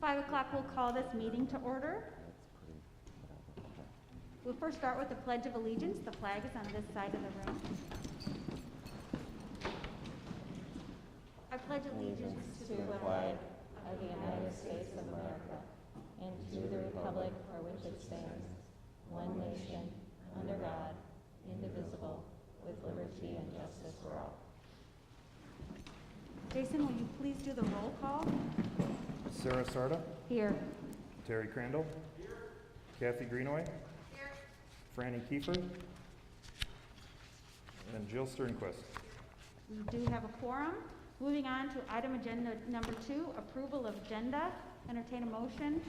5 o'clock, we'll call this meeting to order. We'll first start with the Pledge of Allegiance. The flag is on this side of the room. I pledge allegiance to the flag of the United States of America and to the republic for which it stands, one nation, under God, indivisible, with liberty and justice for all. Jason, will you please do the roll call? Sarah Sarda. Here. Terry Crandall. Here. Kathy Greenaway. Here. Franny Kiefer. And Jill Sternquist. We do have a quorum. Moving on to item agenda number 2, approval of agenda. Entertain a motion.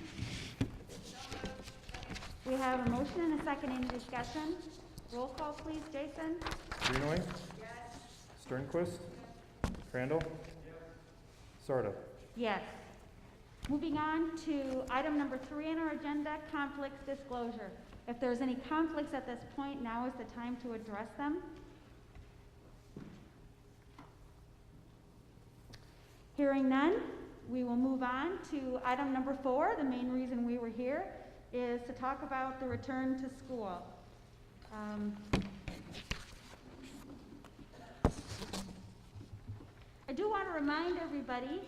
We have a motion and a second. Any discussion? Roll call, please. Jason? Greenaway. Yes. Sternquist. Crandall. Sarda. Yes. Moving on to item number 3 on our agenda, conflicts disclosure. If there's any conflicts at this point, now is the time to address them. Hearing none, we will move on to item number 4. The main reason we were here is to talk about the return to school. I do want to remind everybody,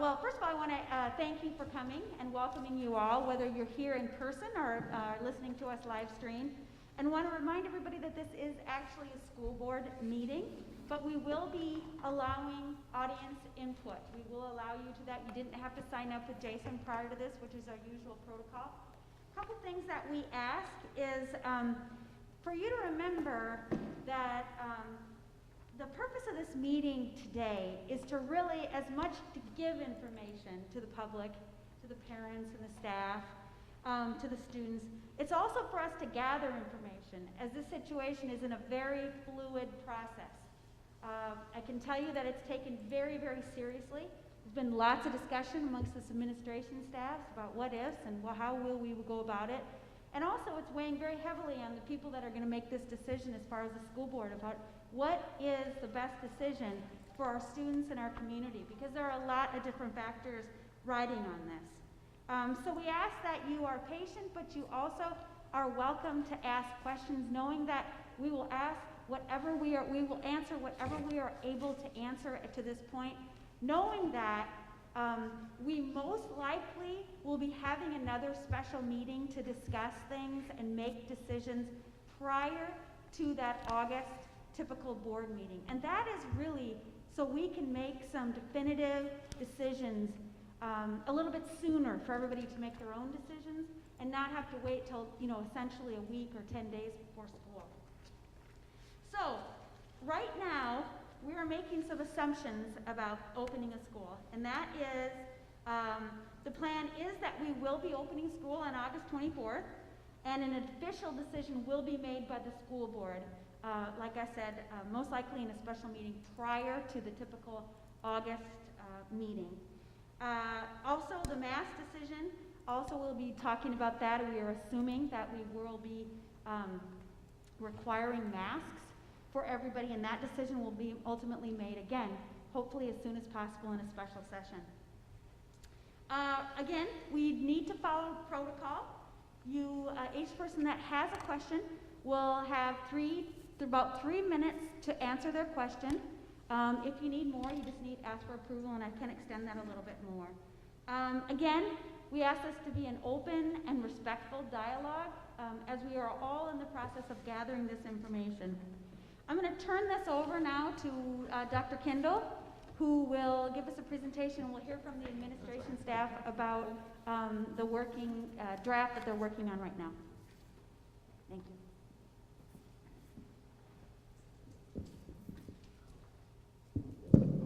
well, first of all, I want to thank you for coming and welcoming you all, whether you're here in person or listening to us live stream. And want to remind everybody that this is actually a school board meeting, but we will be allowing audience input. We will allow you to that. You didn't have to sign up with Jason prior to this, which is our usual protocol. A couple things that we ask is for you to remember that the purpose of this meeting today is to really, as much to give information to the public, to the parents and the staff, to the students. It's also for us to gather information, as this situation is in a very fluid process. I can tell you that it's taken very, very seriously. There's been lots of discussion amongst this administration staff about what ifs and how will we go about it. And also it's weighing very heavily on the people that are going to make this decision as far as the school board about what is the best decision for our students and our community, because there are a lot of different factors riding on this. So we ask that you are patient, but you also are welcome to ask questions, knowing that we will ask whatever we will answer whatever we are able to answer to this point, knowing that we most likely will be having another special meeting to discuss things and make decisions prior to that August typical board meeting. And that is really so we can make some definitive decisions a little bit sooner for everybody to make their own decisions and not have to wait till, essentially a week or 10 days before school. So, right now, we are making some assumptions about opening a school, and that is, the plan is that we will be opening school on August 24th, and an official decision will be made by the school board, like I said, most likely in a special meeting prior to the typical August meeting. Also, the mask decision, also we'll be talking about that. We are assuming that we will be requiring masks for everybody, and that decision will be ultimately made, again, hopefully as soon as possible in a special session. Again, we need to follow protocol. Each person that has a question will have about 3 minutes to answer their question. If you need more, you just need to ask for approval, and I can extend that a little bit more. Again, we ask this to be an open and respectful dialogue as we are all in the process of gathering this information. I'm going to turn this over now to Dr. Kendall, who will give us a presentation. We'll hear from the administration staff about the working draft that they're working on right now. Thank you.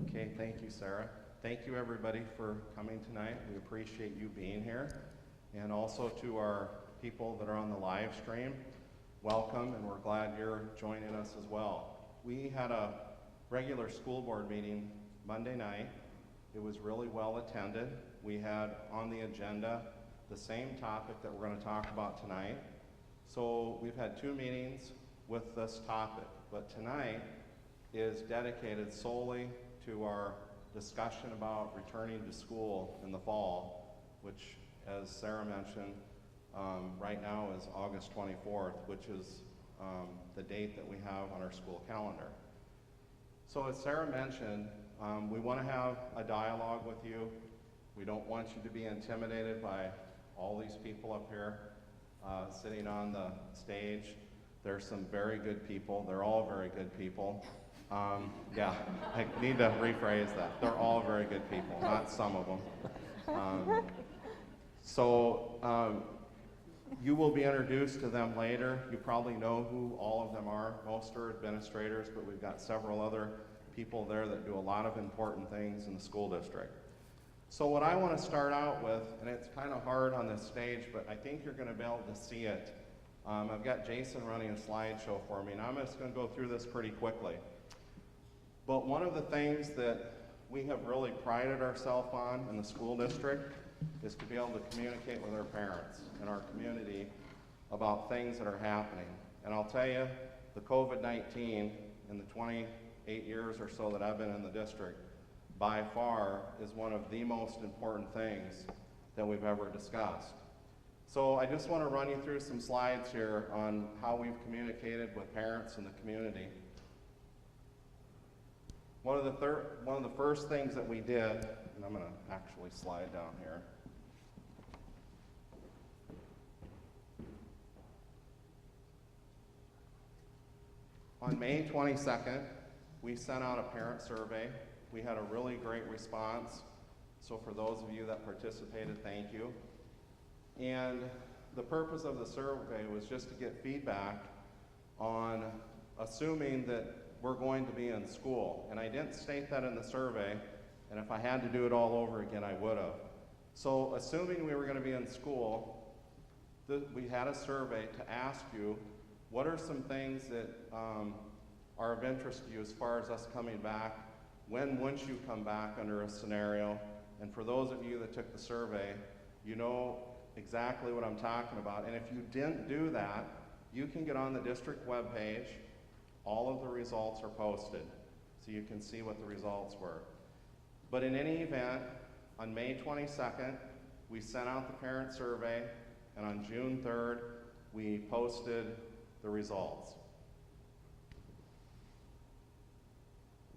Okay, thank you, Sarah. Thank you, everybody, for coming tonight. We appreciate you being here. And also to our people that are on the live stream, welcome, and we're glad you're joining us as well. We had a regular school board meeting Monday night. It was really well attended. We had on the agenda the same topic that we're going to talk about tonight. So we've had 2 meetings with this topic, but tonight is dedicated solely to our discussion about returning to school in the fall which, as Sarah mentioned, right now is August 24th, which is the date that we have on our school calendar. So as Sarah mentioned, we want to have a dialogue with you. We don't want you to be intimidated by all these people up here sitting on the stage. There's some very good people. They're all very good people. Yeah, I need to rephrase that. They're all very good people, not some of them. You will be introduced to them later. You probably know who all of them are. Most are administrators, but we've got several other people there that do a lot of important things in the school district. So what I want to start out with, and it's kind of hard on this stage, but I think you're going to be able to see it. I've got Jason running a slideshow for me, and I'm just going to go through this pretty quickly. But one of the things that we have really prided ourselves on in the school district is to be able to communicate with our parents and our community about things that are happening. And I'll tell you, the COVID-19 in the 28 years or so that I've been in the district, by far is one of the most important things that we've ever discussed. So I just want to run you through some slides here on how we've communicated with parents in the community. One of the first things that we did, and I'm going to actually slide down here. On May 22nd, we sent out a parent survey. We had a really great response. So for those of you that participated, thank you. And the purpose of the survey was just to get feedback on assuming that we're going to be in school. And I didn't state that in the survey, and if I had to do it all over again, I would have. So assuming we were going to be in school, we had a survey to ask you, what are some things that are of interest to you as far as us coming back? When wouldn't you come back under a scenario? And for those of you that took the survey, you know exactly what I'm talking about. And if you didn't do that, you can get on the district webpage. All of the results are posted, so you can see what the results were. But in any event, on May 22nd, we sent out the parent survey, and on June 3rd, we posted the results.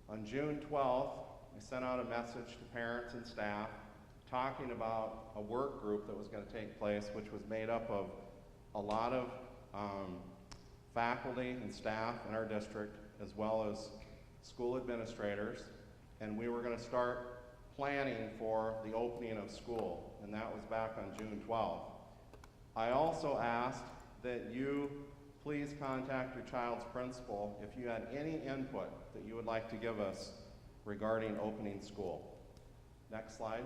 On June 12th, I sent out a message to parents and staff talking about a work group that was going to take place, which was made up of a lot of faculty and staff in our district, as well as school administrators, and we were going to start planning for the opening of school, and that was back on June 12th. I also asked that you please contact your child's principal if you had any input that you would like to give us regarding opening school. Next slide.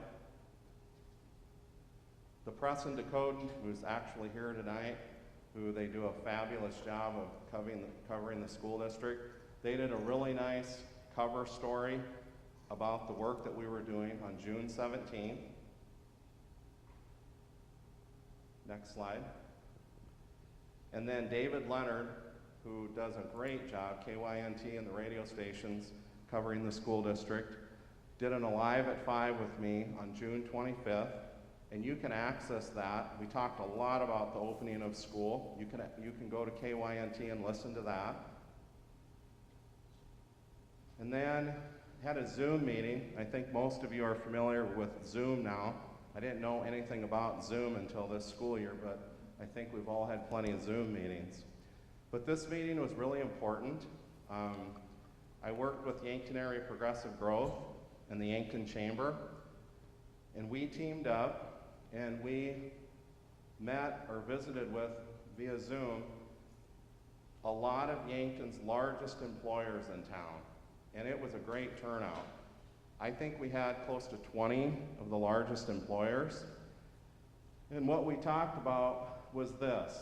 The Press and Decode, who's actually here tonight, who they do a fabulous job of covering the school district. They did a really nice cover story about the work that we were doing on June 17th. Next slide. And then David Leonard, who does a great job, KYNT and the radio stations covering the school district, did an Alive at 5 with me on June 25th. And you can access that. We talked a lot about the opening of school. You can go to KYNT and listen to that. And then had a Zoom meeting. I think most of you are familiar with Zoom now. I didn't know anything about Zoom until this school year, but I think we've all had plenty of Zoom meetings. But this meeting was really important. I worked with Yankton Area Progressive Growth and the Yankton Chamber, and we teamed up and we met or visited with, via Zoom, a lot of Yankton's largest employers in town, and it was a great turnout. I think we had close to 20 of the largest employers, and what we talked about was this: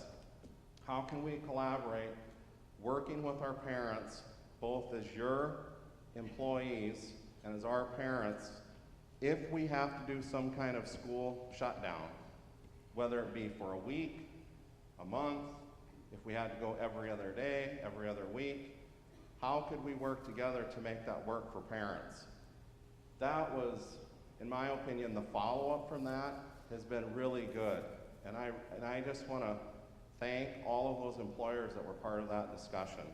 how can we collaborate, working with our parents, both as your employees and as our parents, if we have to do some kind of school shutdown, whether it be for a week, a month, if we had to go every other day, every other week, how could we work together to make that work for parents? That was in my opinion, the follow-up from that has been really good. And I just want to thank all of those employers that were part of that discussion.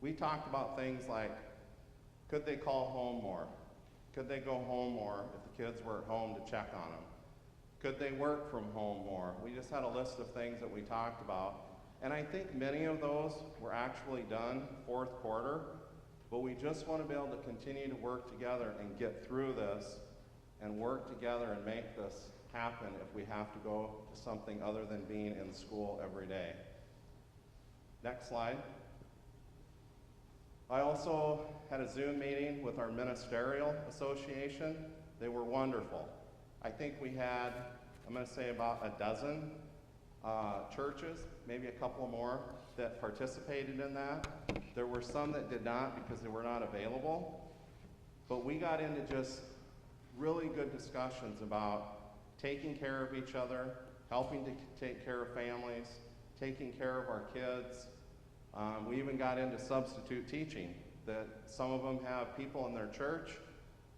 We talked about things like, could they call home more? Could they go home more if the kids were at home to check on them? Could they work from home more? We just had a list of things that we talked about. And I think many of those were actually done fourth quarter, but we just want to be able to continue to work together and get through this and work together and make this happen if we have to go to something other than being in school every day. Next slide. I also had a Zoom meeting with our ministerial association. They were wonderful. I think we had, I'm going to say about a dozen churches, maybe a couple more, that participated in that. There were some that did not because they were not available. But we got into just really good discussions about taking care of each other, helping to take care of families, taking care of our kids. We even got into substitute teaching, that some of them have people in their church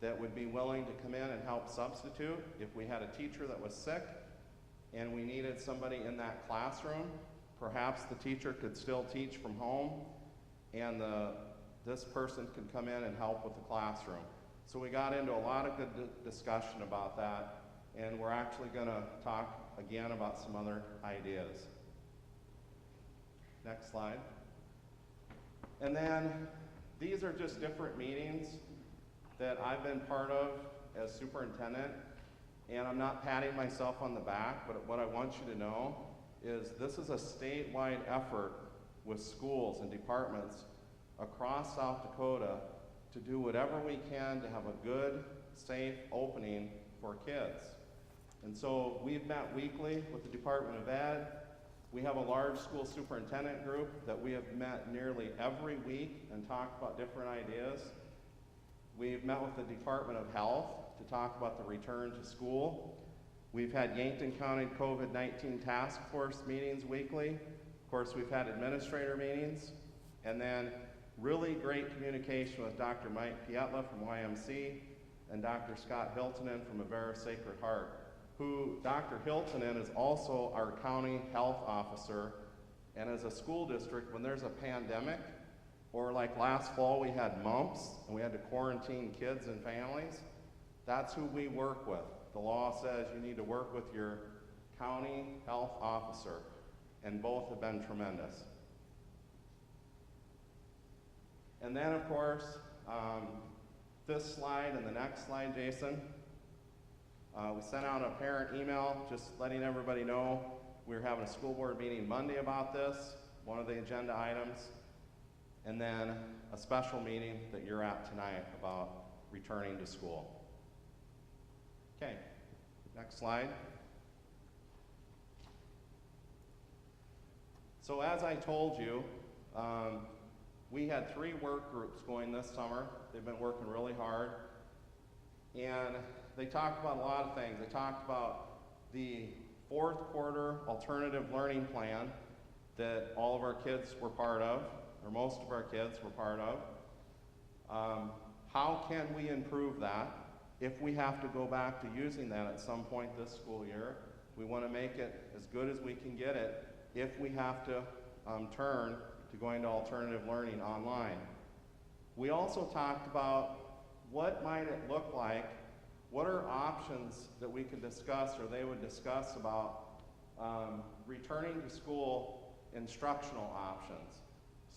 that would be willing to come in and help substitute. If we had a teacher that was sick and we needed somebody in that classroom, perhaps the teacher could still teach from home and this person could come in and help with the classroom. So we got into a lot of good discussion about that, and we're actually going to talk again about some other ideas. Next slide. And then these are just different meetings that I've been part of as superintendent, and I'm not patting myself on the back, but what I want you to know is this is a statewide effort with schools and departments across South Dakota to do whatever we can to have a good, safe opening for kids. And so we've met weekly with the Department of Ed. We have a large school superintendent group that we have met nearly every week and talked about different ideas. We've met with the Department of Health to talk about the return to school. We've had Yankton County COVID-19 task force meetings weekly. Of course, we've had administrator meetings. And then really great communication with Dr. Mike Pietla from YMC and Dr. Scott Hiltonen from Avera Sacred Heart, who Dr. Hiltonen is also our county health officer. And as a school district, when there's a pandemic, or like last fall we had mumps and we had to quarantine kids and families, that's who we work with. The law says you need to work with your county health officer, and both have been tremendous. And then, of course, this slide and the next slide, Jason, we sent out a parent email just letting everybody know we're having a school board meeting Monday about this, one of the agenda items, and then a special meeting that you're at tonight about returning to school. Okay, next slide. So as I told you, we had 3 work groups going this summer. They've been working really hard. And they talked about a lot of things. They talked about the fourth quarter alternative learning plan that all of our kids were part of, or most of our kids were part of. How can we improve that? If we have to go back to using that at some point this school year, we want to make it as good as we can get it if we have to turn to going to alternative learning online. We also talked about what might it look like, what are options that we could discuss or they would discuss about returning to school instructional options.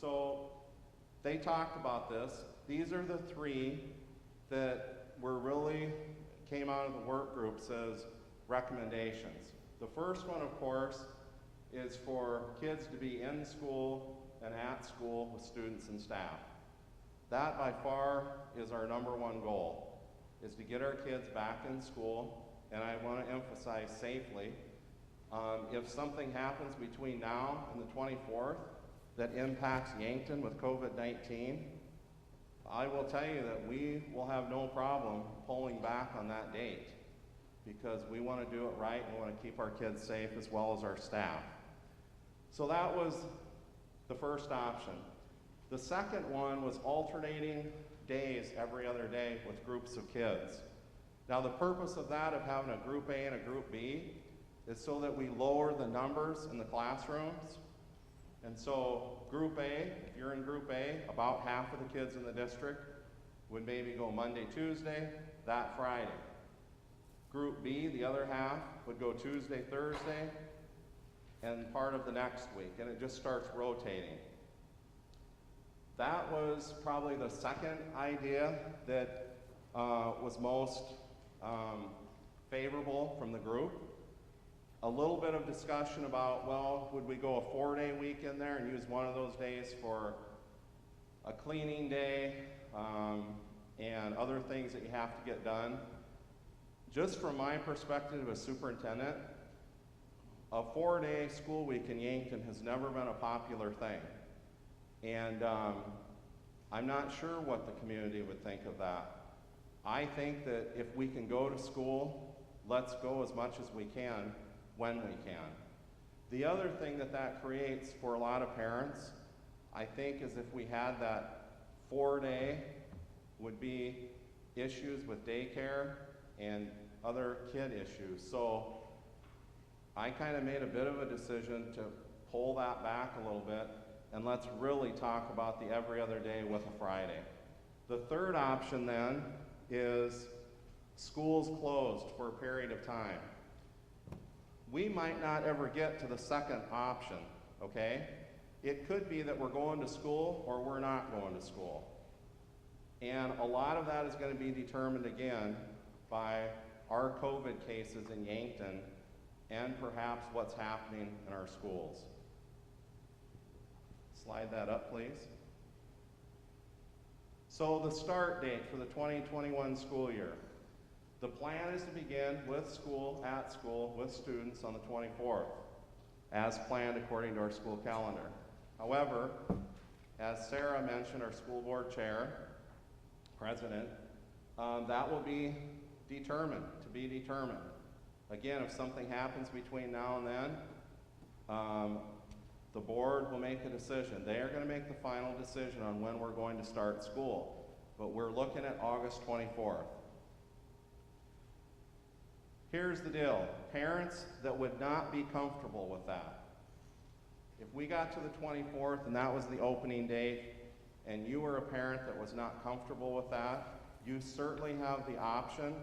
So they talked about this. These are the 3 that were really came out of the work groups as recommendations. The first one, of course, is for kids to be in school and at school with students and staff. That by far is our #1 goal, is to get our kids back in school, and I want to emphasize safely. If something happens between now and the 24th that impacts Yankton with COVID-19, I will tell you that we will have no problem pulling back on that date because we want to do it right and we want to keep our kids safe as well as our staff. So that was the first option. The second one was alternating days every other day with groups of kids. Now, the purpose of that, of having a Group A and a Group B, is so that we lower the numbers in the classrooms. And so Group A, if you're in Group A, about half of the kids in the district would maybe go Monday, Tuesday, that Friday. Group B, the other half, would go Tuesday, Thursday, and part of the next week, and it just starts rotating. That was probably the second idea that was most favorable from the group. A little bit of discussion about, well, would we go a 4-day week in there and use one of those days for a cleaning day and other things that you have to get done. Just from my perspective as superintendent, a 4-day school week in Yankton has never been a popular thing. And I'm not sure what the community would think of that. I think that if we can go to school, let's go as much as we can when we can. The other thing that that creates for a lot of parents, I think, is if we had that 4-day, would be issues with daycare and other kid issues. So I kind of made a bit of a decision to pull that back a little bit, and let's really talk about the every other day with a Friday. The third option then is schools closed for a period of time. We might not ever get to the second option, okay? It could be that we're going to school or we're not going to school. And a lot of that is going to be determined again by our COVID cases in Yankton and perhaps what's happening in our schools. Slide that up, please. So the start date for the 2021 school year. The plan is to begin with school, at school, with students on the 24th, as planned according to our school calendar. However, as Sarah mentioned, our school board chair, president, that will be determined, to be determined. Again, if something happens between now and then, the board will make a decision. They are going to make the final decision on when we're going to start school, but we're looking at August 24th. Here's the deal. Parents that would not be comfortable with that. If we got to the 24th and that was the opening date, and you were a parent that was not comfortable with that, you certainly have the option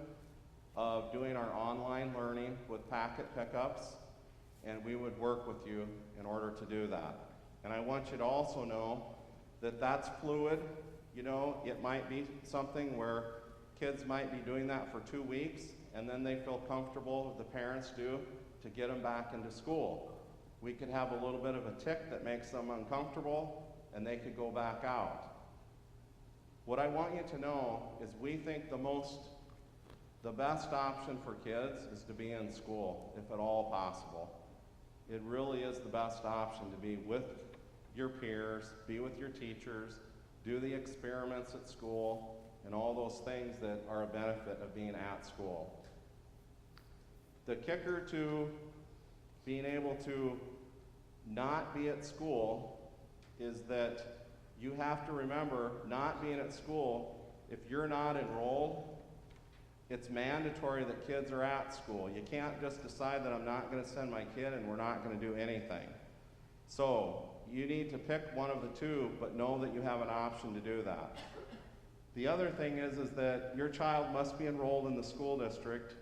of doing our online learning with packet pickups, and we would work with you in order to do that. And I want you to also know that that's fluid. You know, it might be something where kids might be doing that for 2 weeks, and then they feel comfortable, the parents do, to get them back into school. We could have a little bit of a tick that makes them uncomfortable, and they could go back out. What I want you to know is we think the best option for kids is to be in school, if at all possible. It really is the best option to be with your peers, be with your teachers, do the experiments at school, and all those things that are a benefit of being at school. The kicker to being able to not be at school is that you have to remember, not being at school, if you're not enrolled, it's mandatory that kids are at school. You can't just decide that I'm not going to send my kid and we're not going to do anything. So you need to pick one of the two, but know that you have an option to do that. The other thing is that your child must be enrolled in the school district,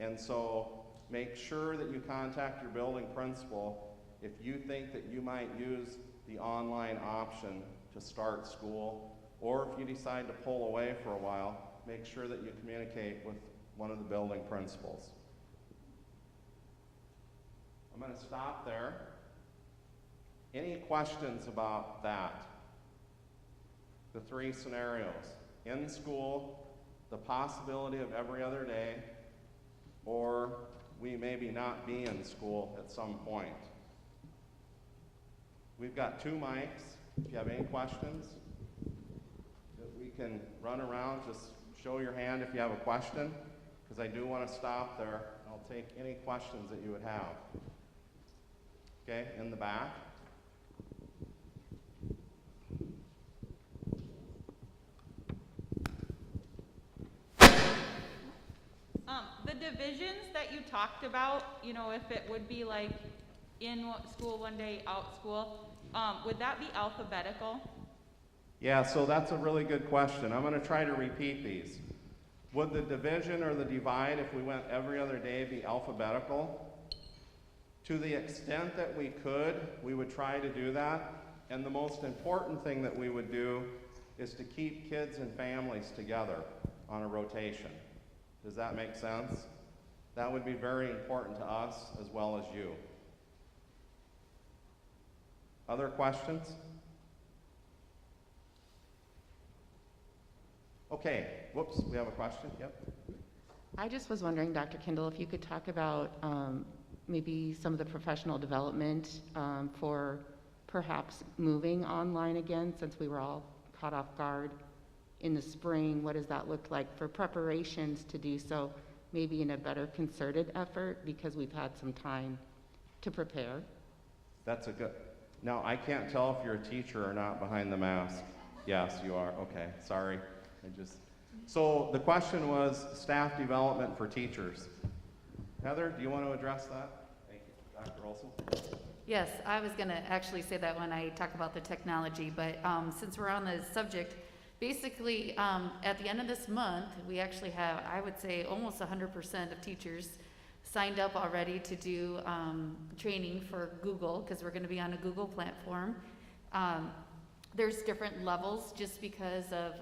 and so make sure that you contact your building principal if you think that you might use the online option to start school, or if you decide to pull away for a while, make sure that you communicate with one of the building principals. I'm going to stop there. Any questions about that? The three scenarios: in school, the possibility of every other day, or we maybe not be in school at some point. We've got 2 mics. If you have any questions, we can run around. Just show your hand if you have a question, because I do want to stop there. I'll take any questions that you would have. Okay, in the back. divisions that you talked about, you know, if it would be like school one day, out school, would that be alphabetical? Yeah, so that's a really good question. I'm going to try to repeat these. Would the division or the divide, if we went every other day, be alphabetical? To the extent that we could, we would try to do that. And the most important thing that we would do is to keep kids and families together on a rotation. Does that make sense? That would be very important to us as well as you. Other questions? Okay, whoops, we have a question, yep. I just was wondering, Dr. Kendall, if you could talk about maybe some of the professional development for perhaps moving online again, since we were all caught off guard in the spring. What does that look like for preparations to do so, maybe in a better concerted effort, because we've had some time to prepare? That's a good, now I can't tell if you're a teacher or not behind the mask. Yes, you are, okay, sorry. So the question was staff development for teachers. Heather, do you want to address that? Thank you. Dr. Olson? Yes, I was going to actually say that when I talk about the technology, but since we're on the subject, basically at the end of this month, we actually have, I would say, almost 100% of teachers signed up already to do training for Google, because we're going to be on a Google platform. There's different levels just because of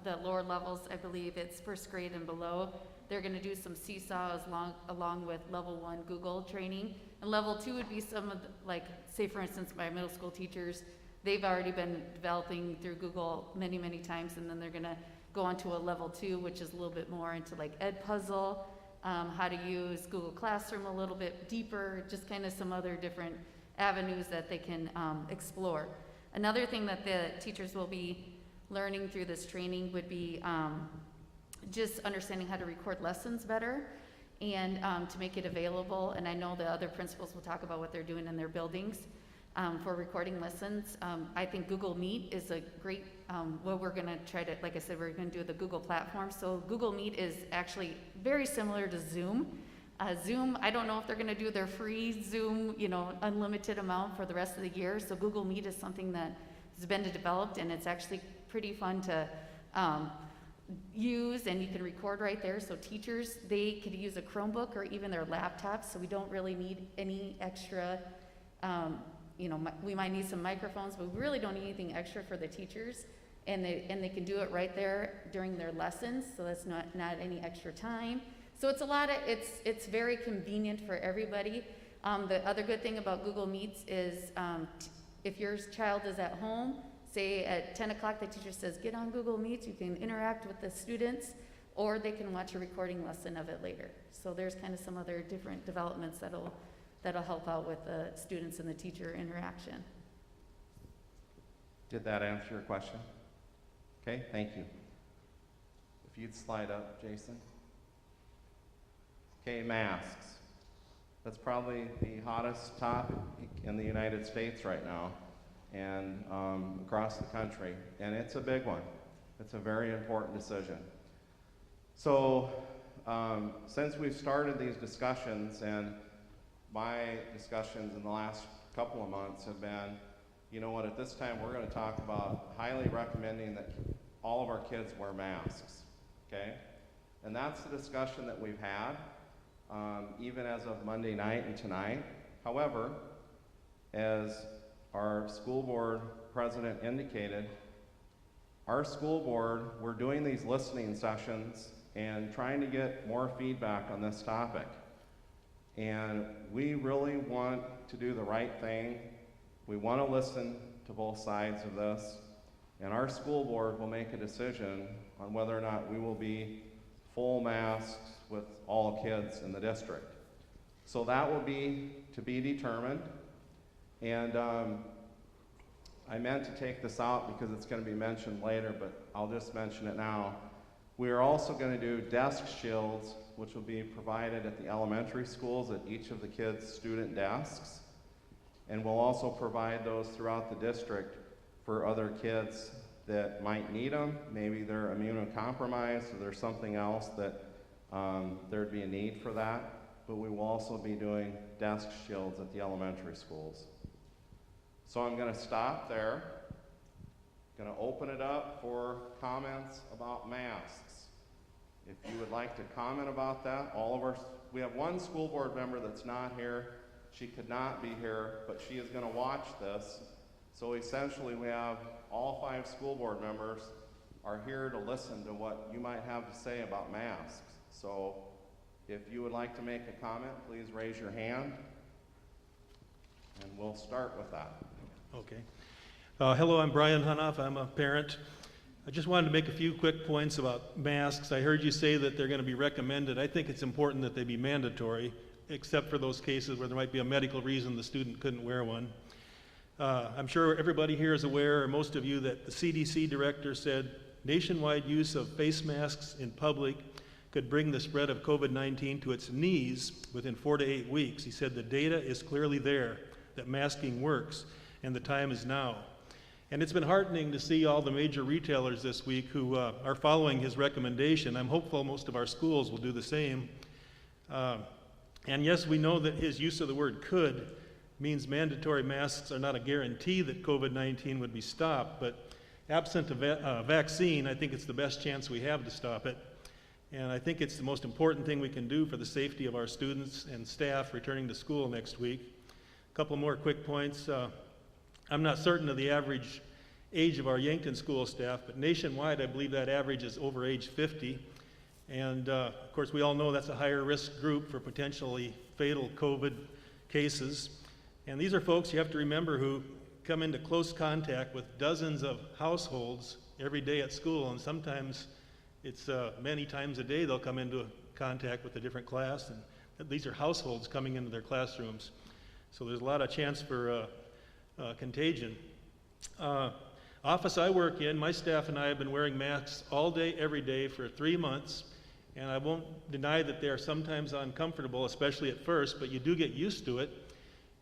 the lower levels. I believe it's first grade and below. They're going to do some seesaw along with level 1 Google training. And level 2 would be some of the, like, say for instance, my middle school teachers, they've already been developing through Google many, many times, and then they're going to go on to a level 2, which is a little bit more into like Edpuzzle, how to use Google Classroom a little bit deeper, just kind of some other different avenues that they can explore. Another thing that the teachers will be learning through this training would be just understanding how to record lessons better and to make it available. And I know the other principals will talk about what they're doing in their buildings for recording lessons. I think Google Meet is a great, what we're gonna try to, like I said, we're gonna do the Google platform. So Google Meet is actually very similar to Zoom. Zoom, I don't know if they're going to do their free Zoom, you know, unlimited amount for the rest of the year. So Google Meet is something that has been developed, and it's actually pretty fun to use, and you can record right there. So teachers, they could use a Chromebook or even their laptops, so we don't really need any extra, you know, we might need some microphones, but we really don't need anything extra for the teachers. And they can do it right there during their lessons, so that's not any extra time. So it's it's very convenient for everybody. The other good thing about Google Meets is if your child is at home, say at 10 o'clock, the teacher says, get on Google Meets, you can interact with the students, or they can watch a recording lesson of it later. So there's kind of some other different developments that'll help out with the students and the teacher interaction. Did that answer your question? Okay, thank you. If you'd slide up, Jason. Okay, masks. That's probably the hottest topic in the United States right now and across the country, and it's a big one. It's a very important decision. So since we've started these discussions, and my discussions in the last couple of months have been, you know what, at this time we're going to talk about highly recommending that all of our kids wear masks, okay? And that's the discussion that we've had. Even as of Monday night and tonight. However, as our school board president indicated, our school board, we're doing these listening sessions and trying to get more feedback on this topic. And we really want to do the right thing. We want to listen to both sides of this. And our school board will make a decision on whether or not we will be full masks with all kids in the district. So that will be to be determined. And I meant to take this out because it's going to be mentioned later, but I'll just mention it now. We are also going to do desk shields, which will be provided at the elementary schools at each of the kids' student desks. And we'll also provide those throughout the district for other kids that might need them. Maybe they're immunocompromised or there's something else that There'd be a need for that, but we will also be doing desk shields at the elementary schools. So I'm going to stop there. Going to open it up for comments about masks. If you would like to comment about that, we have one school board member that's not here. She could not be here, but she is going to watch this. So essentially we have all 5 school board members are here to listen to what you might have to say about masks. So if you would like to make a comment, please raise your hand, and we'll start with that. Okay. Hello, I'm Brian Hunoff. I'm a parent. I just wanted to make a few quick points about masks. I heard you say that they're going to be recommended. I think it's important that they be mandatory, except for those cases where there might be a medical reason the student couldn't wear one. I'm sure everybody here is aware, or most of you, that the CDC director said nationwide use of face masks in public could bring the spread of COVID-19 to its knees within 4 to 8 weeks. He said the data is clearly there, that masking works, and the time is now. And it's been heartening to see all the major retailers this week who are following his recommendation. I'm hopeful most of our schools will do the same. And yes, we know that his use of the word could means mandatory masks are not a guarantee that COVID-19 would be stopped, but absent a vaccine, I think it's the best chance we have to stop it. And I think it's the most important thing we can do for the safety of our students and staff returning to school next week. A couple more quick points. I'm not certain of the average age of our Yankton school staff, but nationwide I believe that average is over age 50. And of course we all know that's a higher risk group for potentially fatal COVID cases. And these are folks, you have to remember, who come into close contact with dozens of households every day at school, and sometimes it's many times a day they'll come into contact with a different class, and these are households coming into their classrooms. So there's a lot of chance for contagion. Office I work in, my staff and I have been wearing masks all day, every day for 3 months, and I won't deny that they are sometimes uncomfortable, especially at first, but you do get used to it.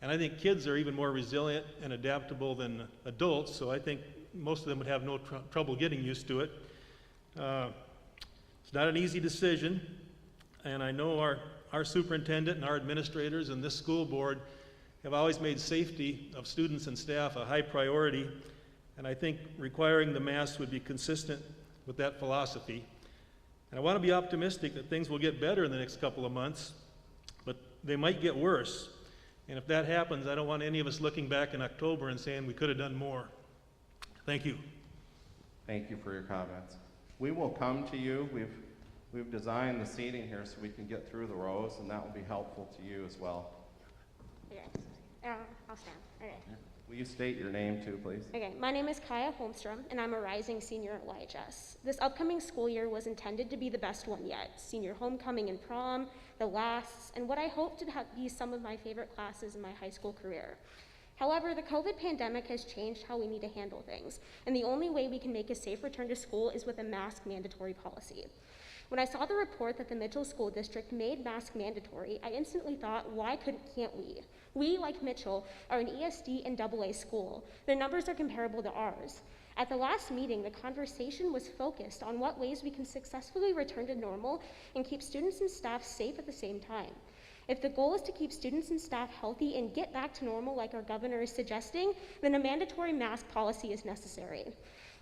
And I think kids are even more resilient and adaptable than adults, so I think most of them would have no trouble getting used to it. It's not an easy decision, and I know our superintendent and our administrators and this school board have always made safety of students and staff a high priority, and I think requiring the mask would be consistent with that philosophy. And I want to be optimistic that things will get better in the next couple of months, but they might get worse. And if that happens, I don't want any of us looking back in October and saying we could have done more. Thank you. Thank you for your comments. We will come to you. We've designed the seating here so we can get through the rows, and that will be helpful to you as well. Okay, I'll stand. Okay. Will you state your name too, please? Okay, my name is Kaya Holmstrom, and I'm a rising senior at YHS. This upcoming school year was intended to be the best one yet. Senior homecoming and prom, the lasts, and what I hope to be some of my favorite classes in my high school career. However, the COVID pandemic has changed how we need to handle things, and the only way we can make a safe return to school is with a mask mandatory policy. When I saw the report that the Mitchell School District made mask mandatory, I instantly thought, why can't we? We, like Mitchell, are an ESD and AA school. Their numbers are comparable to ours. At the last meeting, the conversation was focused on what ways we can successfully return to normal and keep students and staff safe at the same time. If the goal is to keep students and staff healthy and get back to normal like our governor is suggesting, then a mandatory mask policy is necessary.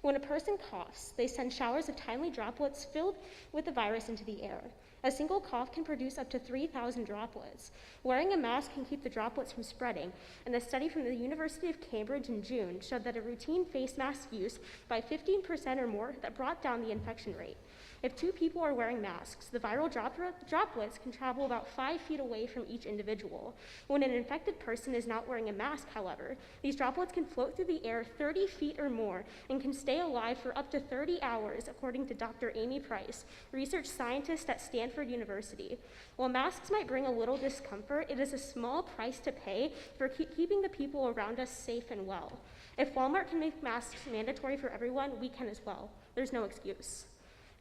When a person coughs, they send showers of tiny droplets filled with the virus into the air. A single cough can produce up to 3,000 droplets. Wearing a mask can keep the droplets from spreading, and a study from the University of Cambridge in June showed that a routine face mask use by 15% or more that brought down the infection rate. If 2 people are wearing masks, the viral droplets can travel about 5 feet away from each individual. When an infected person is not wearing a mask, however, these droplets can float through the air 30 feet or more and can stay alive for up to 30 hours, according to Dr. Amy Price, research scientist at Stanford University. While masks might bring a little discomfort, it is a small price to pay for keeping the people around us safe and well. If Walmart can make masks mandatory for everyone, we can as well. There's no excuse.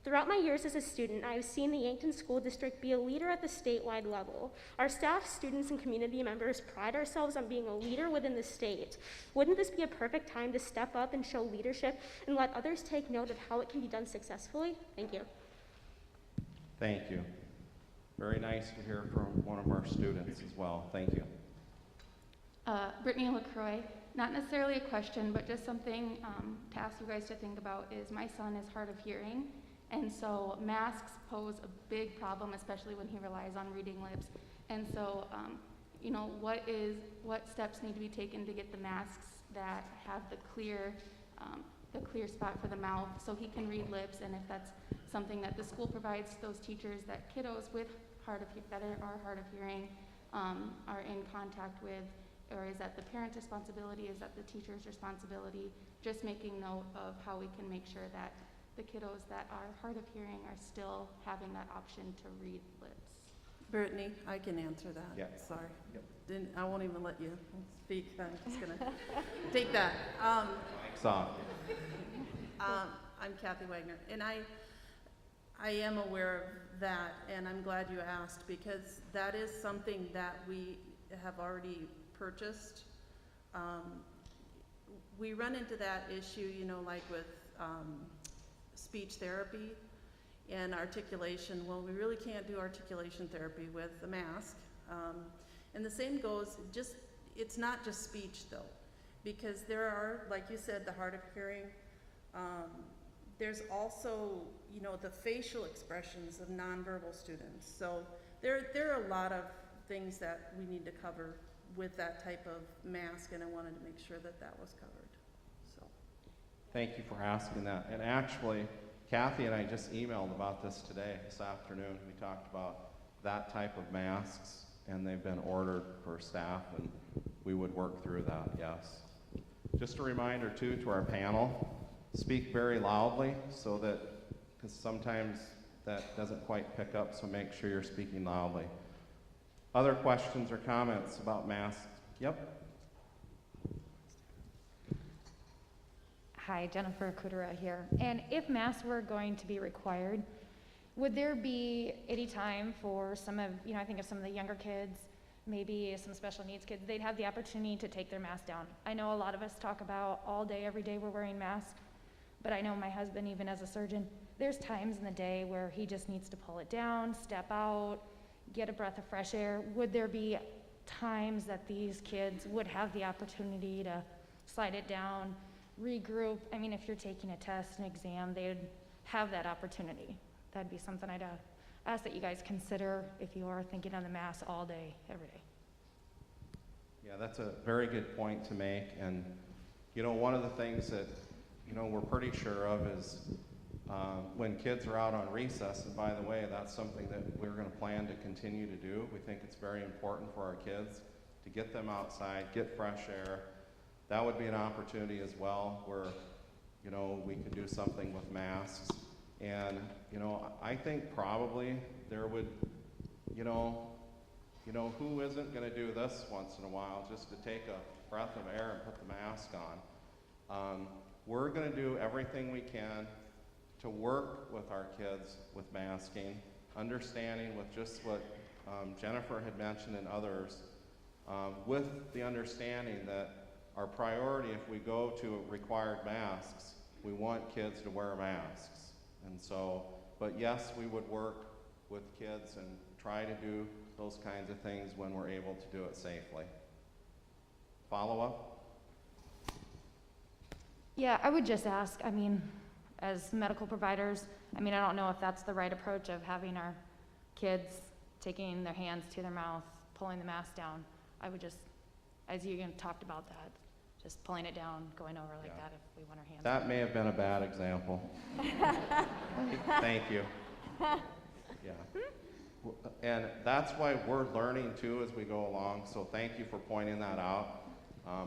Throughout my years as a student, I have seen the Yankton School District be a leader at the statewide level. Our staff, students, and community members pride ourselves on being a leader within the state. Wouldn't this be a perfect time to step up and show leadership and let others take note of how it can be done successfully? Thank you. Thank you. Very nice to hear from one of our students as well. Thank you. Brittany LaCroix. Not necessarily a question, but just something to ask you guys to think about is my son is hard of hearing, and so masks pose a big problem, especially when he relies on reading lips. And so, you know, what steps need to be taken to get the masks that have the clear spot for the mouth so he can read lips, and if that's something that the school provides to those teachers that kiddos with that are hard of hearing are in contact with, or is that the parent's responsibility, is that the teacher's responsibility? Just making note of how we can make sure that the kiddos that are hard of hearing are still having that option to read lips. Brittany, I can answer that. Yep. Sorry. Yep. I won't even let you speak. I'm just gonna take that. Mike's off. I'm Kathy Wagner, and I am aware of that, and I'm glad you asked, because that is something that we have already purchased. We run into that issue, you know, like with speech therapy and articulation. Well, we really can't do articulation therapy with a mask. And the same goes, it's not just speech though, because there are, like you said, the hard of hearing. There's also, you know, the facial expressions of nonverbal students. So there are a lot of things that we need to cover with that type of mask, and I wanted to make sure that that was covered. So. Thank you for asking that. And actually, Kathy and I just emailed about this today, this afternoon. We talked about that type of masks, and they've been ordered for staff, and we would work through that, yes. Just a reminder too to our panel, speak very loudly so that, because sometimes that doesn't quite pick up, so make sure you're speaking loudly. Other questions or comments about masks? Yep. Hi, Jennifer Kudera here. And if masks were going to be required, would there be any time for some of, you know, I think of some of the younger kids, maybe some special needs kids, they'd have the opportunity to take their mask down. I know a lot of us talk about all day, every day we're wearing masks, but I know my husband, even as a surgeon, there's times in the day where he just needs to pull it down, step out, get a breath of fresh air. Would there be times that these kids would have the opportunity to slide it down, regroup? I mean, if you're taking a test, an exam, they'd have that opportunity. That'd be something I'd ask that you guys consider if you are thinking on the mask all day, every day. Yeah, that's a very good point to make. And, you know, one of the things that, you know, we're pretty sure of is when kids are out on recess, and by the way, that's something that we're going to plan to continue to do. We think it's very important for our kids to get them outside, get fresh air. That would be an opportunity as well where, you know, we could do something with masks. And, you know, I think probably there would, you know, who isn't going to do this once in a while just to take a breath of air and put the mask on? We're going to do everything we can to work with our kids with masking, understanding with just what Jennifer had mentioned and others, with the understanding that our priority, if we go to required masks, we want kids to wear masks. And so, but yes, we would work with kids and try to do those kinds of things when we're able to do it safely. Follow up? Yeah, I would just ask, I mean, as medical providers, I mean, I don't know if that's the right approach of having our kids taking their hands to their mouth, pulling the mask down. I would just, as you talked about that, just pulling it down, going over like that if we want our hands. That may have been a bad example. Thank you. Yeah. And that's why we're learning too as we go along, so thank you for pointing that out.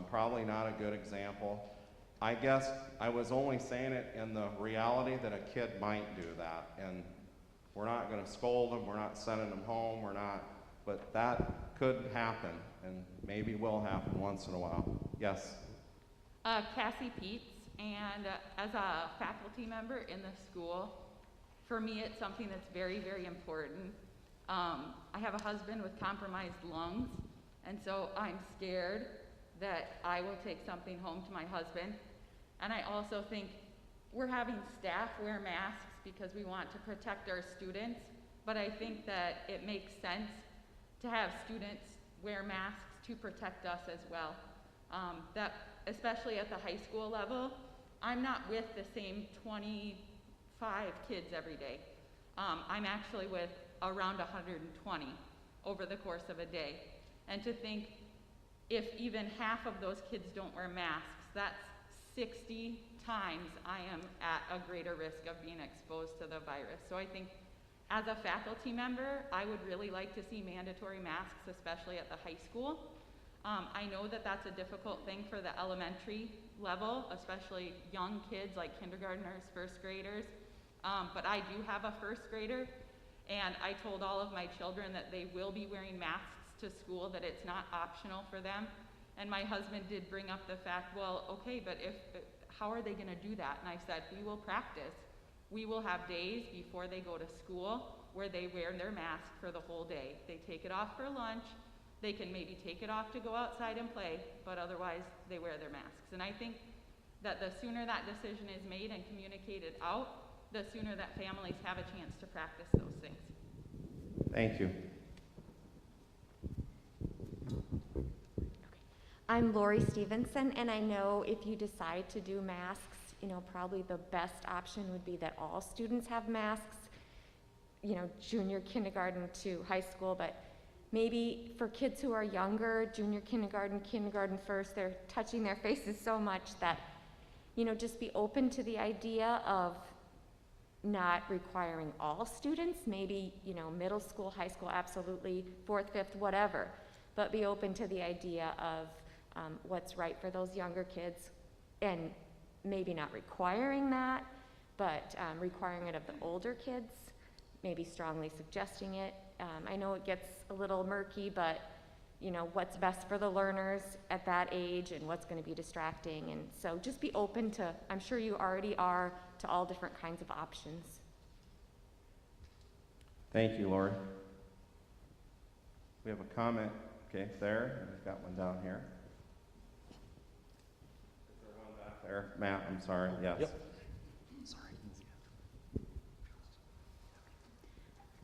Probably not a good example. I guess I was only saying it in the reality that a kid might do that, and we're not going to scold them, we're not sending them home, but that could happen, and maybe will happen once in a while. Yes? Cassie Peets, and as a faculty member in the school, for me it's something that's very, very important. I have a husband with compromised lungs, and so I'm scared that I will take something home to my husband. And I also think we're having staff wear masks because we want to protect our students, but I think that it makes sense to have students wear masks to protect us as well. That, especially at the high school level, I'm not with the same 25 kids every day. I'm actually with around 120 over the course of a day. And to think if even half of those kids don't wear masks, that's 60 times I am at a greater risk of being exposed to the virus. So I think as a faculty member, I would really like to see mandatory masks, especially at the high school. I know that that's a difficult thing for the elementary level, especially young kids like kindergartners, first graders. But I do have a first grader, and I told all of my children that they will be wearing masks to school, that it's not optional for them. And my husband did bring up the fact, well, okay, but how are they going to do that? And I said, we will practice. We will have days before they go to school where they wear their mask for the whole day. They take it off for lunch. They can maybe take it off to go outside and play, but otherwise they wear their masks. And I think that the sooner that decision is made and communicated out, the sooner that families have a chance to practice those things. Thank you. I'm Lori Stevenson, and I know if you decide to do masks, probably the best option would be that all students have masks, junior kindergarten to high school, but maybe for kids who are younger, junior kindergarten, kindergarten first, they're touching their faces so much that, just be open to the idea of not requiring all students, maybe, middle school, high school, absolutely, fourth, fifth, whatever, but be open to the idea of what's right for those younger kids, and maybe not requiring that, but requiring it of the older kids, maybe strongly suggesting it. I know it gets a little murky, but what's best for the learners at that age and what's going to be distracting. And so just be open to, I'm sure you already are, to all different kinds of options. Thank you, Lori. We have a comment, okay, there, and we've got one down here. Is there one back there? Matt, I'm sorry, yes. Yep.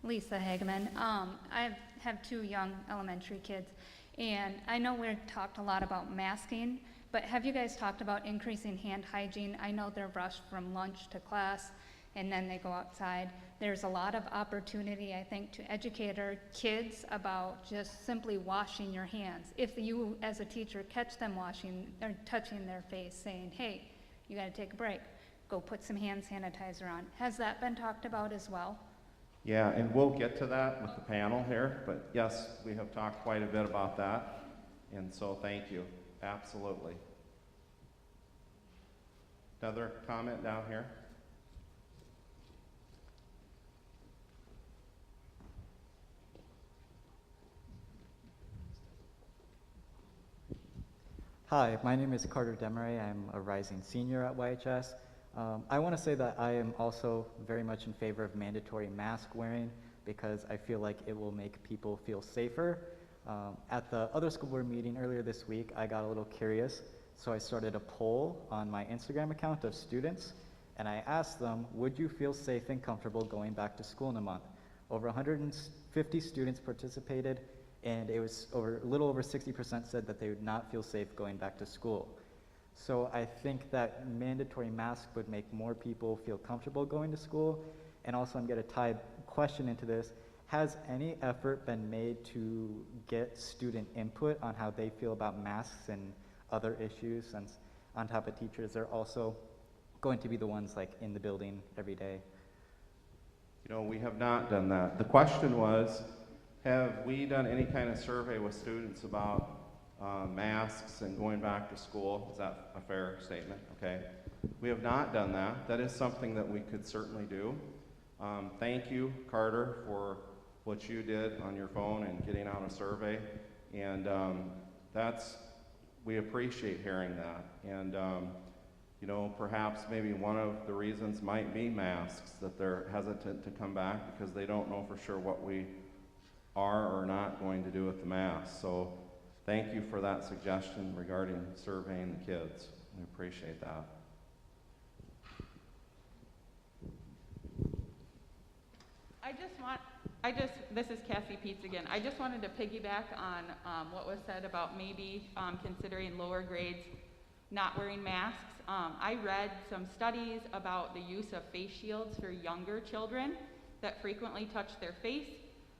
Lisa Hageman. I have two young elementary kids, and I know we've talked a lot about masking, but have you guys talked about increasing hand hygiene? I know they're rushed from lunch to class, and then they go outside. There's a lot of opportunity, I think, to educate our kids about just simply washing your hands. If you, as a teacher, catch them washing or touching their face, saying, hey, you gotta take a break, go put some hand sanitizer on. Has that been talked about as well? Yeah, and we'll get to that with the panel here, but yes, we have talked quite a bit about that, and so thank you, absolutely. Another comment down here? Hi, my name is Carter Demaray. I'm a rising senior at YHS. I want to say that I am also very much in favor of mandatory mask wearing because I feel like it will make people feel safer. At the other school board meeting earlier this week, I got a little curious, so I started a poll on my Instagram account of students, and I asked them, would you feel safe and comfortable going back to school in a month? Over 150 students participated, and it was a little over 60% said that they would not feel safe going back to school. So I think that mandatory masks would make more people feel comfortable going to school. And also I'm going to tie a question into this. Has any effort been made to get student input on how they feel about masks and other issues, since on top of teachers, they're also going to be the ones like in the building every day? We have not done that. The question was, have we done any kind of survey with students about masks and going back to school? Is that a fair statement? Okay. We have not done that. That is something that we could certainly do. Thank you, Carter, for what you did on your phone and getting out a survey. And we appreciate hearing that. And perhaps maybe one of the reasons might be masks, that they're hesitant to come back because they don't know for sure what we are or not going to do with the masks. So thank you for that suggestion regarding surveying the kids. We appreciate that. I just want This is Cassie Peets again. I just wanted to piggyback on what was said about maybe considering lower grades not wearing masks. I read some studies about the use of face shields for younger children that frequently touch their face,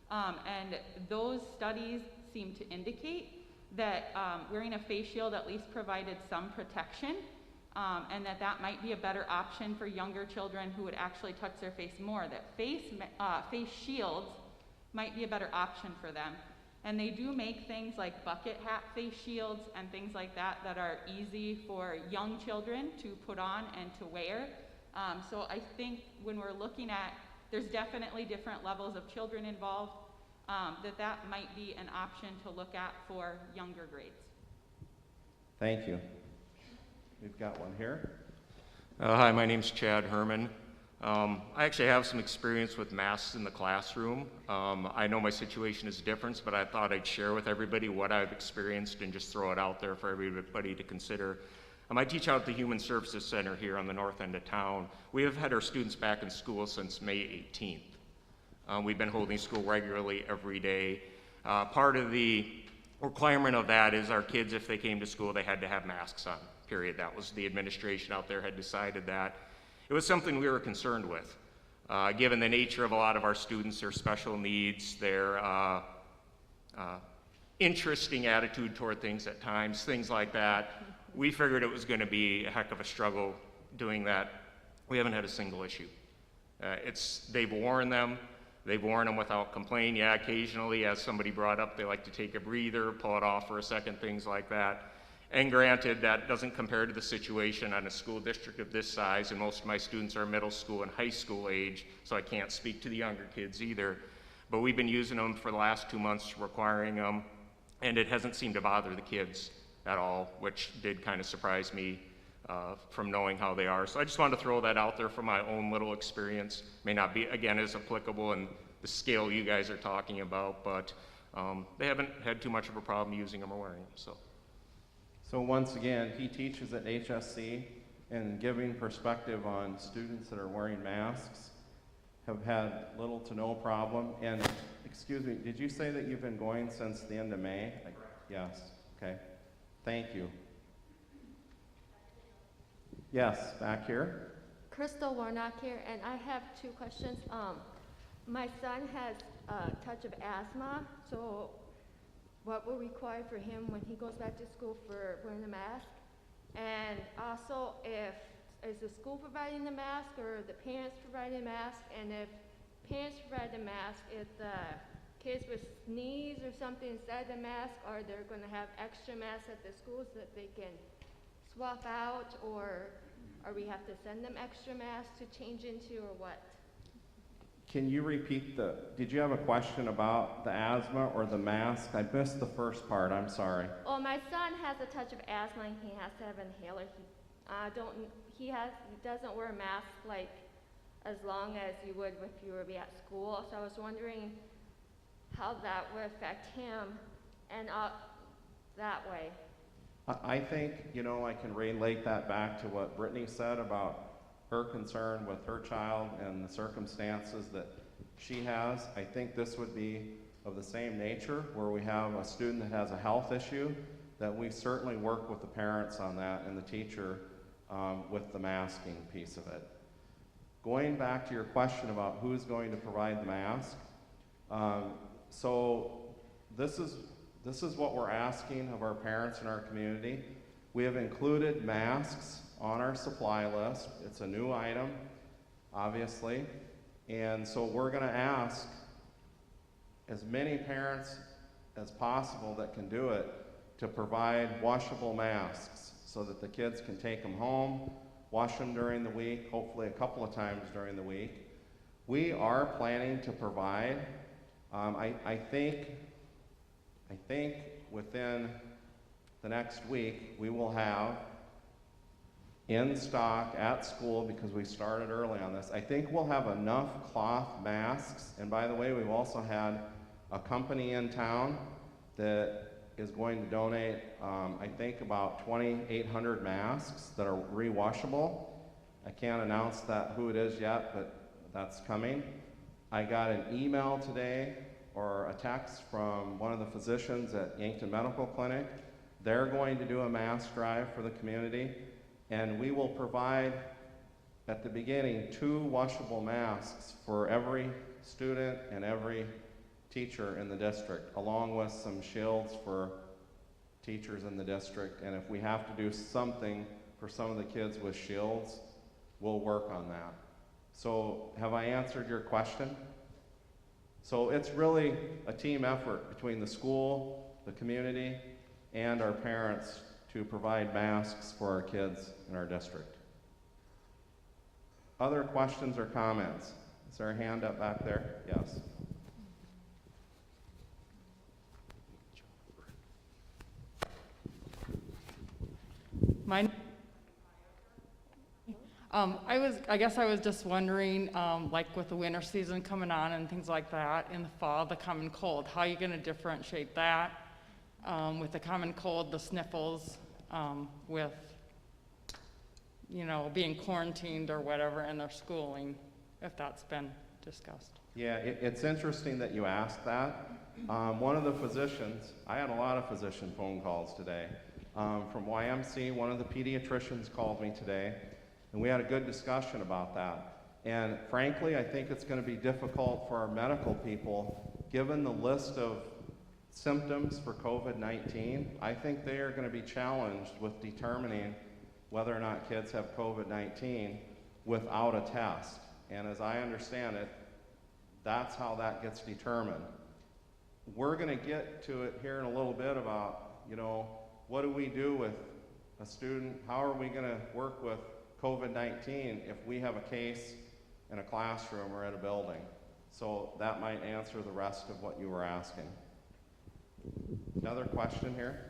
and those studies seem to indicate that wearing a face shield at least provided some protection, and that might be a better option for younger children who would actually touch their face more, that face shields might be a better option for them. And they do make things like bucket hat face shields and things like that that are easy for young children to put on and to wear. So I think when we're looking at, there's definitely different levels of children involved, that might be an option to look at for younger grades. Thank you. We've got one here. Hi, my name's Chad Herman. I actually have some experience with masks in the classroom. I know my situation is different, but I thought I'd share with everybody what I've experienced and just throw it out there for everybody to consider. I teach out at the Human Services Center here on the north end of town. We have had our students back in school since May 18th. We've been holding school regularly every day. Part of the requirement of that is our kids, if they came to school, they had to have masks on, period. That was the administration out there had decided that. It was something we were concerned with, given the nature of a lot of our students, their special needs, their interesting attitude toward things at times, things like that. We figured it was going to be a heck of a struggle doing that. We haven't had a single issue. They've worn them without complaint. Yeah, occasionally, as somebody brought up, they like to take a breather, pull it off for a second, things like that. And granted, that doesn't compare to the situation on a school district of this size, and most of my students are middle school and high school age, so I can't speak to the younger kids either. But we've been using them for the last 2 months, requiring them, and it hasn't seemed to bother the kids at all, which did kind of surprise me from knowing how they are. So I just wanted to throw that out there from my own little experience. May not be, again, as applicable in the scale you guys are talking about, but they haven't had too much of a problem using them or wearing them. So once again, he teaches at HSC, and giving perspective on students that are wearing masks have had little to no problem. And excuse me, did you say that you've been going since the end of May? Yes, okay. Thank you. Yes, back here. Crystal Warnock here, and I have 2 questions. My son has a touch of asthma, so what will require for him when he goes back to school for wearing a mask? And also, is the school providing the mask or the parents providing the mask? And if parents provide the mask, if the kids would sneeze or something inside the mask, are they going to have extra masks at the schools that they can swap out, or we have to send them extra masks to change into, or what? Can you repeat did you have a question about the asthma or the mask? I missed the first part, I'm sorry. Oh, my son has a touch of asthma and he has to have an inhaler. He doesn't wear a mask like as long as you would if you were at school. So I was wondering how that would affect him and that way. I think, I can relate that back to what Brittany said about her concern with her child and the circumstances that she has. I think this would be of the same nature, where we have a student that has a health issue, that we certainly work with the parents on that and the teacher with the masking piece of it. Going back to your question about who's going to provide the mask, so this is what we're asking of our parents in our community. We have included masks on our supply list. It's a new item, obviously, and so we're going to ask as many parents as possible that can do it to provide washable masks so that the kids can take them home, wash them during the week, hopefully a couple of times during the week. We are planning to provide, I think within the next week, we will have in stock at school, because we started early on this. I think we'll have enough cloth masks, and by the way, we've also had a company in town that is going to donate, I think about 2,800 masks that are rewashable. I can't announce who it is yet, but that's coming. I got an email today or a text from one of the physicians at Yankton Medical Clinic. They're going to do a mask drive for the community, and we will provide at the beginning 2 washable masks for every student and every teacher in the district, along with some shields for teachers in the district. And if we have to do something for some of the kids with shields, we'll work on that. So have I answered your question? So it's really a team effort between the school, the community, and our parents to provide masks for our kids in our district. Other questions or comments? Is there a hand up back there? Yes. I guess I was just wondering, like with the winter season coming on and things like that, in the fall, the common cold, how are you going to differentiate that with the common cold, the sniffles, with, you know, being quarantined or whatever in their schooling, if that's been discussed? Yeah, it's interesting that you asked that. One of the physicians, I had a lot of physician phone calls today. From YMC, one of the pediatricians called me today, and we had a good discussion about that. And frankly, I think it's going to be difficult for our medical people, given the list of symptoms for COVID-19. I think they are going to be challenged with determining whether or not kids have COVID-19 without a test. And as I understand it, that's how that gets determined. We're going to get to it here in a little bit about, you know, what do we do with a student? How are we going to work with COVID-19 if we have a case in a classroom or at a building? So that might answer the rest of what you were asking. Another question here?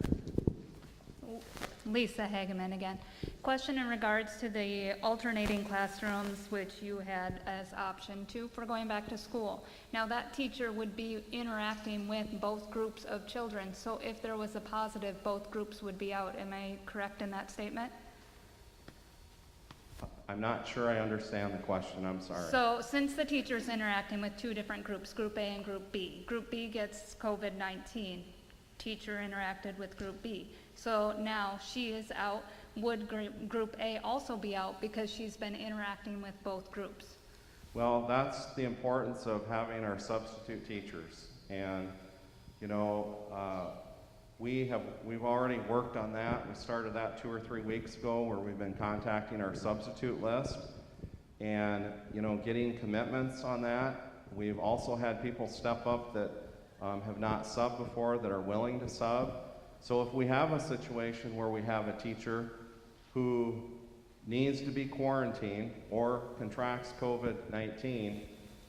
Lisa Hageman again. Question in regards to the alternating classrooms, which you had as option 2 for going back to school. Now that teacher would be interacting with both groups of children, so if there was a positive, both groups would be out. Am I correct in that statement? I'm not sure I understand the question, I'm sorry. So since the teacher's interacting with 2 different groups, Group A and Group B, Group B gets COVID-19, teacher interacted with Group B. So now she is out. Would Group A also be out because she's been interacting with both groups? Well, that's the importance of having our substitute teachers. And, you know, we've already worked on that. We started that 2 or 3 weeks ago, where we've been contacting our substitute list and, you know, getting commitments on that. We've also had people step up that have not subbed before that are willing to sub. So if we have a situation where we have a teacher who needs to be quarantined or contracts COVID-19,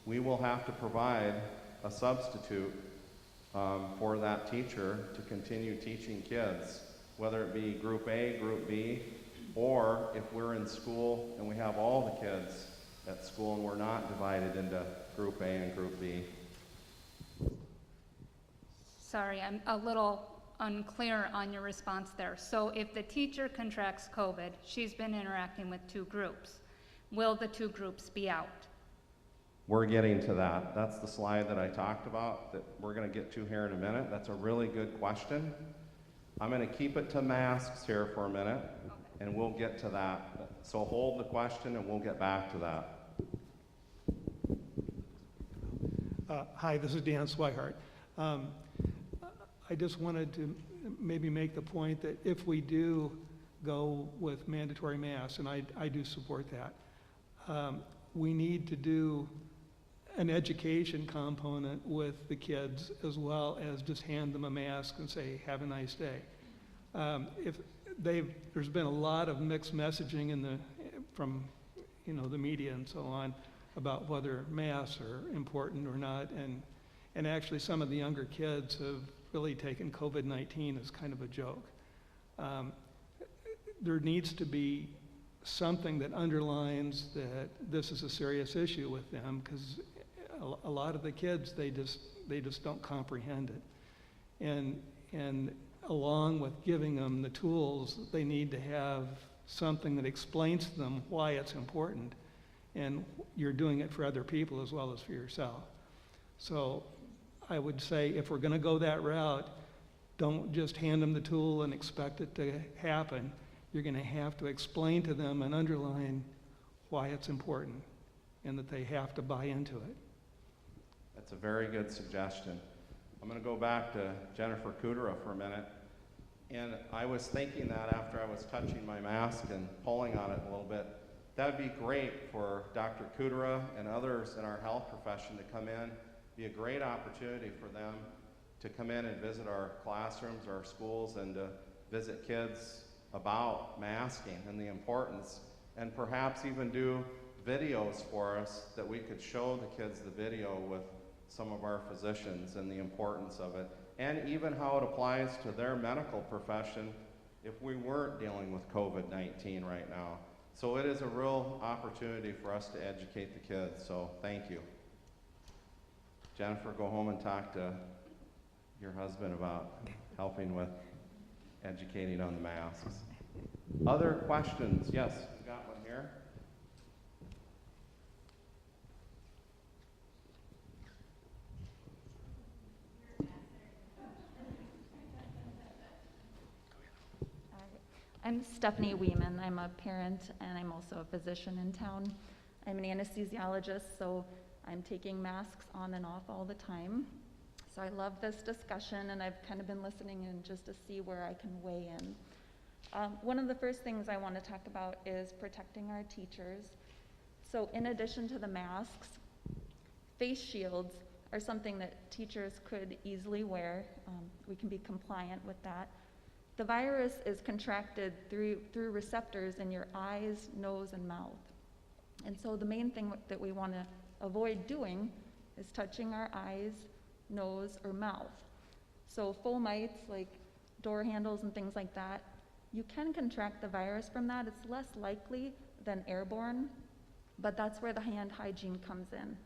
we will have to provide a substitute for that teacher to continue teaching kids, whether it be Group A, Group B, or if we're in school and we have all the kids at school and we're not divided into Group A and Group B. Sorry, I'm a little unclear on your response there. So if the teacher contracts COVID, she's been interacting with 2 groups. Will the 2 groups be out? We're getting to that. That's the slide that I talked about that we're going to get to here in a minute. That's a really good question. I'm going to keep it to masks here for a minute, and we'll get to that. So hold the question and we'll get back to that. Hi, this is Dan Swihart. I just wanted to maybe make the point that if we do go with mandatory masks, and I do support that, we need to do an education component with the kids as well as just hand them a mask and say, have a nice day. There's been a lot of mixed messaging from the media and so on about whether masks are important or not, and actually some of the younger kids have really taken COVID-19 as kind of a joke. There needs to be something that underlines that this is a serious issue with them, because a lot of the kids, they just don't comprehend it. And along with giving them the tools, they need to have something that explains to them why it's important. and you're doing it for other people as well as for yourself. So I would say if we're going to go that route, don't just hand them the tool and expect it to happen. You're going to have to explain to them and underline why it's important and that they have to buy into it. That's a very good suggestion. I'm going to go back to Jennifer Kudera for a minute. And I was thinking that after I was touching my mask and pulling on it a little bit, that would be great for Dr. Kudera and others in our health profession to come in. Be a great opportunity for them to come in and visit our classrooms, our schools, and to visit kids about masking and the importance, and perhaps even do videos for us that we could show the kids the video with some of our physicians and the importance of it, and even how it applies to their medical profession if we weren't dealing with COVID-19 right now. So it is a real opportunity for us to educate the kids, so thank you. Jennifer, go home and talk to your husband about helping with educating on the masks. Other questions? Yes, we've got one here. I'm Stephanie Weeman. I'm a parent and I'm also a physician in town. I'm an anesthesiologist, so I'm taking masks on and off all the time. So I love this discussion, and I've kind of been listening in just to see where I can weigh in. One of the first things I want to talk about is protecting our teachers. So in addition to the masks, face shields are something that teachers could easily wear. We can be compliant with that. The virus is contracted through receptors in your eyes, nose, and mouth. And so the main thing that we want to avoid doing is touching our eyes, nose, or mouth. So fomites, like door handles and things like that, you can contract the virus from that. It's less likely than airborne, but that's where the hand hygiene comes in.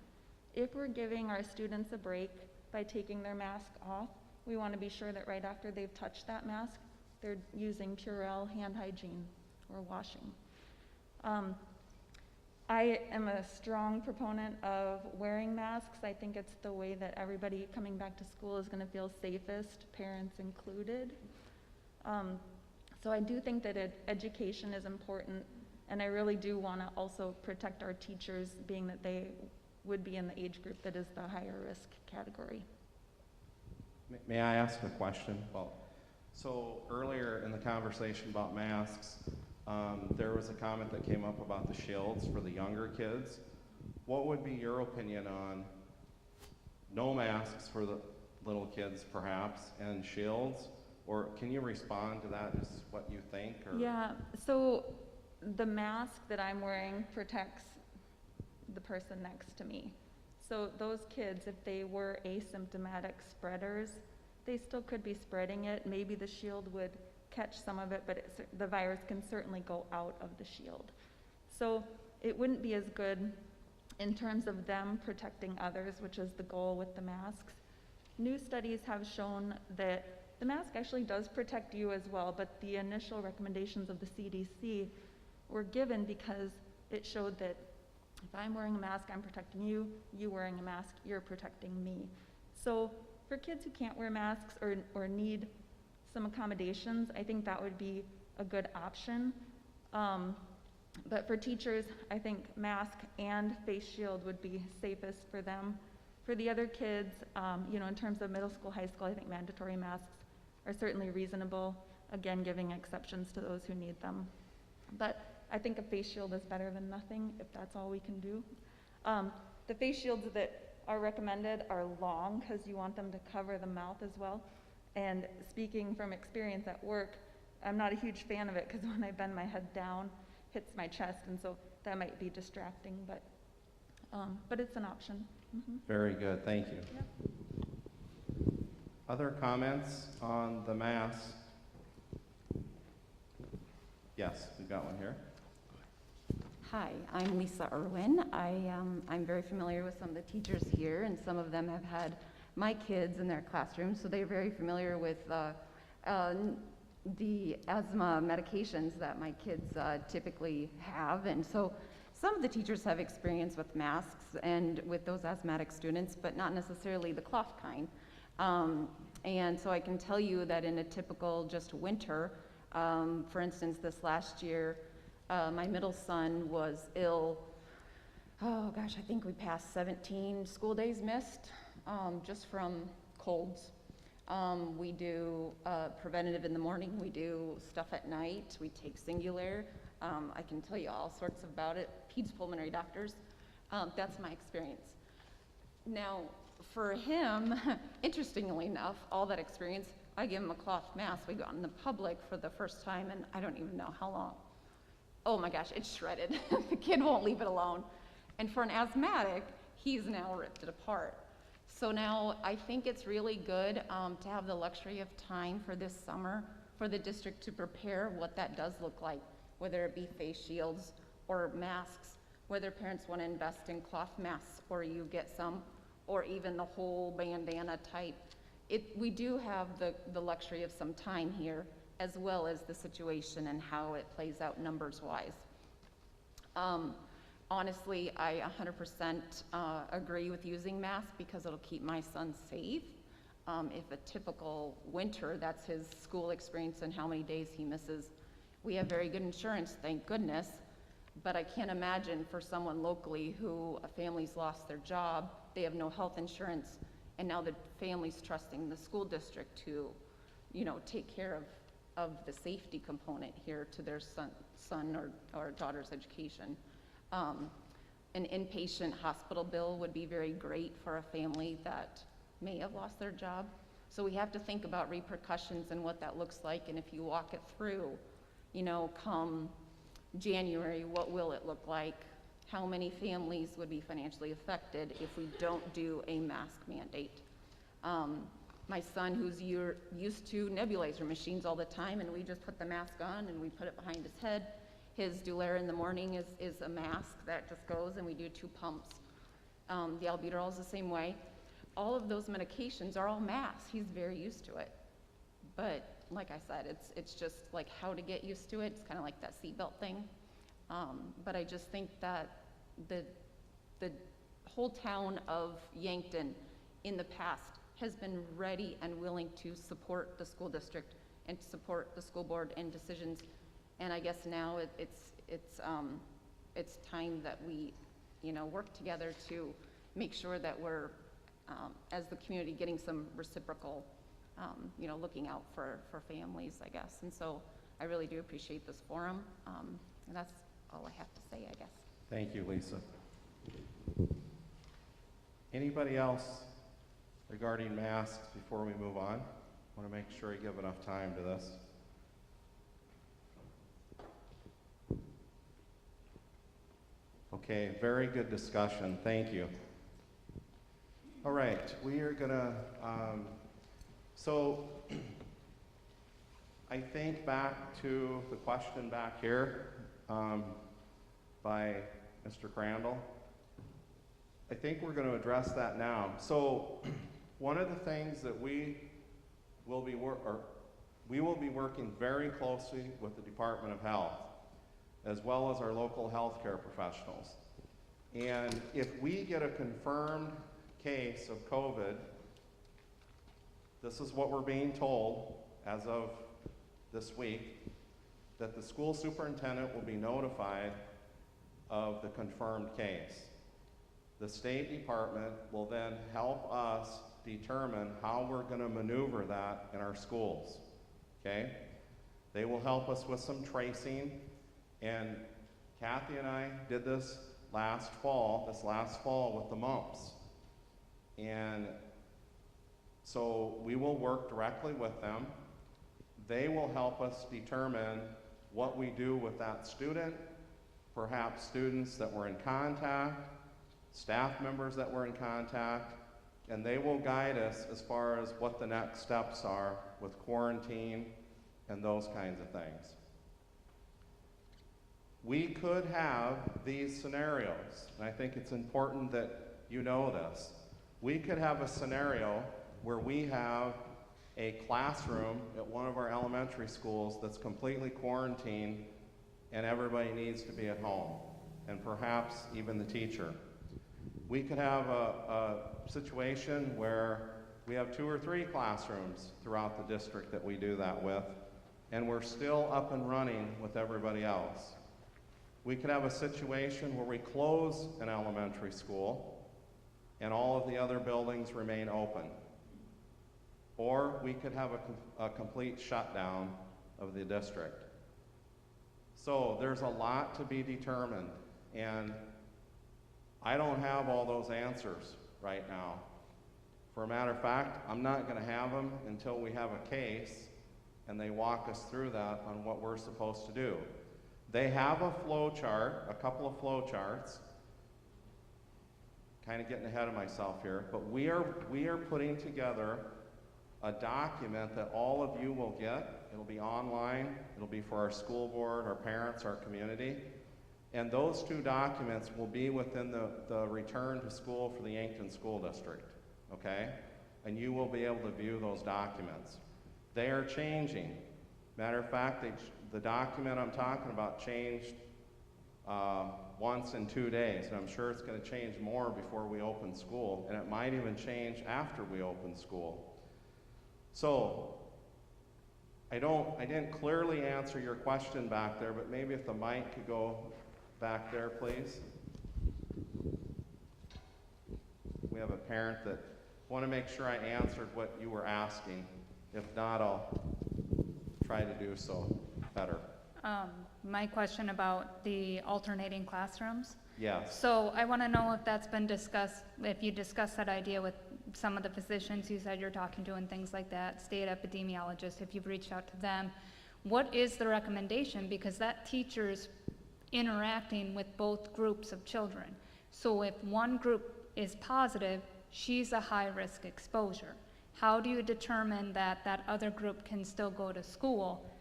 If we're giving our students a break by taking their mask off, we want to be sure that right after they've touched that mask, they're using Purell hand hygiene or washing. I am a strong proponent of wearing masks. I think it's the way that everybody coming back to school is going to feel safest, parents included. So I do think that education is important, and I really do want to also protect our teachers, being that they would be in the age group that is the higher risk category. May I ask a question? Well, so earlier in the conversation about masks, there was a comment that came up about the shields for the younger kids. What would be your opinion on no masks for the little kids perhaps, and shields? Or can you respond to that, just what you think? Or? Yeah, so the mask that I'm wearing protects the person next to me. So those kids, if they were asymptomatic spreaders, they still could be spreading it. Maybe the shield would catch some of it, but the virus can certainly go out of the shield. So it wouldn't be as good in terms of them protecting others, which is the goal with the masks. New studies have shown that the mask actually does protect you as well, but the initial recommendations of the CDC were given because it showed that if I'm wearing a mask, I'm protecting you. You wearing a mask, you're protecting me. So for kids who can't wear masks or need some accommodations, I think that would be a good option. But for teachers, I think mask and face shield would be safest for them. For the other kids, in terms of middle school, high school, I think mandatory masks are certainly reasonable, again, giving exceptions to those who need them. But I think a face shield is better than nothing if that's all we can do. The face shields that are recommended are long because you want them to cover the mouth as well. And speaking from experience at work, I'm not a huge fan of it because when I bend my head down, it hits my chest, and so that might be distracting, but it's an option. Mm-hmm. Very good, thank you. Yep. Other comments on the mask? Yes, we've got one here. Hi, I'm Lisa Irwin. I'm very familiar with some of the teachers here, and some of them have had my kids in their classrooms, so they're very familiar with the asthma medications that my kids typically have. And so some of the teachers have experience with masks and with those asthmatic students, but not necessarily the cloth kind. And so I can tell you that in a typical just winter, for instance, this last year, my middle son was ill. Oh gosh, I think we passed 17 school days missed, just from colds. We do preventative in the morning, we do stuff at night, we take Singular. I can tell you all sorts about it, peds pulmonary doctors. That's my experience. Now, for him, interestingly enough, all that experience, I give him a cloth mask. We go out in the public for the first time, and I don't even know how long. Oh my gosh, it's shredded. The kid won't leave it alone. And for an asthmatic, he's now ripped it apart. So now I think it's really good to have the luxury of time for this summer for the district to prepare what that does look like, whether it be face shields or masks, whether parents want to invest in cloth masks or you get some, or even the whole bandana type. We do have the luxury of some time here, as well as the situation and how it plays out numbers-wise. Honestly, I 100% agree with using masks because it'll keep my son safe. If a typical winter, that's his school experience and how many days he misses. We have very good insurance, thank goodness, but I can't imagine for someone locally who a family's lost their job, they have no health insurance, and now the family's trusting the school district to, take care of the safety component here to their son or daughter's education. An inpatient hospital bill would be very great for a family that may have lost their job. So we have to think about repercussions and what that looks like, and if you walk it through, come January, what will it look like? How many families would be financially affected if we don't do a mask mandate? My son, who's used to nebulizer machines all the time, and we just put the mask on and we put it behind his head. His Dulera in the morning is a mask that just goes, and we do 2 pumps. The albuterol is the same way. All of those medications are all masks. He's very used to it. But like I said, it's just like how to get used to it. It's kind of like that seatbelt thing. But I just think that the whole town of Yankton in the past has been ready and willing to support the school district and support the school board in decisions. And I guess now it's time that we, work together to make sure that we're, as the community, getting some reciprocal, looking out for families, I guess. And so I really do appreciate this forum. And that's all I have to say, I guess. Thank you, Lisa. Anybody else regarding masks before we move on? I want to make sure I give enough time to this. Okay, very good discussion. Thank you. All right, we are gonna, so I think back to the question back here by Mr. Crandall. I think we're going to address that now. So one of the things that we will be working very closely with the Department of Health, as well as our local healthcare professionals. And if we get a confirmed case of COVID, this is what we're being told as of this week, that the school superintendent will be notified of the confirmed case. The State Department will then help us determine how we're going to maneuver that in our schools, okay? They will help us with some tracing, and Kathy and I did this last fall with the mumps. And so we will work directly with them. They will help us determine what we do with that student, perhaps students that were in contact, staff members that were in contact, and they will guide us as far as what the next steps are with quarantine and those kinds of things. We could have these scenarios, and I think it's important that you know this. We could have a scenario where we have a classroom at one of our elementary schools that's completely quarantined and everybody needs to be at home. and perhaps even the teacher. We could have a situation where we have 2 or 3 classrooms throughout the district that we do that with, and we're still up and running with everybody else. We could have a situation where we close an elementary school and all of the other buildings remain open. Or we could have a complete shutdown of the district. So there's a lot to be determined, and I don't have all those answers right now. For a matter of fact, I'm not going to have them until we have a case and they walk us through that on what we're supposed to do. They have a flow chart, a couple of flow charts. Kind of getting ahead of myself here, but we are putting together a document that all of you will get. It'll be online, it'll be for our school board, our parents, our community. And those 2 documents will be within the return to school for the Yankton School District, okay? And you will be able to view those documents. They are changing. Matter of fact, the document I'm talking about changed once in 2 days, and I'm sure it's going to change more before we open school, and it might even change after we open school. So, I didn't clearly answer your question back there, but maybe if the mic could go back there, please. We have a parent that want to make sure I answered what you were asking. If not, I'll try to do so better. My question about the alternating classrooms. Yes. So I want to know if that's been discussed, if you discussed that idea with some of the physicians you said you're talking to and things like that, state epidemiologists, if you've reached out to them. What is the recommendation? Because that teacher's interacting with both groups of children. So if one group is positive, she's a high-risk exposure. How do you determine that that other group can still go to school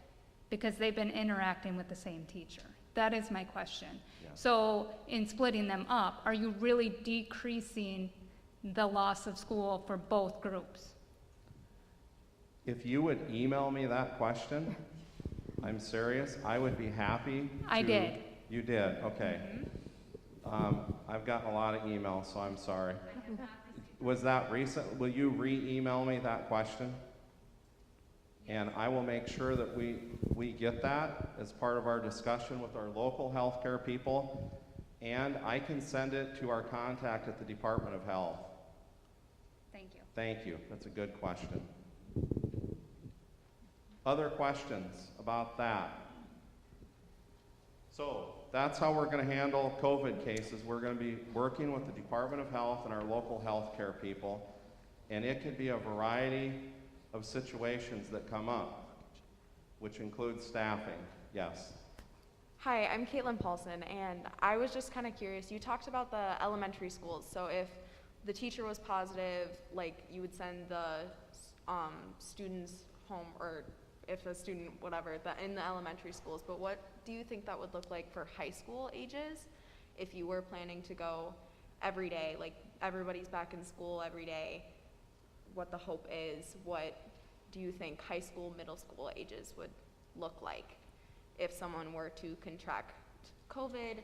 because they've been interacting with the same teacher? That is my question. Yeah. So in splitting them up, are you really decreasing the loss of school for both groups? If you would email me that question, I'm serious, I would be happy to. I did. You did, okay. Mm-hmm. I've gotten a lot of emails, so I'm sorry. Was that recent? Will you re-email me that question? And I will make sure that we get that as part of our discussion with our local healthcare people, and I can send it to our contact at the Department of Health. Thank you. Thank you. That's a good question. Other questions about that? So that's how we're going to handle COVID cases. We're going to be working with the Department of Health and our local healthcare people, and it could be a variety of situations that come up, which includes staffing. Yes. Hi, I'm Caitlin Paulson, and I was just kind of curious. You talked about the elementary schools, so if the teacher was positive, like you would send the students home, or if a student, whatever, in the elementary schools, but what do you think that would look like for high school ages if you were planning to go every day, like everybody's back in school every day? What the hope is, what do you think high school, middle school ages would look like if someone were to contract COVID,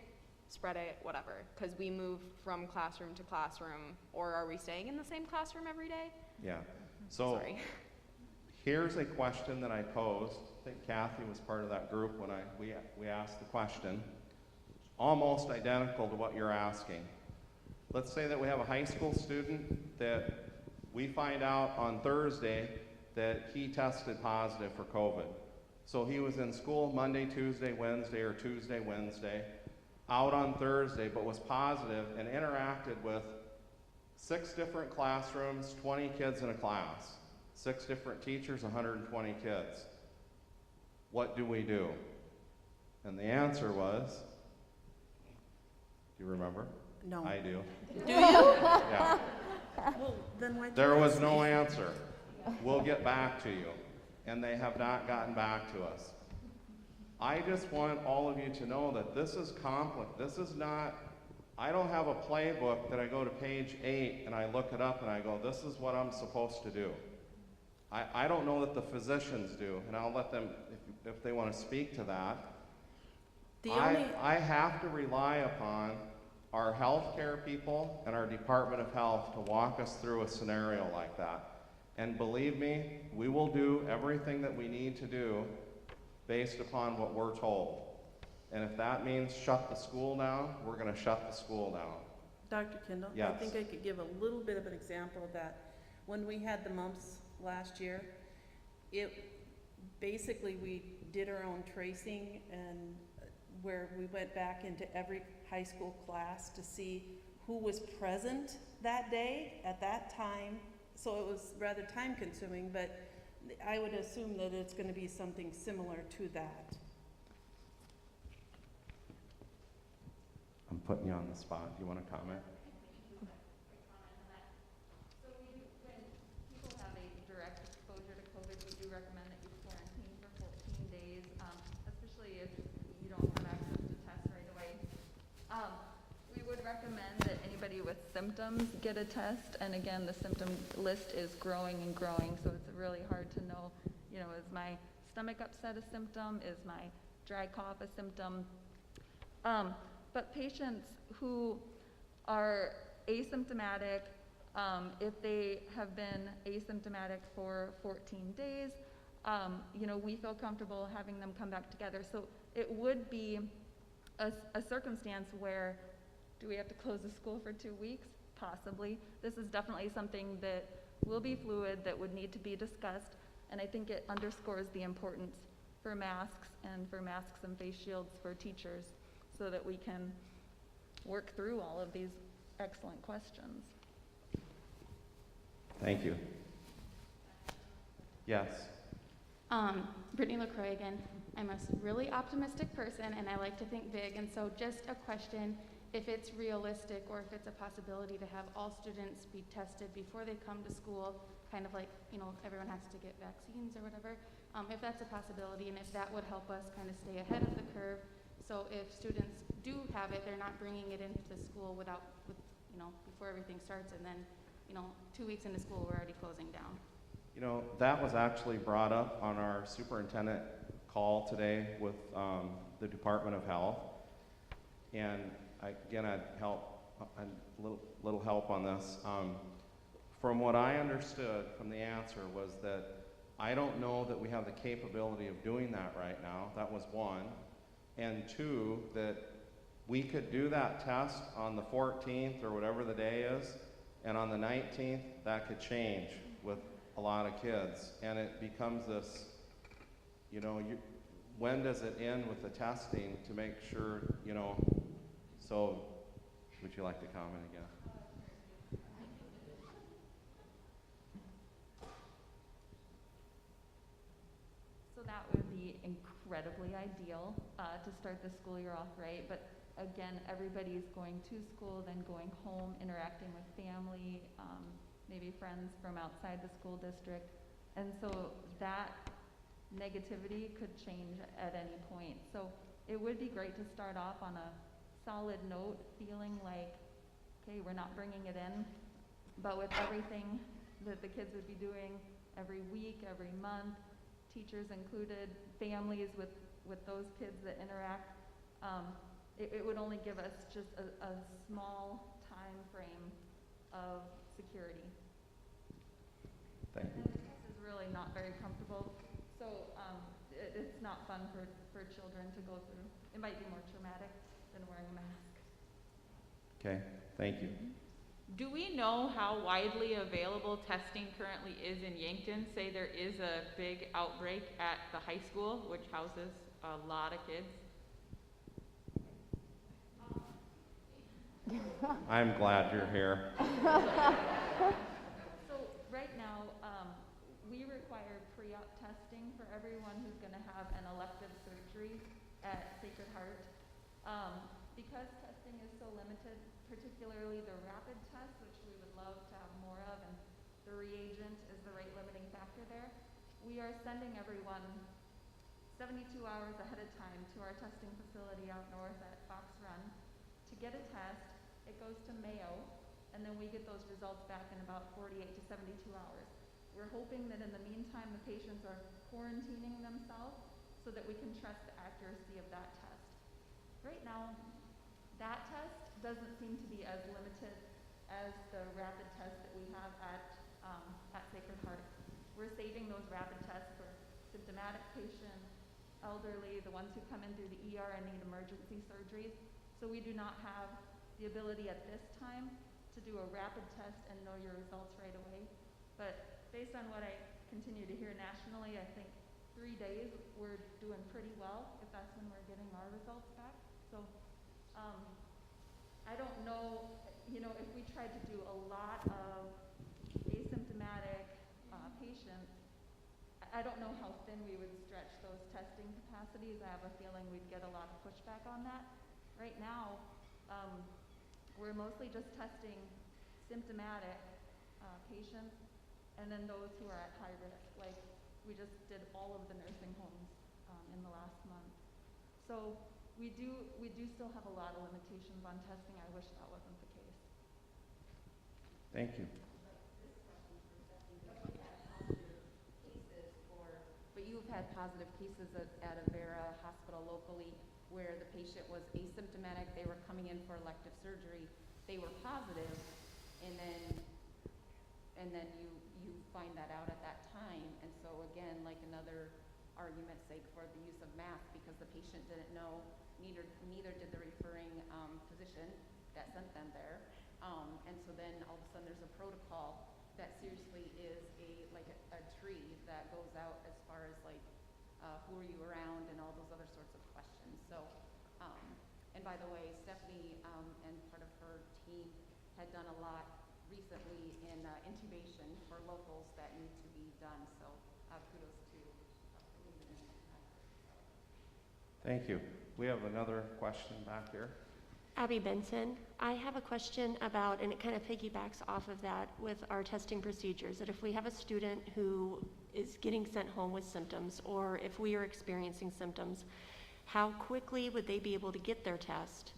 spread it, whatever? Because we move from classroom to classroom, or are we staying in the same classroom every day? Yeah. So sorry. Here's a question that I posed. I think Kathy was part of that group when we asked the question. Almost identical to what you're asking. Let's say that we have a high school student that we find out on Thursday that he tested positive for COVID. So he was in school Monday, Tuesday, Wednesday, or Tuesday, Wednesday, out on Thursday, but was positive and interacted with 6 different classrooms, 20 kids in a class. 6 different teachers, 120 kids. What do we do? And the answer was, do you remember? No. I do. Do you? Yeah. Well, then why'd you There was ask no me? answer. We'll get back to you. And they have not gotten back to us. I just want all of you to know that this is complex. This is not, I don't have a playbook that I go to page 8 and I look it up and I go, this is what I'm supposed to do. I don't know that the physicians do, and I'll let them, if they want to speak to that. I have to rely upon our healthcare people and our Department of Health to walk us through a scenario like that. And believe me, we will do everything that we need to do based upon what we're told. And if that means shut the school down, we're going to shut the school down. Dr. Kendall? Yes. I think I could give a little bit of an example of that. When we had the mumps last year, basically we did our own tracing, and where we went back into every high school class to see who was present that day at that time. So it was rather time consuming, but I would assume that it's going to be something similar to that. I'm putting you on the spot. Do you want to comment? So when people have a direct exposure to COVID, we do recommend that you quarantine for 14 days, especially if you don't have access to tests right away. We would recommend that anybody with symptoms get a test, and again, the symptom list is growing and growing, so it's really hard to know, is my stomach upset a symptom? Is my dry cough a symptom? But patients who are asymptomatic, if they have been asymptomatic for 14 days, we feel comfortable having them come back together. So it would be a circumstance where, do we have to close the school for 2 weeks? Possibly. This is definitely something that will be fluid, that would need to be discussed, and I think it underscores the importance for masks and face shields for teachers, so that we can work through all of these excellent questions. Thank you. Yes. Brittany LaCroix again. I'm a really optimistic person, and I like to think big, and so just a question, if it's realistic or if it's a possibility to have all students be tested before they come to school, kind of like, everyone has to get vaccines or whatever, if that's a possibility, and if that would help us kind of stay ahead of the curve. So if students do have it, they're not bringing it into the school before everything starts, and then, 2 weeks into school, we're already closing down. That was actually brought up on our superintendent call today with the Department of Health. And I'd little help on this. From what I understood from the answer was that I don't know that we have the capability of doing that right now. That was one. And two, that we could do that test on the 14th or whatever the day is, and on the 19th, that could change with a lot of kids. And it becomes this, when does it end with the testing to make sure, so would you like to comment again? So that would be incredibly ideal to start the school year off right, but again, everybody's going to school, then going home, interacting with family, maybe friends from outside the school district, and so that negativity could change at any point. So it would be great to start off on a solid note, feeling like, okay, we're not bringing it in, but with everything that the kids would be doing every week, every month, teachers included, families with those kids that interact, it would only give us just a small time frame of security. Thank you. And this is really not very comfortable, so it's not fun for children to go through. It might be more traumatic than wearing a mask. Okay, thank you. Do we know how widely available testing currently is in Yankton? Say there is a big outbreak at the high school, which houses a lot of kids. I'm glad you're here. So right now, we require pre-op testing for everyone who's going to have an elective surgery at Sacred Heart. Because testing is so limited, particularly the rapid test, which we would love to have more of, and the reagent is the rate limiting factor there, we are sending everyone 72 hours ahead of time to our testing facility out north at Fox Run to get a test. It goes to Mayo, and then we get those results back in about 48 to 72 hours. We're hoping that in the meantime the patients are quarantining themselves so that we can trust the accuracy of that test. right now, that test doesn't seem to be as limited as the rapid test that we have at Sacred Heart. We're saving those rapid tests for symptomatic patients, elderly, the ones who come in through the ER and need emergency surgeries. So we do not have the ability at this time to do a rapid test and know your results right away. But based on what I continue to hear nationally, I think 3 days we're doing pretty well if that's when we're getting our results back. So I don't know, if we tried to do a lot of asymptomatic patients, I don't know how thin we would stretch those testing capacities. I have a feeling we'd get a lot of pushback on that. Right now, we're mostly just testing symptomatic patients and then those who are at high risk. Like, we just did all of the nursing homes in the last month. So we do still have a lot of limitations on testing. I wish that wasn't the case. Thank you. But you've had positive cases at a Vera hospital locally where the patient was asymptomatic, they were coming in for elective surgery, they were positive, and then you find that out at that time. And so again, like another argument's sake for the use of masks, because the patient didn't know, neither did the referring physician that sent them there. And so then all of a sudden there's a protocol that seriously is a tree that goes out as far as who are you around and all those other sorts of questions. So, and by the way, Stephanie and part of her team had done a lot recently in intubation for locals that need to be done. So kudos to Thank you. We have another question back here. Abby Benson, I have a question about, and it kind of piggybacks off of that with our testing procedures, that if we have a student who is getting sent home with symptoms, or if we are experiencing symptoms, how quickly would they be able to get their test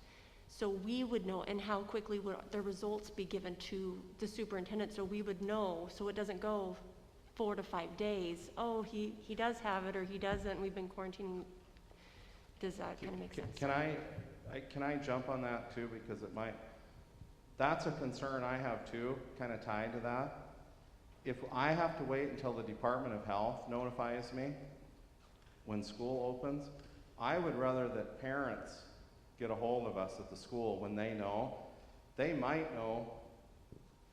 so we would know, and how quickly would the results be given to the superintendent so we would know, so it doesn't go 4 to 5 days, oh, he does have it or he doesn't, we've been quarantining. Does that kind of make sense? Can I jump on that too, because it might, that's a concern I have too, kind of tied to that. If I have to wait until the Department of Health notifies me when school opens, I would rather that parents get a hold of us at the school when they know. They might know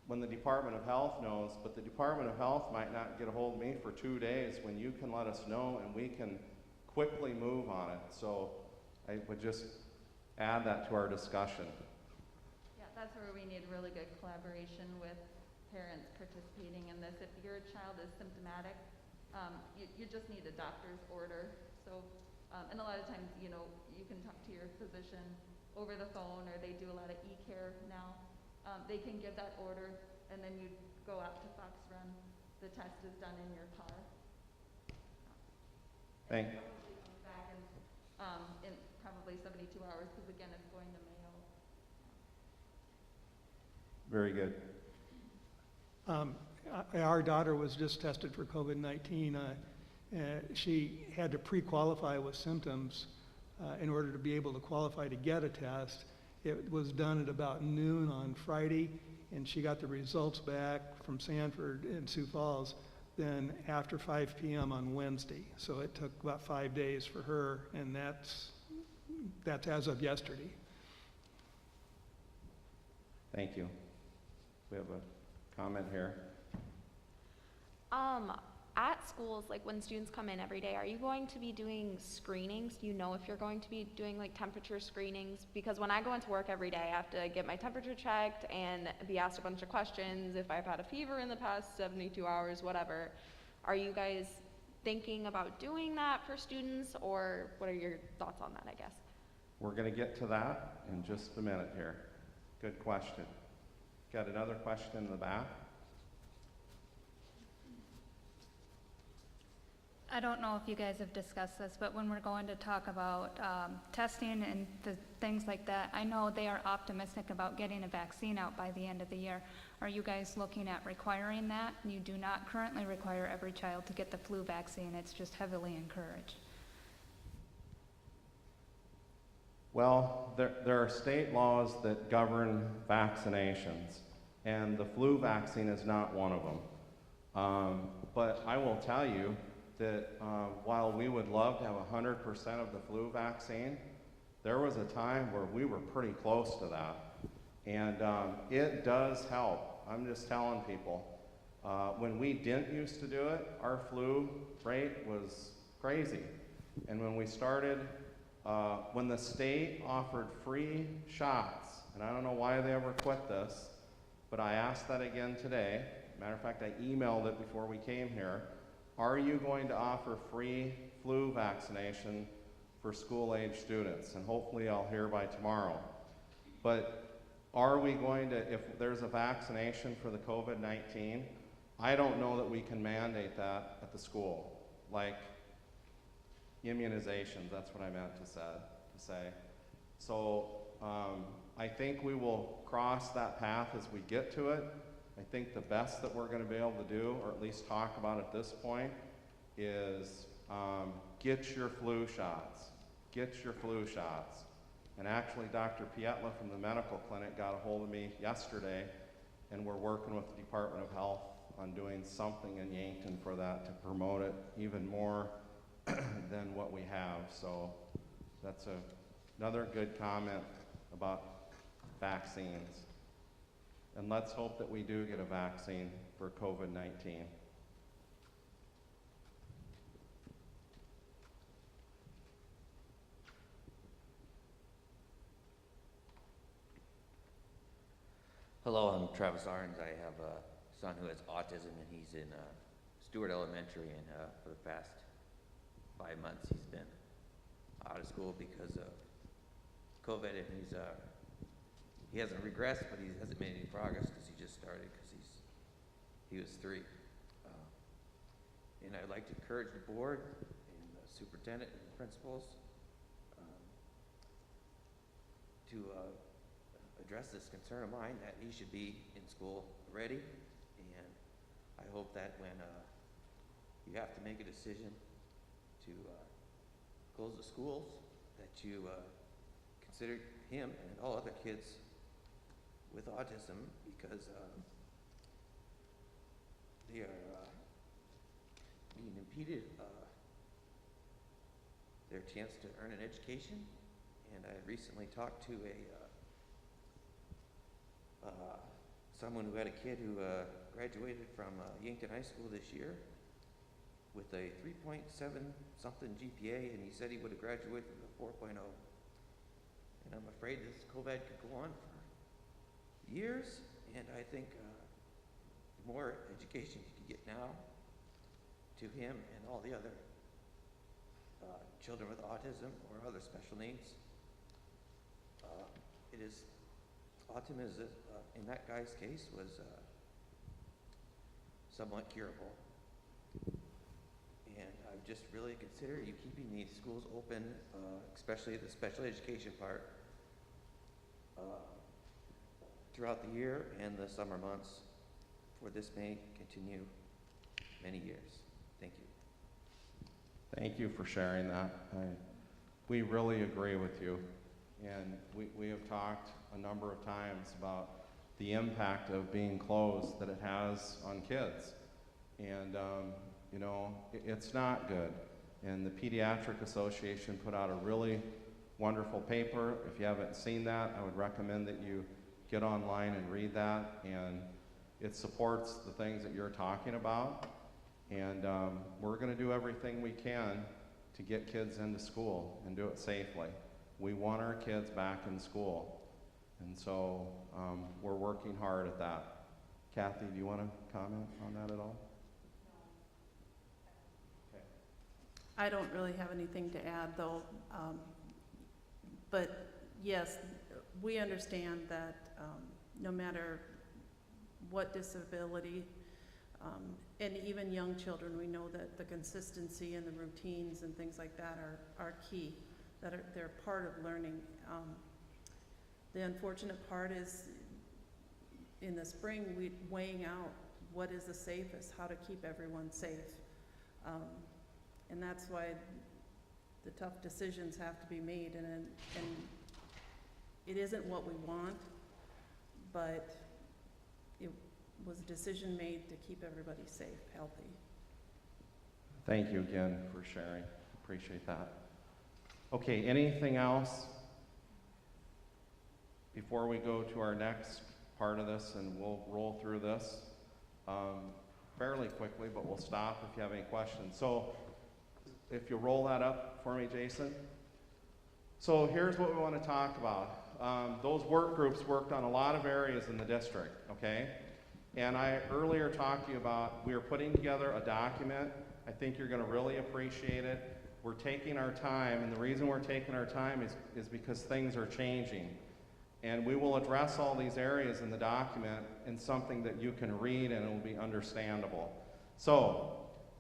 when the Department of Health knows, but the Department of Health might not get a hold of me for 2 days when you can let us know and we can quickly move on it. So I would just add that to our discussion. Yeah, that's where we need really good collaboration with parents participating in this. If your child is symptomatic, you just need a doctor's order. So, and a lot of times, you can talk to your physician over the phone, or they do a lot of e-care now. They can give that order, and then you go out to Fox Run. The test is done in your car. Thank you. Back in probably 72 hours, because again, it's going to Mayo. Very good. Our daughter was just tested for COVID-19. She had to pre-qualify with symptoms in order to be able to qualify to get a test. It was done at about noon on Friday, and she got the results back from Sanford and Sioux Falls then after 5 p.m. on Wednesday. So it took about 5 days for her, and that's as of yesterday. Thank you. We have a comment here. At schools, like when students come in every day, are you going to be doing screenings? Do you know if you're going to be doing like temperature screenings? Because when I go into work every day, I have to get my temperature checked and be asked a bunch of questions if I've had a fever in the past 72 hours, whatever. Are you guys thinking about doing that for students, or what are your thoughts on that, I guess? We're going to get to that in just a minute here. Good question. Got another question in the back? I don't know if you guys have discussed this, but when we're going to talk about testing and the things like that, I know they are optimistic about getting a vaccine out by the end of the year. Are you guys looking at requiring that? You do not currently require every child to get the flu vaccine. It's just heavily encouraged. Well, there are state laws that govern vaccinations, and the flu vaccine is not one of them. But I will tell you that while we would love to have 100% of the flu vaccine, there was a time where we were pretty close to that. And it does help. I'm just telling people. When we didn't used to do it, our flu rate was crazy. And when we started, when the state offered free shots, and I don't know why they ever quit this, but I asked that again today. Matter of fact, I emailed it before we came here. Are you going to offer free flu vaccination for school-age students? And hopefully I'll hear by tomorrow. But are we going to, if there's a vaccination for the COVID-19, I don't know that we can mandate that at the school. Like immunizations, that's what I meant to say. So I think we will cross that path as we get to it. I think the best that we're going to be able to do, or at least talk about at this point, is get your flu shots. Get your flu shots. And actually, Dr. Pietla from the medical clinic got a hold of me yesterday, and we're working with the Department of Health on doing something in Yankton for that to promote it even more than what we have. So that's another good comment about vaccines. And let's hope that we do get a vaccine for COVID-19. Hello, I'm Travis Arns. I have a son who has autism, and he's in Stewart Elementary, and for the past 5 months he's been out of school because of COVID, and he hasn't regressed, but he hasn't made any progress because he just started because he was 3. And I'd like to encourage the board and the superintendent and the principals to address this concern of mine that he should be in school already. And I hope that when you have to make a decision to close the schools, that you consider him and all other kids with autism, because they are being impeded their chance to earn an education. And I recently talked to someone who had a kid who graduated from Yankton High School this year with a 3.7 something GPA, and he said he would have graduated with a 4.0. And I'm afraid this COVID could go on for years, and I think the more education you can get now to him and all the other children with autism or other special needs, autism is, in that guy's case, was somewhat curable. And I would just really consider you keeping these schools open, especially the special education part, throughout the year and the summer months, for this may continue many years. Thank you. Thank you for sharing that. We really agree with you. And we have talked a number of times about the impact of being closed that it has on kids. And, you know, it's not good. And the Pediatric Association put out a really wonderful paper. If you haven't seen that, I would recommend that you get online and read that. And it supports the things that you're talking about. And we're going to do everything we can to get kids into school and do it safely. We want our kids back in school. And so we're working hard at that. Kathy, do you want to comment on that at all? Okay. I don't really have anything to add, though. But yes, we understand that no matter what disability, and even young children, we know that the consistency and the routines and things like that are key, that they're part of learning. The unfortunate part is in the spring, weighing out what is the safest, how to keep everyone safe. And that's why the tough decisions have to be made. And It isn't what we want, but it was a decision made to keep everybody safe, healthy. Thank you again for sharing. Appreciate that. Okay, anything else before we go to our next part of this, and we'll roll through this fairly quickly, but we'll stop if you have any questions. So if you roll that up for me, Jason. So here's what we want to talk about. Those work groups worked on a lot of areas in the district, okay? And I earlier talked to you about, we are putting together a document. I think you're going to really appreciate it. We're taking our time, and the reason we're taking our time is because things are changing. And we will address all these areas in the document in something that you can read and it will be understandable. So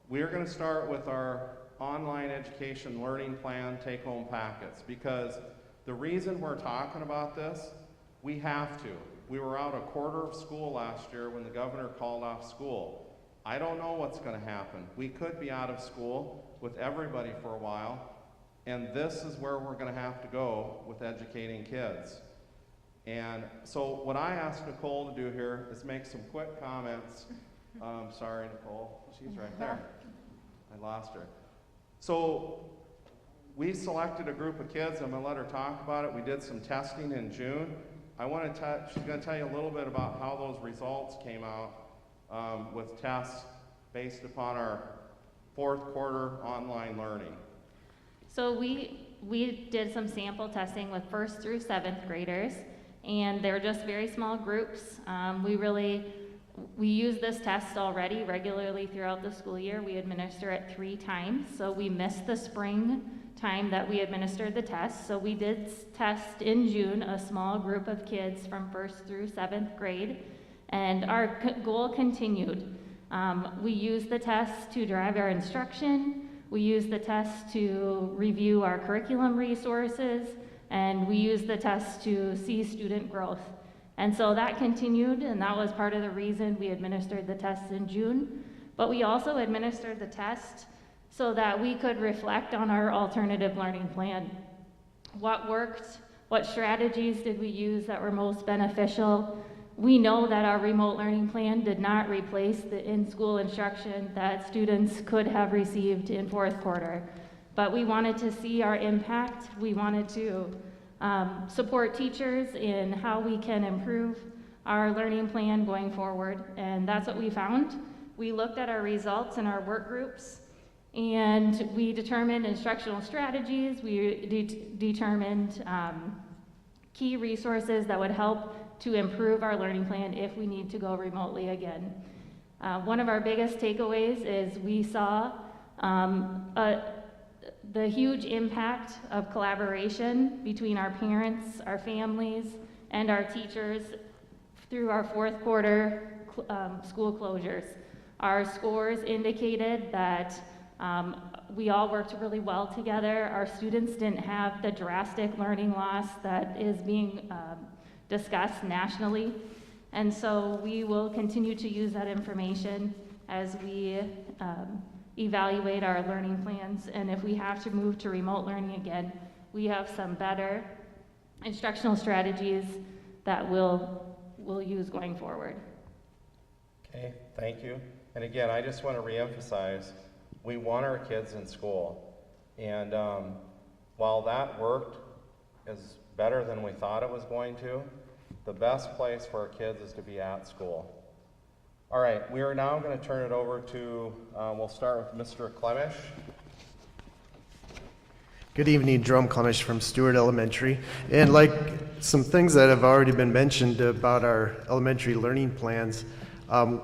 we're going to start with our online education learning plan take-home packets, because the reason we're talking about this, we have to. We were out a quarter of school last year when the governor called off school. I don't know what's going to happen. We could be out of school with everybody for a while, and this is where we're going to have to go with educating kids. And so what I asked Nicole to do here is make some quick comments. Sorry, Nicole, she's right there. I lost her. So we selected a group of kids. I'm going to let her talk about it. We did some testing in June. She's going to tell you a little bit about how those results came out with tests based upon our fourth quarter online learning. So we did some sample testing with 1st through 7th graders, and they're just very small groups. We use this test already regularly throughout the school year. We administer it 3 times, so we missed the spring time that we administered the test. So we did test in June a small group of kids from 1st through 7th grade, and our goal continued. We used the test to drive our instruction. We used the test to review our curriculum resources, and we used the test to see student growth. And so that continued, and that was part of the reason we administered the tests in June. But we also administered the test so that we could reflect on our alternative learning plan. What worked? What strategies did we use that were most beneficial? We know that our remote learning plan did not replace the in-school instruction that students could have received in 4th quarter. But we wanted to see our impact. We wanted to support teachers in how we can improve our learning plan going forward, and that's what we found. We looked at our results in our work groups, and we determined instructional strategies. We determined key resources that would help to improve our learning plan if we need to go remotely again. One of our biggest takeaways is we saw the huge impact of collaboration between our parents, our families, and our teachers through our 4th quarter school closures. Our scores indicated that we all worked really well together. Our students didn't have the drastic learning loss that is being discussed nationally. And so we will continue to use that information as we evaluate our learning plans, and if we have to move to remote learning again, we have some better instructional strategies that we'll use going forward. Okay, thank you. And again, I just want to reemphasize, we want our kids in school, and while that worked is better than we thought it was going to, the best place for our kids is to be at school. All right, we are now going to turn it over to, we'll start with Mr. Clemish. Good evening, Jerome Clemish from Stewart Elementary. And like some things that have already been mentioned about our elementary learning plans,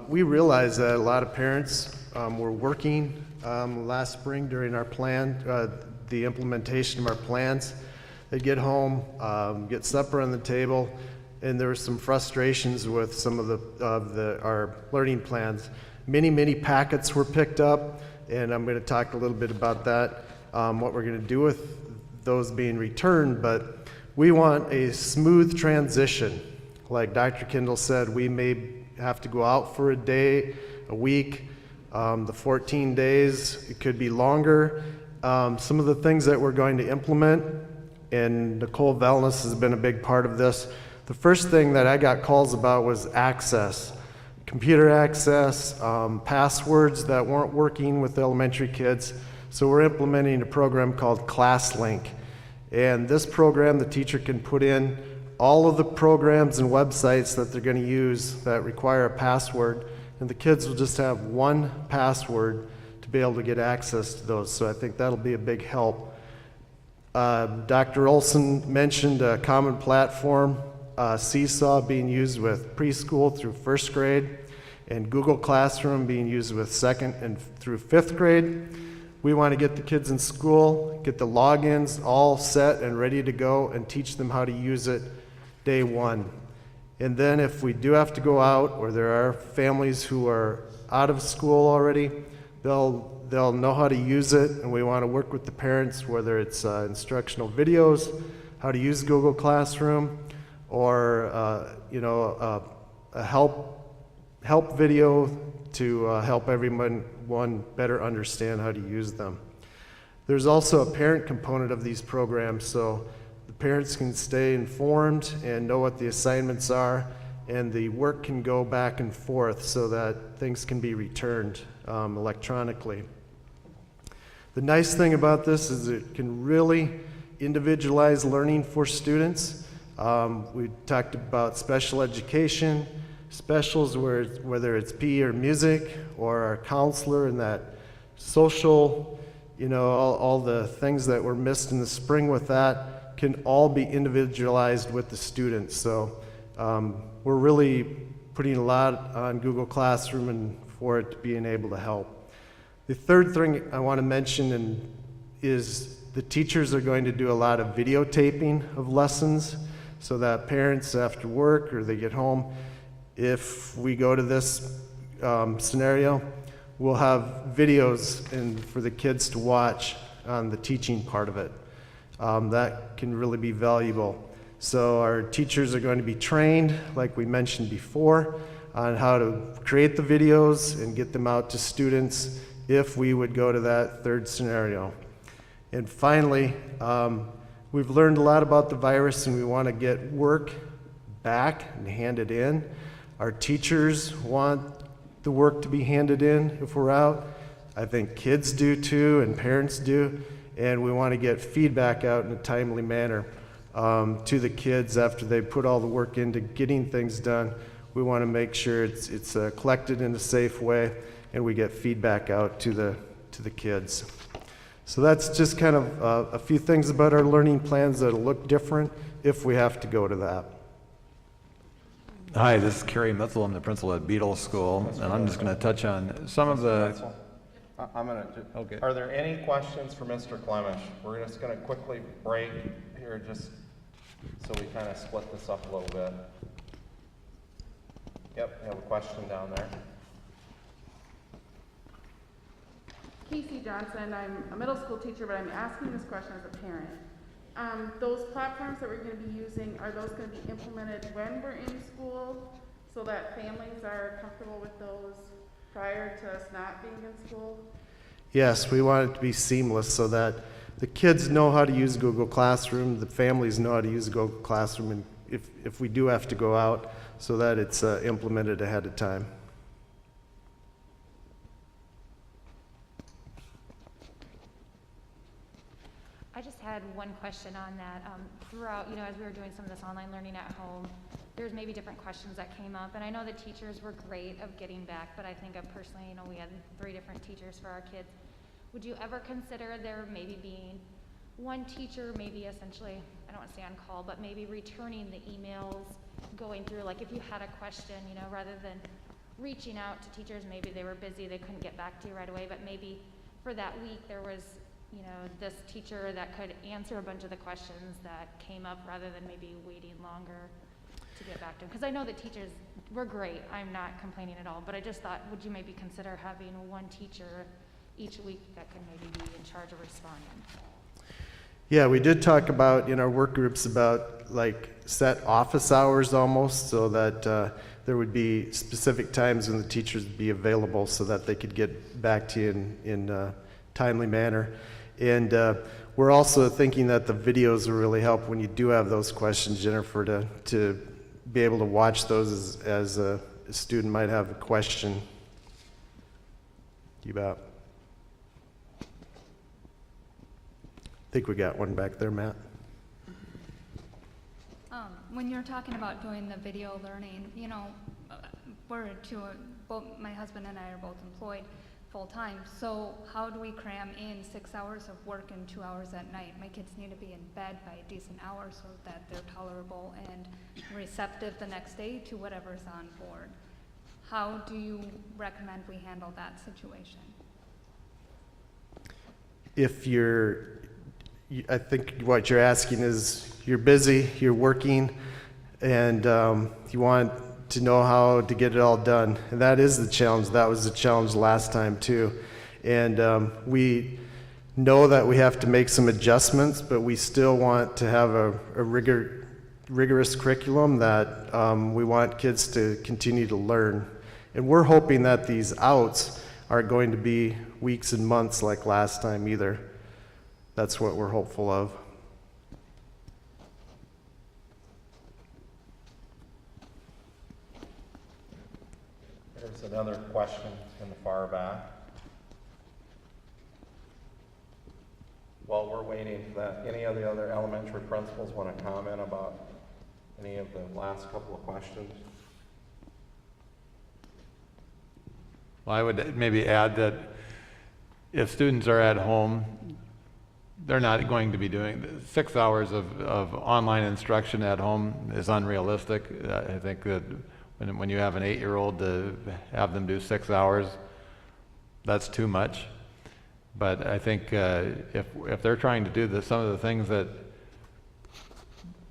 we realized that a lot of parents were working last spring during our plan, the implementation of our plans. They'd get home, get supper on the table, and there were some frustrations with some of our learning plans. Many packets were picked up, and I'm going to talk a little bit about that, what we're going to do with those being returned, but we want a smooth transition. Like Dr. Kindle said, we may have to go out for a day, a week, the 14 days, it could be longer. Some of the things that we're going to implement, and Nicole Wellness has been a big part of this. The first thing that I got calls about was access, computer access, passwords that weren't working with elementary kids. So we're implementing a program called ClassLink. And this program, the teacher can put in all of the programs and websites that they're going to use that require a password, and the kids will just have one password to be able to get access to those. So I think that'll be a big help. Dr. Olson mentioned a common platform, Seesaw being used with preschool through first grade, and Google Classroom being used with second and through fifth grade. We want to get the kids in school, get the logins all set and ready to go, and teach them how to use it day one. And then if we do have to go out, or there are families who are out of school already, they'll know how to use it, and we want to work with the parents, whether it's instructional videos, how to use Google Classroom, or a help video to help everyone better understand how to use them. There's also a parent component of these programs, so the parents can stay informed and know what the assignments are, and the work can go back and forth so that things can be returned electronically. The nice thing about this is it can really individualize learning for students. We talked about special education, specials whether it's PE or music, or our counselor and that social, all the things that were missed in the spring with that can all be individualized with the students. So we're really putting a lot on Google Classroom and for it being able to help. The third thing I want to mention is the teachers are going to do a lot of videotaping of lessons so that parents after work or they get home, if we go to this scenario, we'll have videos for the kids to watch on the teaching part of it. That can really be valuable. So our teachers are going to be trained, like we mentioned before, on how to create the videos and get them out to students if we would go to that third scenario. And finally, we've learned a lot about the virus, and we want to get work back and handed in. Our teachers want the work to be handed in if we're out. I think kids do too, and parents do. And we want to get feedback out in a timely manner to the kids after they put all the work into getting things done. We want to make sure it's collected in a safe way, and we get feedback out to the kids. So that's just kind of a few things about our learning plans that'll look different if we have to go to that. Hi, this is Kerry Mitchell. I'm the principal at Beadle School, and I'm just going to touch on some of the... Okay. Are there any questions for Mr. Clemish? We're just going to quickly break here just so we kind of split this up a little bit. Yep, we have a question down there. Casey Johnson, I'm a middle school teacher, but I'm asking this question as a parent. Those platforms that we're going to be using, are those going to be implemented when we're in school so that families are comfortable with those prior to us not being in school? Yes, we want it to be seamless so that the kids know how to use Google Classroom, the families know how to use Google Classroom, and if we do have to go out, so that it's implemented ahead of time. I just had one question on that. Throughout, as we were doing some of this online learning at home, there's maybe different questions that came up, and I know the teachers were great of getting back, but I think personally, we had 3 different teachers for our kids. Would you ever consider there maybe being one teacher, maybe essentially, I don't want to say on call, but maybe returning the emails, going through, like if you had a question, rather than reaching out to teachers, maybe they were busy, they couldn't get back to you right away, but maybe for that week there was this teacher that could answer a bunch of the questions that came up rather than maybe waiting longer to get back to them. Because I know the teachers were great, I'm not complaining at all, but I just thought, would you maybe consider having one teacher each week that could maybe be in charge of responding? Yeah, we did talk about in our work groups about like set office hours almost, so that there would be specific times when the teachers would be available so that they could get back to you in a timely manner. And we're also thinking that the videos will really help when you do have those questions, Jennifer, to be able to watch those as a student might have a question. You bet. I think we got one back there, Matt. When you're talking about doing the video learning, you know, both my husband and I are both employed full-time, so how do we cram in 6 hours of work and 2 hours at night? My kids need to be in bed by a decent hour so that they're tolerable and receptive the next day to whatever's on board. How do you recommend we handle that situation? I think what you're asking is, you're busy, you're working, and you want to know how to get it all done. And that is the challenge. That was the challenge last time too. And we know that we have to make some adjustments, but we still want to have a rigorous curriculum that we want kids to continue to learn. And we're hoping that these outs aren't going to be weeks and months like last time either. That's what we're hopeful of. There's another question in the far back. While we're waiting for that, any of the other elementary principals want to comment about any of the last couple of questions? Well, I would maybe add that if students are at home, they're not going to be doing 6 hours of online instruction at home is unrealistic. I think that when you have an 8-year-old, to have them do 6 hours, that's too much. But I think if they're trying to do some of the things that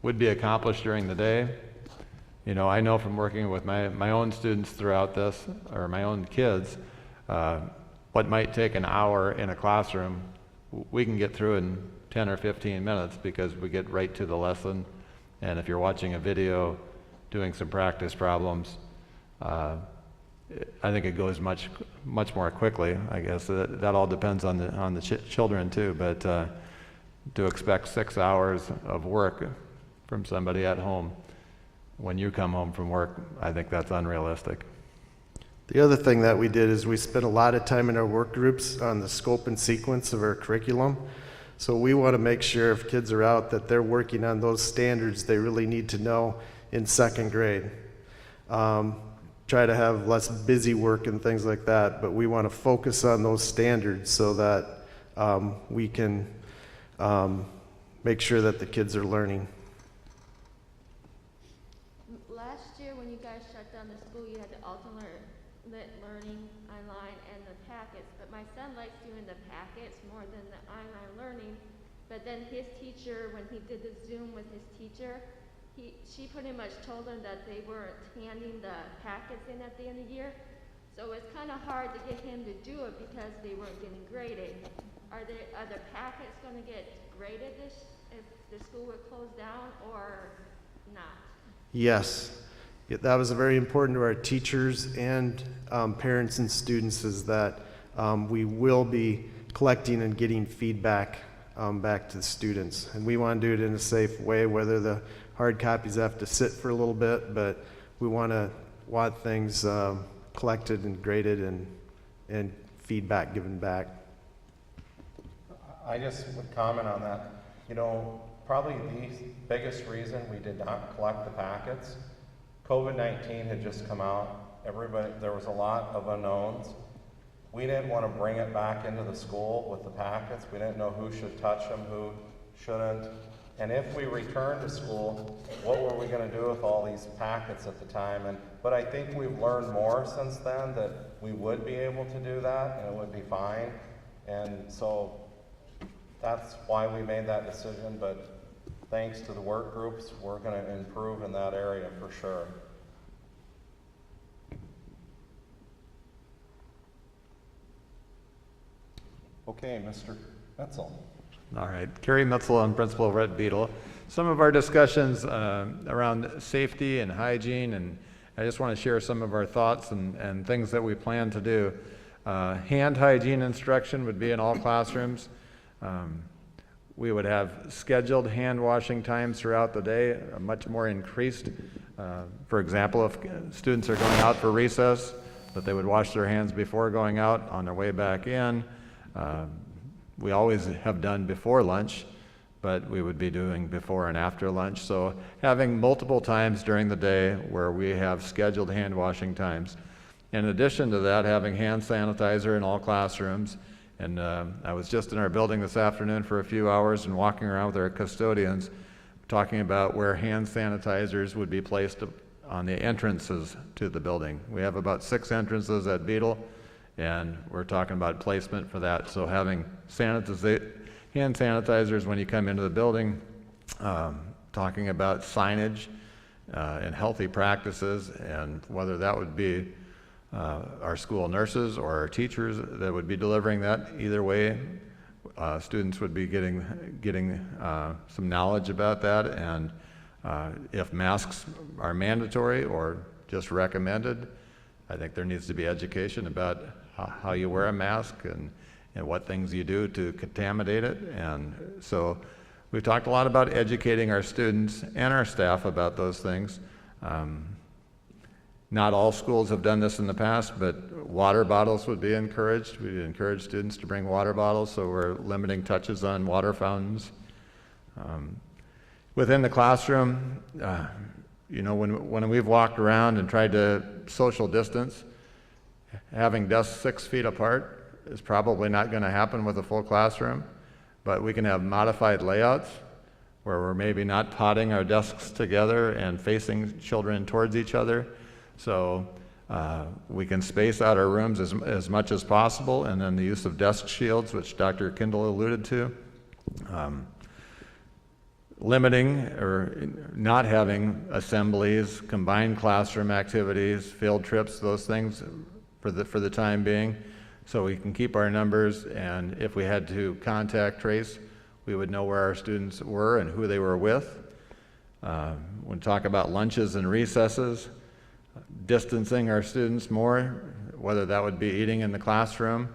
would be accomplished during the day, you know, I know from working with my own students throughout this, or my own kids, what might take an hour in a classroom, we can get through in 10 or 15 minutes because we get right to the lesson. And if you're watching a video, doing some practice problems, I think it goes much more quickly. I guess that all depends on the children too. But to expect 6 hours of work from somebody at home when you come home from work, I think that's unrealistic. The other thing that we did is we spent a lot of time in our work groups on the scope and sequence of our curriculum. So we want to make sure if kids are out that they're working on those standards they really need to know in 2nd grade. Try to have less busy work and things like that, but we want to focus on those standards so that we can make sure that the kids are learning. Last year, when you guys shut down the school, you had the alternate learning online and the packets, but my son likes doing the packets more than the online learning. But then his teacher, when he did the Zoom with his teacher, she pretty much told him that they weren't handing the packets in at the end of the year. So it's kind of hard to get him to do it because they weren't getting graded. Are the packets going to get graded if the school would close down or not? Yes. That was very important to our teachers and parents and students, is that we will be collecting and getting feedback back to the students. And we want to do it in a safe way, whether the hard copies have to sit for a little bit, but we want things collected and graded and feedback given back. I just would comment on that. You know, probably the biggest reason we did not collect the packets, COVID-19 had just come out. There was a lot of unknowns. We didn't want to bring it back into the school with the packets. We didn't know who should touch them, who shouldn't. And if we returned to school, what were we going to do with all these packets at the time? But I think we've learned more since then that we would be able to do that and it would be fine. And so that's why we made that decision. But thanks to the work groups, we're going to improve in that area for sure. Okay, Mr. Metzel. All right, Carrie Metzel, principal of Red Beetle. Some of our discussions around safety and hygiene, and I just want to share some of our thoughts and things that we plan to do. Hand hygiene instruction would be in all classrooms. We would have scheduled hand washing times throughout the day, much more increased. For example, if students are going out for recess, that they would wash their hands before going out on their way back in. We always have done before lunch, but we would be doing before and after lunch. So having multiple times during the day where we have scheduled hand washing times. In addition to that, having hand sanitizer in all classrooms. And I was just in our building this afternoon for a few hours and walking around with our custodians, talking about where hand sanitizers would be placed on the entrances to the building. We have about 6 entrances at Beetle, and we're talking about placement for that. So having hand sanitizers when you come into the building, talking about signage and healthy practices, and whether that would be our school nurses or our teachers that would be delivering that. Either way, students would be getting some knowledge about that, and if masks are mandatory or just recommended, I think there needs to be education about how you wear a mask and what things you do to contaminate it. And so we've talked a lot about educating our students and our staff about those things. Not all schools have done this in the past, but water bottles would be encouraged. We encourage students to bring water bottles, so we're limiting touches on water fountains. Within the classroom, you know, when we've walked around and tried to social distance, having desks 6 feet apart is probably not going to happen with a full classroom, but we can have modified layouts where we're maybe not potting our desks together and facing children towards each other. So we can space out our rooms as much as possible, and then the use of desk shields, which Dr. Kindle alluded to. Limiting or not having assemblies, combined classroom activities, field trips, those things for the time being, so we can keep our numbers, and if we had to contact trace, we would know where our students were and who they were with. When we talk about lunches and recesses, distancing our students more, whether that would be eating in the classroom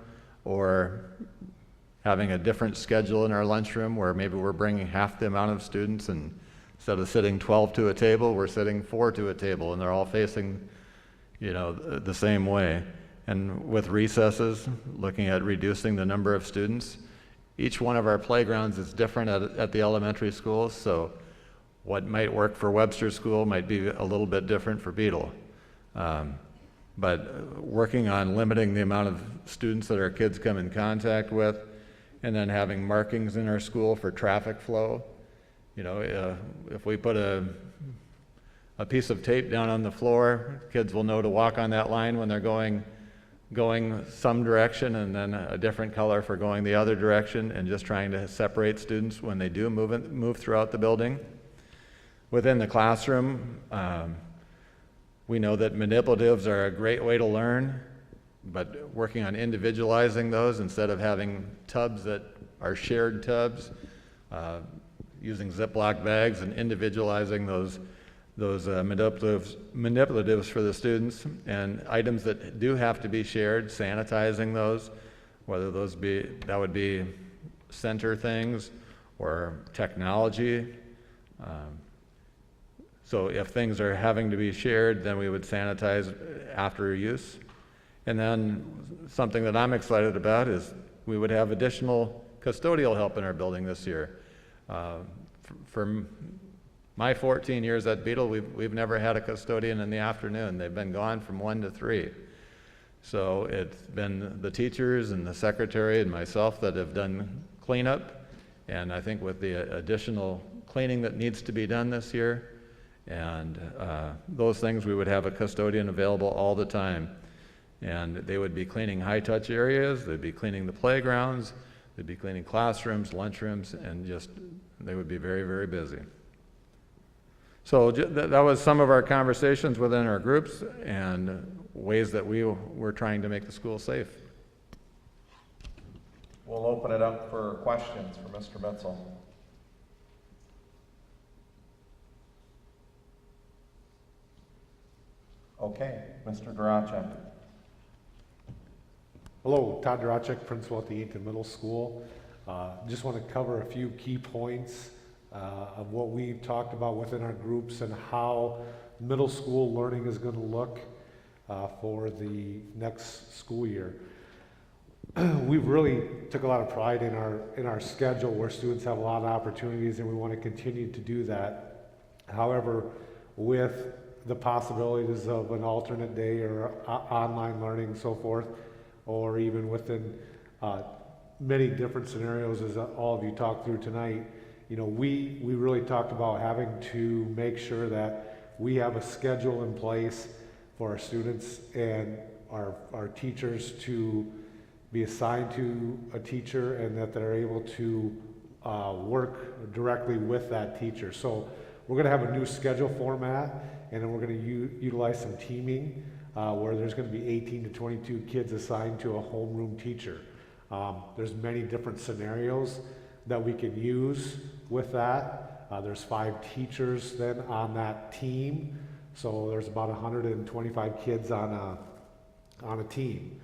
or having a different schedule in our lunchroom where maybe we're bringing half the amount of students, and instead of sitting 12 to a table, we're sitting 4 to a table, and they're all facing, you know, the same way. And with recesses, looking at reducing the number of students. Each one of our playgrounds is different at the elementary schools, so what might work for Webster School might be a little bit different for Beetle. But working on limiting the amount of students that our kids come in contact with, and then having markings in our school for traffic flow. You know, if we put a piece of tape down on the floor, kids will know to walk on that line when they're going some direction, and then a different color for going the other direction, and just trying to separate students when they do move throughout the building. Within the classroom, we know that manipulatives are a great way to learn, but working on individualizing those instead of having tubs that are shared tubs, using Ziploc bags and individualizing those manipulatives for the students, and items that do have to be shared, sanitizing those, whether that would be center things or technology. So if things are having to be shared, then we would sanitize after use. And then something that I'm excited about is we would have additional custodial help in our building this year. For my 14 years at Beetle, we've never had a custodian in the afternoon. They've been gone from 1 to 3. So it's been the teachers and the secretary and myself that have done cleanup. And I think with the additional cleaning that needs to be done this year, and those things, we would have a custodian available all the time. And they would be cleaning high-touch areas, they'd be cleaning the playgrounds, they'd be cleaning classrooms, lunchrooms, and they would be very, very busy. So that was some of our conversations within our groups and ways that we were trying to make the school safe. We'll open it up for questions for Mr. Bitzel. Okay, Mr. Duracek. Hello, Todd Duracek, principal at the Yankton Middle School. Just want to cover a few key points of what we've talked about within our groups and how middle school learning is going to look for the next school year. We really took a lot of pride in our schedule where students have a lot of opportunities, and we want to continue to do that. However, with the possibilities of an alternate day or online learning and so forth, or even within many different scenarios as all of you talked through tonight, you know, we really talked about having to make sure that we have a schedule in place for our students and our teachers to be assigned to a teacher, and that they're able to work directly with that teacher. So we're going to have a new schedule format, and then we're going to utilize some teaming where there's going to be 18 to 22 kids assigned to a homeroom teacher. There's many different scenarios that we can use with that. There's 5 teachers then on that team, so there's about 125 kids on a team.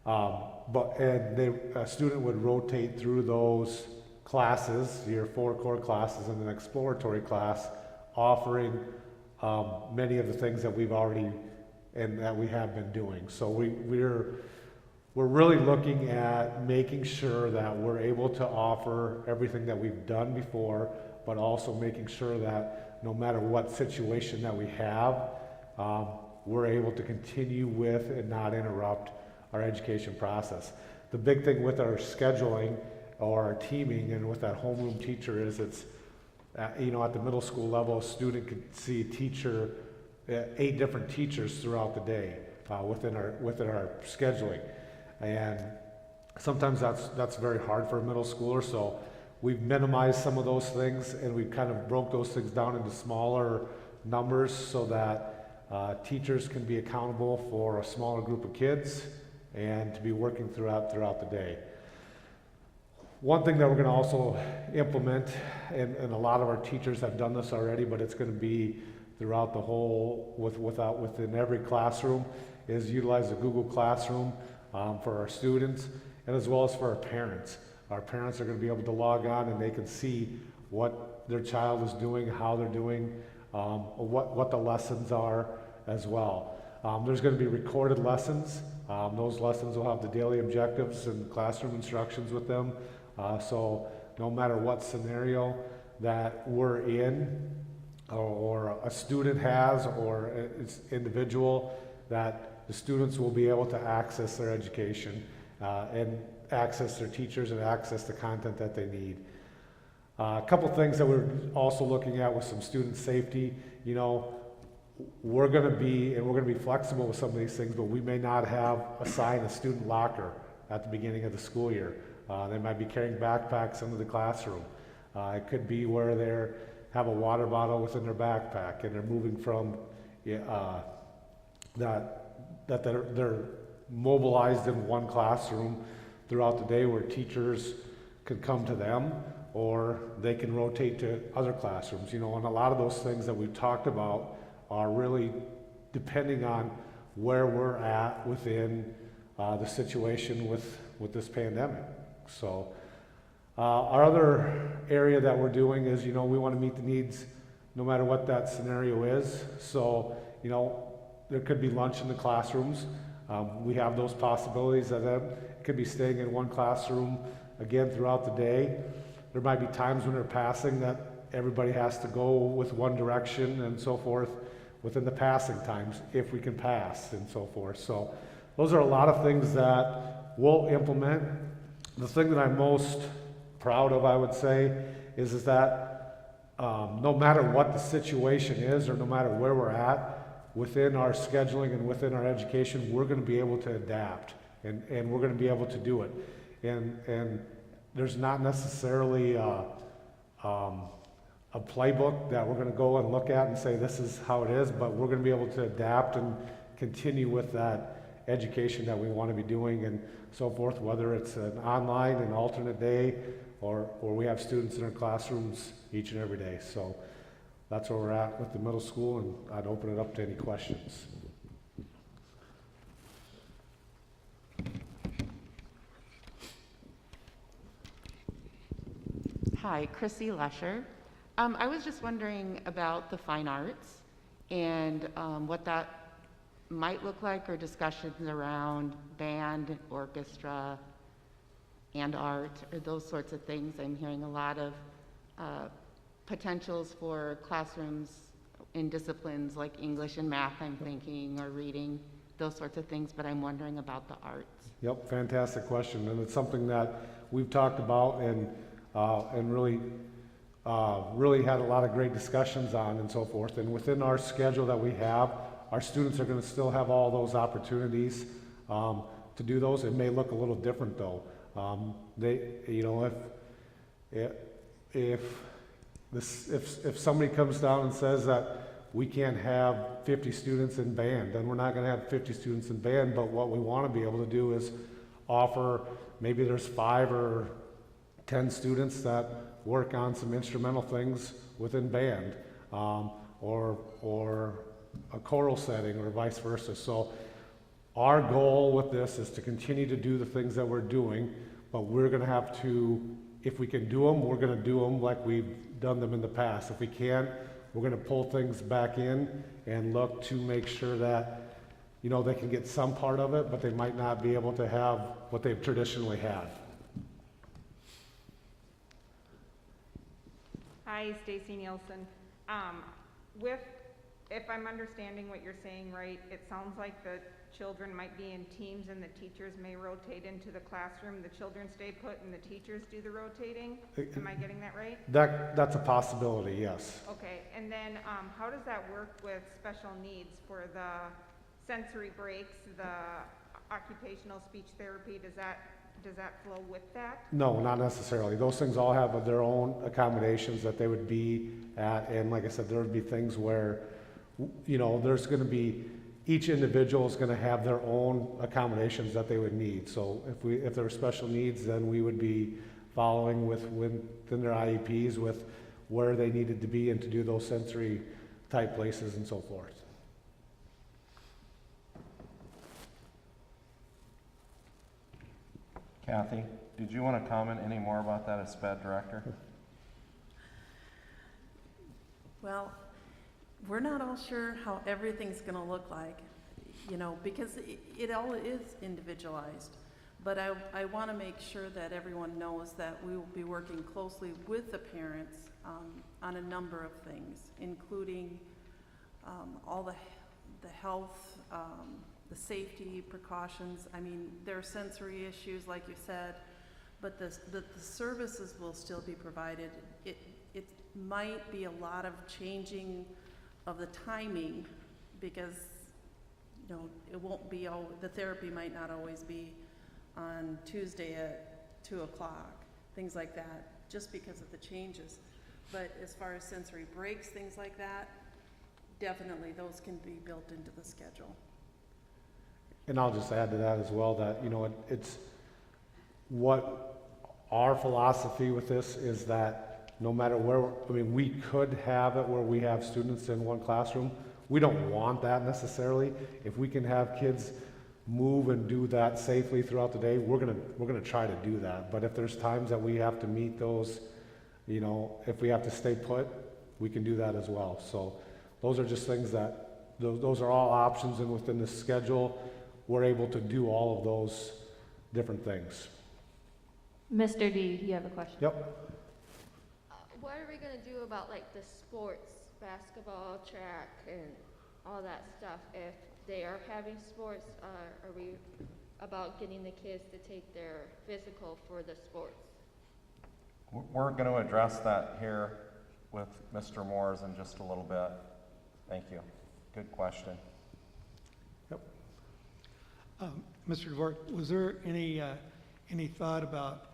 A student would rotate through those classes, your 4 core classes and an exploratory class, offering many of the things that we've already and that we have been doing. So we're really looking at making sure that we're able to offer everything that we've done before, but also making sure that no matter what situation that we have, we're able to continue with and not interrupt our education process. The big thing with our scheduling or our teaming and with that homeroom teacher is it's, you know, at the middle school level, a student could see a teacher, 8 different teachers throughout the day within our scheduling. And sometimes that's very hard for a middle schooler, so we've minimized some of those things, and we've kind of broke those things down into smaller numbers so that teachers can be accountable for a smaller group of kids and to be working throughout the day. One thing that we're going to also implement, and a lot of our teachers have done this already, but it's going to be throughout the whole, within every classroom, is utilize the Google Classroom for our students and as well as for our parents. Our parents are going to be able to log on and they can see what their child is doing, how they're doing, what the lessons are as well. There's going to be recorded lessons. Those lessons will have the daily objectives and classroom instructions with them. So no matter what scenario that we're in, or a student has, or it's individual, that the students will be able to access their education and access their teachers and access the content that they need. A couple things that we're also looking at with some student safety, you know, we're going to be flexible with some of these things, but we may not have assigned a student locker at the beginning of the school year. They might be carrying backpacks into the classroom. It could be where they have a water bottle within their backpack, and they're moving from that they're mobilized in one classroom throughout the day where teachers can come to them, or they can rotate to other classrooms. You know, and a lot of those things that we've talked about are really depending on where we're at within the situation with this pandemic. So our other area that we're doing is, you know, we want to meet the needs no matter what that scenario is. So, you know, there could be lunch in the classrooms. We have those possibilities that it could be staying in one classroom again throughout the day. There might be times when they're passing that everybody has to go with one direction and so forth within the passing times, if we can pass and so forth. So those are a lot of things that we'll implement. The thing that I'm most proud of, I would say, is that no matter what the situation is, or no matter where we're at within our scheduling and within our education, we're going to be able to adapt, and we're going to be able to do it. And there's not necessarily a playbook that we're going to go and look at and say this is how it is, but we're going to be able to adapt and continue with that education that we want to be doing and so forth, whether it's an online, an alternate day, or we have students in our classrooms each and every day. So that's where we're at with the middle school, and I'd open it up to any questions. Hi, Chrissy Lesher. I was just wondering about the fine arts and what that might look like, or discussions around band, orchestra, and art, or those sorts of things. I'm hearing a lot of potentials for classrooms in disciplines like English and math, I'm thinking, or reading, those sorts of things, but I'm wondering about the arts. Yep, fantastic question, and it's something that we've talked about and really had a lot of great discussions on and so forth. And within our schedule that we have, our students are going to still have all those opportunities to do those. It may look a little different though. If somebody comes down and says that we can't have 50 students in band, then we're not going to have 50 students in band. But what we want to be able to do is offer, maybe there's 5 or 10 students that work on some instrumental things within band, or a choral setting, or vice versa. So our goal with this is to continue to do the things that we're doing, but we're going to have to, if we can do them, we're going to do them like we've done them in the past. If we can't, we're going to pull things back in and look to make sure that, you know, they can get some part of it, but they might not be able to have what they've traditionally had. Hi, Stacy Nielsen. If I'm understanding what you're saying right, it sounds like the children might be in teams and the teachers may rotate into the classroom. The children stay put and the teachers do the rotating. Am I getting that right? That's a possibility, yes. Okay, and then how does that work with special needs for the sensory breaks, the occupational speech therapy? Does that flow with that? No, not necessarily. Those things all have their own accommodations that they would be at, and like I said, there would be things where, you know, there's going to be, each individual is going to have their own accommodations that they would need. So if there were special needs, then we would be following within their IEPs with where they needed to be and to do those sensory type places and so forth. Kathy, did you want to comment any more about that as SPED director? Well, we're not all sure how everything's going to look like, you know, because it all is individualized. But I want to make sure that everyone knows that we will be working closely with the parents on a number of things, including all the health, the safety precautions. I mean, there are sensory issues, like you said, but the services will still be provided. It might be a lot of changing of the timing, because, you know, it won't be all, the therapy might not always be on Tuesday at 2 o'clock, things like that, just because of the changes. But as far as sensory breaks, things like that, definitely those can be built into the schedule. And I'll just add to that as well that, you know, it's what our philosophy with this is that no matter where, I mean, we could have it where we have students in one classroom. We don't want that necessarily. If we can have kids move and do that safely throughout the day, we're gonna try to do that. But if there's times that we have to meet those, you know, if we have to stay put, we can do that as well. So those are just things that, those are all options, and within the schedule, we're able to do all of those different things. Mr. D, you have a question? Yep. What are we gonna do about like the sports, basketball, track, and all that stuff? If they are having sports, are we about getting the kids to take their physical for the sports? We're going to address that here with Mr. Moores in just a little bit. Thank you. Good question. Yep. Mr. DeVore, was there any thought about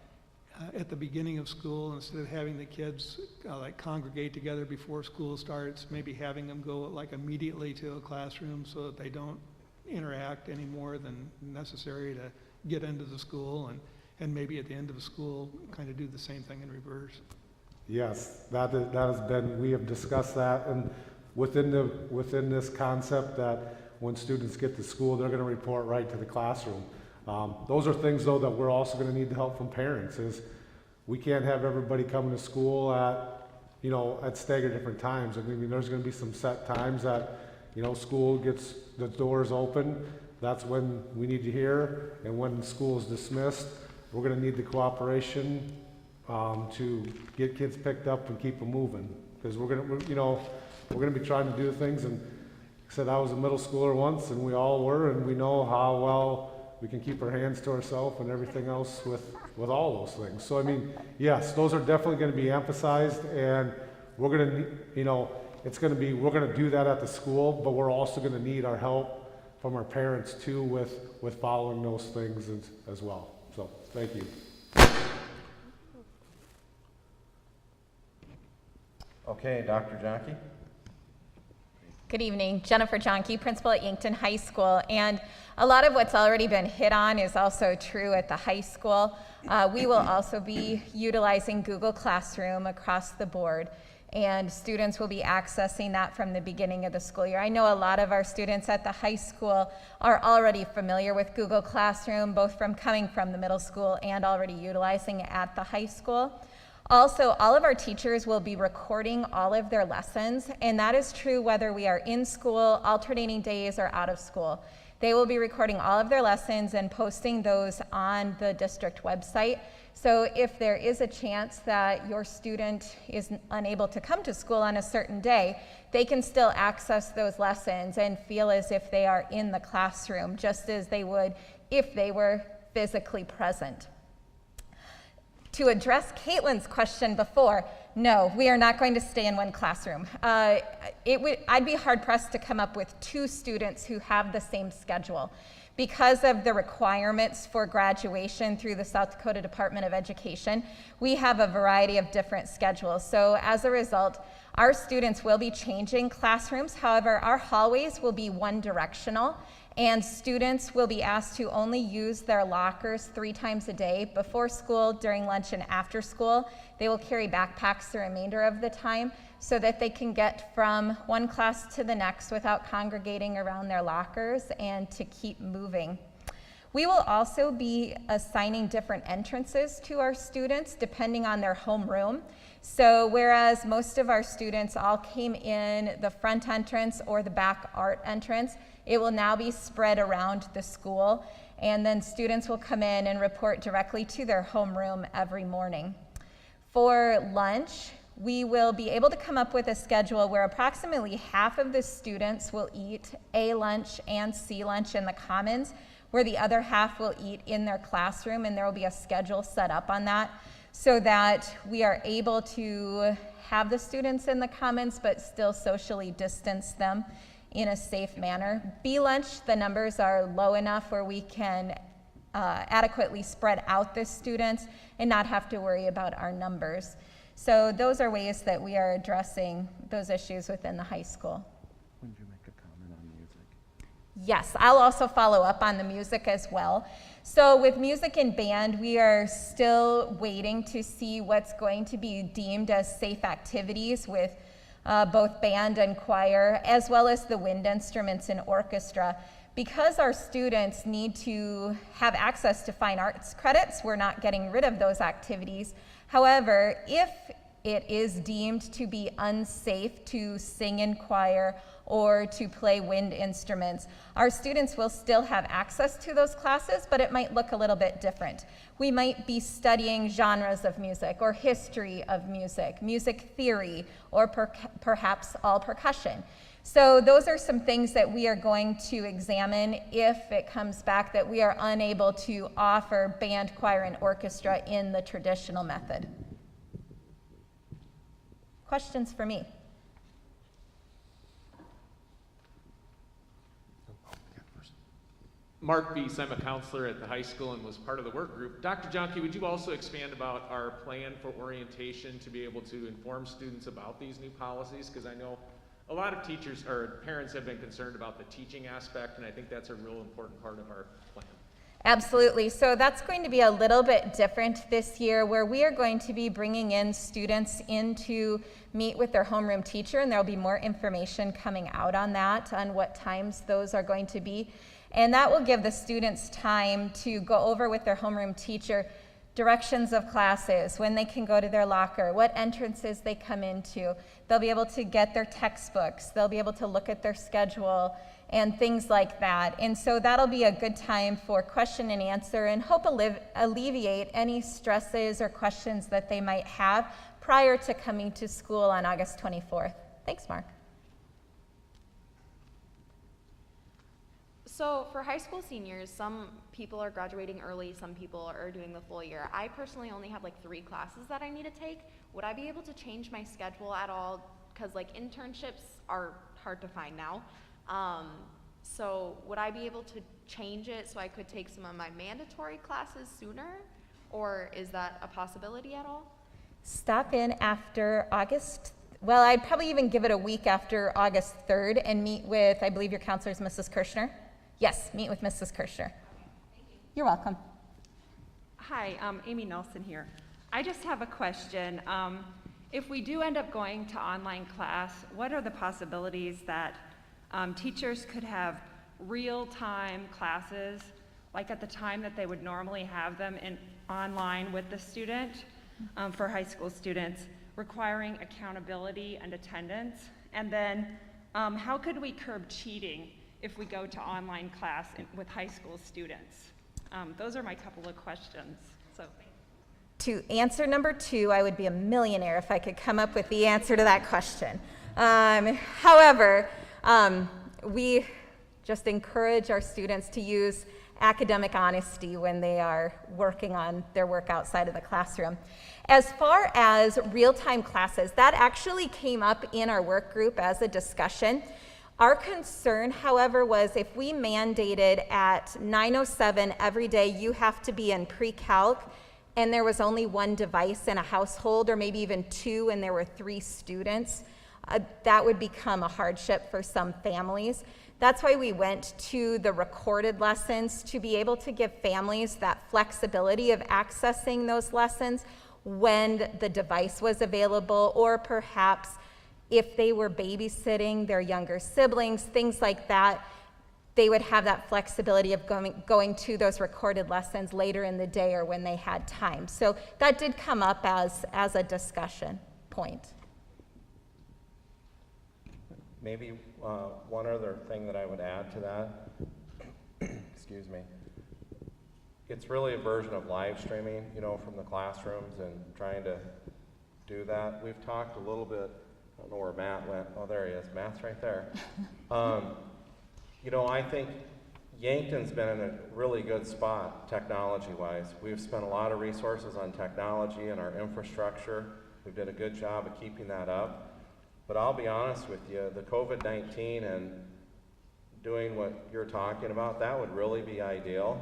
at the beginning of school, instead of having the kids like congregate together before school starts, maybe having them go like immediately to a classroom so that they don't interact any more than necessary to get into the school, and maybe at the end of the school kind of do the same thing in reverse? Yes, that has been, we have discussed that, and within this concept that when students get to school, they're going to report right to the classroom. Those are things, though, that we're also going to need the help from parents. Is we can't have everybody coming to school at, you know, at staggered different times. I mean, there's gonna be some set times that, you know, school gets, the doors open, that's when we need you here, and when school is dismissed, we're gonna need the cooperation to get kids picked up and keep them moving. Because we're gonna be trying to do things, and like I said, I was a middle schooler once, and we all were, and we know how well we can keep our hands to ourselves and everything else with all those things. So I mean, yes, those are definitely gonna be emphasized, and we're gonna, you know, we're gonna do that at the school, but we're also gonna need our help from our parents too with following those things as well. So, thank you. Okay, Dr. Jockey. Good evening, Jennifer Johnke, principal at Yankton High School, and a lot of what's already been hit on is also true at the high school. We will also be utilizing Google Classroom across the board, and students will be accessing that from the beginning of the school year. I know a lot of our students at the high school are already familiar with Google Classroom, both from coming from the middle school and already utilizing it at the high school. Also, all of our teachers will be recording all of their lessons, and that is true whether we are in school, alternating days, or out of school. They will be recording all of their lessons and posting those on the district website. So if there is a chance that your student is unable to come to school on a certain day, they can still access those lessons and feel as if they are in the classroom, just as they would if they were physically present. To address Caitlin's question before, no, we are not going to stay in one classroom. I'd be hard-pressed to come up with 2 students who have the same schedule. Because of the requirements for graduation through the South Dakota Department of Education, we have a variety of different schedules. So as a result, our students will be changing classrooms. However, our hallways will be one-directional, and students will be asked to only use their lockers 3 times a day, before school, during lunch, and after school. They will carry backpacks the remainder of the time so that they can get from one class to the next without congregating around their lockers and to keep moving. We will also be assigning different entrances to our students depending on their homeroom. So whereas most of our students all came in the front entrance or the back art entrance, it will now be spread around the school, and then students will come in and report directly to their homeroom every morning. For lunch, we will be able to come up with a schedule where approximately half of the students will eat A lunch and C lunch in the commons, where the other half will eat in their classroom, and there will be a schedule set up on that so that we are able to have the students in the commons but still socially distance them in a safe manner. B lunch, the numbers are low enough where we can adequately spread out the students and not have to worry about our numbers. So those are ways that we are addressing those issues within the high school. When did you make a comment on music? Yes, I'll also follow up on the music as well. So with music and band, we are still waiting to see what's going to be deemed as safe activities with both band and choir, as well as the wind instruments and orchestra. Because our students need to have access to fine arts credits, we're not getting rid of those activities. However, if it is deemed to be unsafe to sing in choir or to play wind instruments, our students will still have access to those classes, but it might look a little bit different. We might be studying genres of music or history of music, music theory, or perhaps all percussion. So those are some things that we are going to examine if it comes back that we are unable to offer band, choir, and orchestra in the traditional method. Questions for me? Mark Beese, I'm a counselor at the high school and was part of the work group. Dr. Johnke, would you also expand about our plan for orientation to be able to inform students about these new policies? Because I know a lot of teachers or parents have been concerned about the teaching aspect, and I think that's a real important part of our plan. Absolutely. So that's going to be a little bit different this year, where we are going to be bringing in students in to meet with their homeroom teacher, and there will be more information coming out on that, on what times those are going to be. And that will give the students time to go over with their homeroom teacher directions of classes, when they can go to their locker, what entrances they come into. They'll be able to get their textbooks. They'll be able to look at their schedule and things like that. And so that'll be a good time for question and answer and help alleviate any stresses or questions that they might have prior to coming to school on August 24th. Thanks, Mark. So for high school seniors, some people are graduating early, some people are doing the full year. I personally only have like 3 classes that I need to take. Would I be able to change my schedule at all? Because like internships are hard to find now. So would I be able to change it so I could take some of my mandatory classes sooner? Or is that a possibility at all? Stop in after August. Well, I'd probably even give it a week after August 3rd and meet with, I believe your counselor is Mrs. Kirshner. Yes, meet with Mrs. Kirshner. You're welcome. Hi, Amy Nelson here. I just have a question. If we do end up going to online class, what are the possibilities that teachers could have real-time classes, like at the time that they would normally have them online with the student for high school students, requiring accountability and attendance? And then how could we curb cheating if we go to online class with high school students? Those are my couple of questions. So. To answer number 2, I would be a millionaire if I could come up with the answer to that question. However, we just encourage our students to use academic honesty when they are working on their work outside of the classroom. As far as real-time classes, that actually came up in our work group as a discussion. Our concern, however, was if we mandated at 9:07 every day, you have to be in pre-calc, and there was only 1 device in a household, or maybe even 2, and there were 3 students, that would become a hardship for some families. That's why we went to the recorded lessons, to be able to give families that flexibility of accessing those lessons when the device was available, or perhaps if they were babysitting their younger siblings, things like that, they would have that flexibility of going to those recorded lessons later in the day or when they had time. So that did come up as a discussion point. Maybe one other thing that I would add to that, excuse me, it's really a version of live streaming, you know, from the classrooms and trying to do that. We've talked a little bit, I don't know where Matt went. Oh, there he is. Matt's right there. You know, I think Yankton's been in a really good spot technology-wise. We've spent a lot of resources on technology and our infrastructure. We've done a good job of keeping that up. But I'll be honest with you, the COVID-19 and doing what you're talking about, that would really be ideal.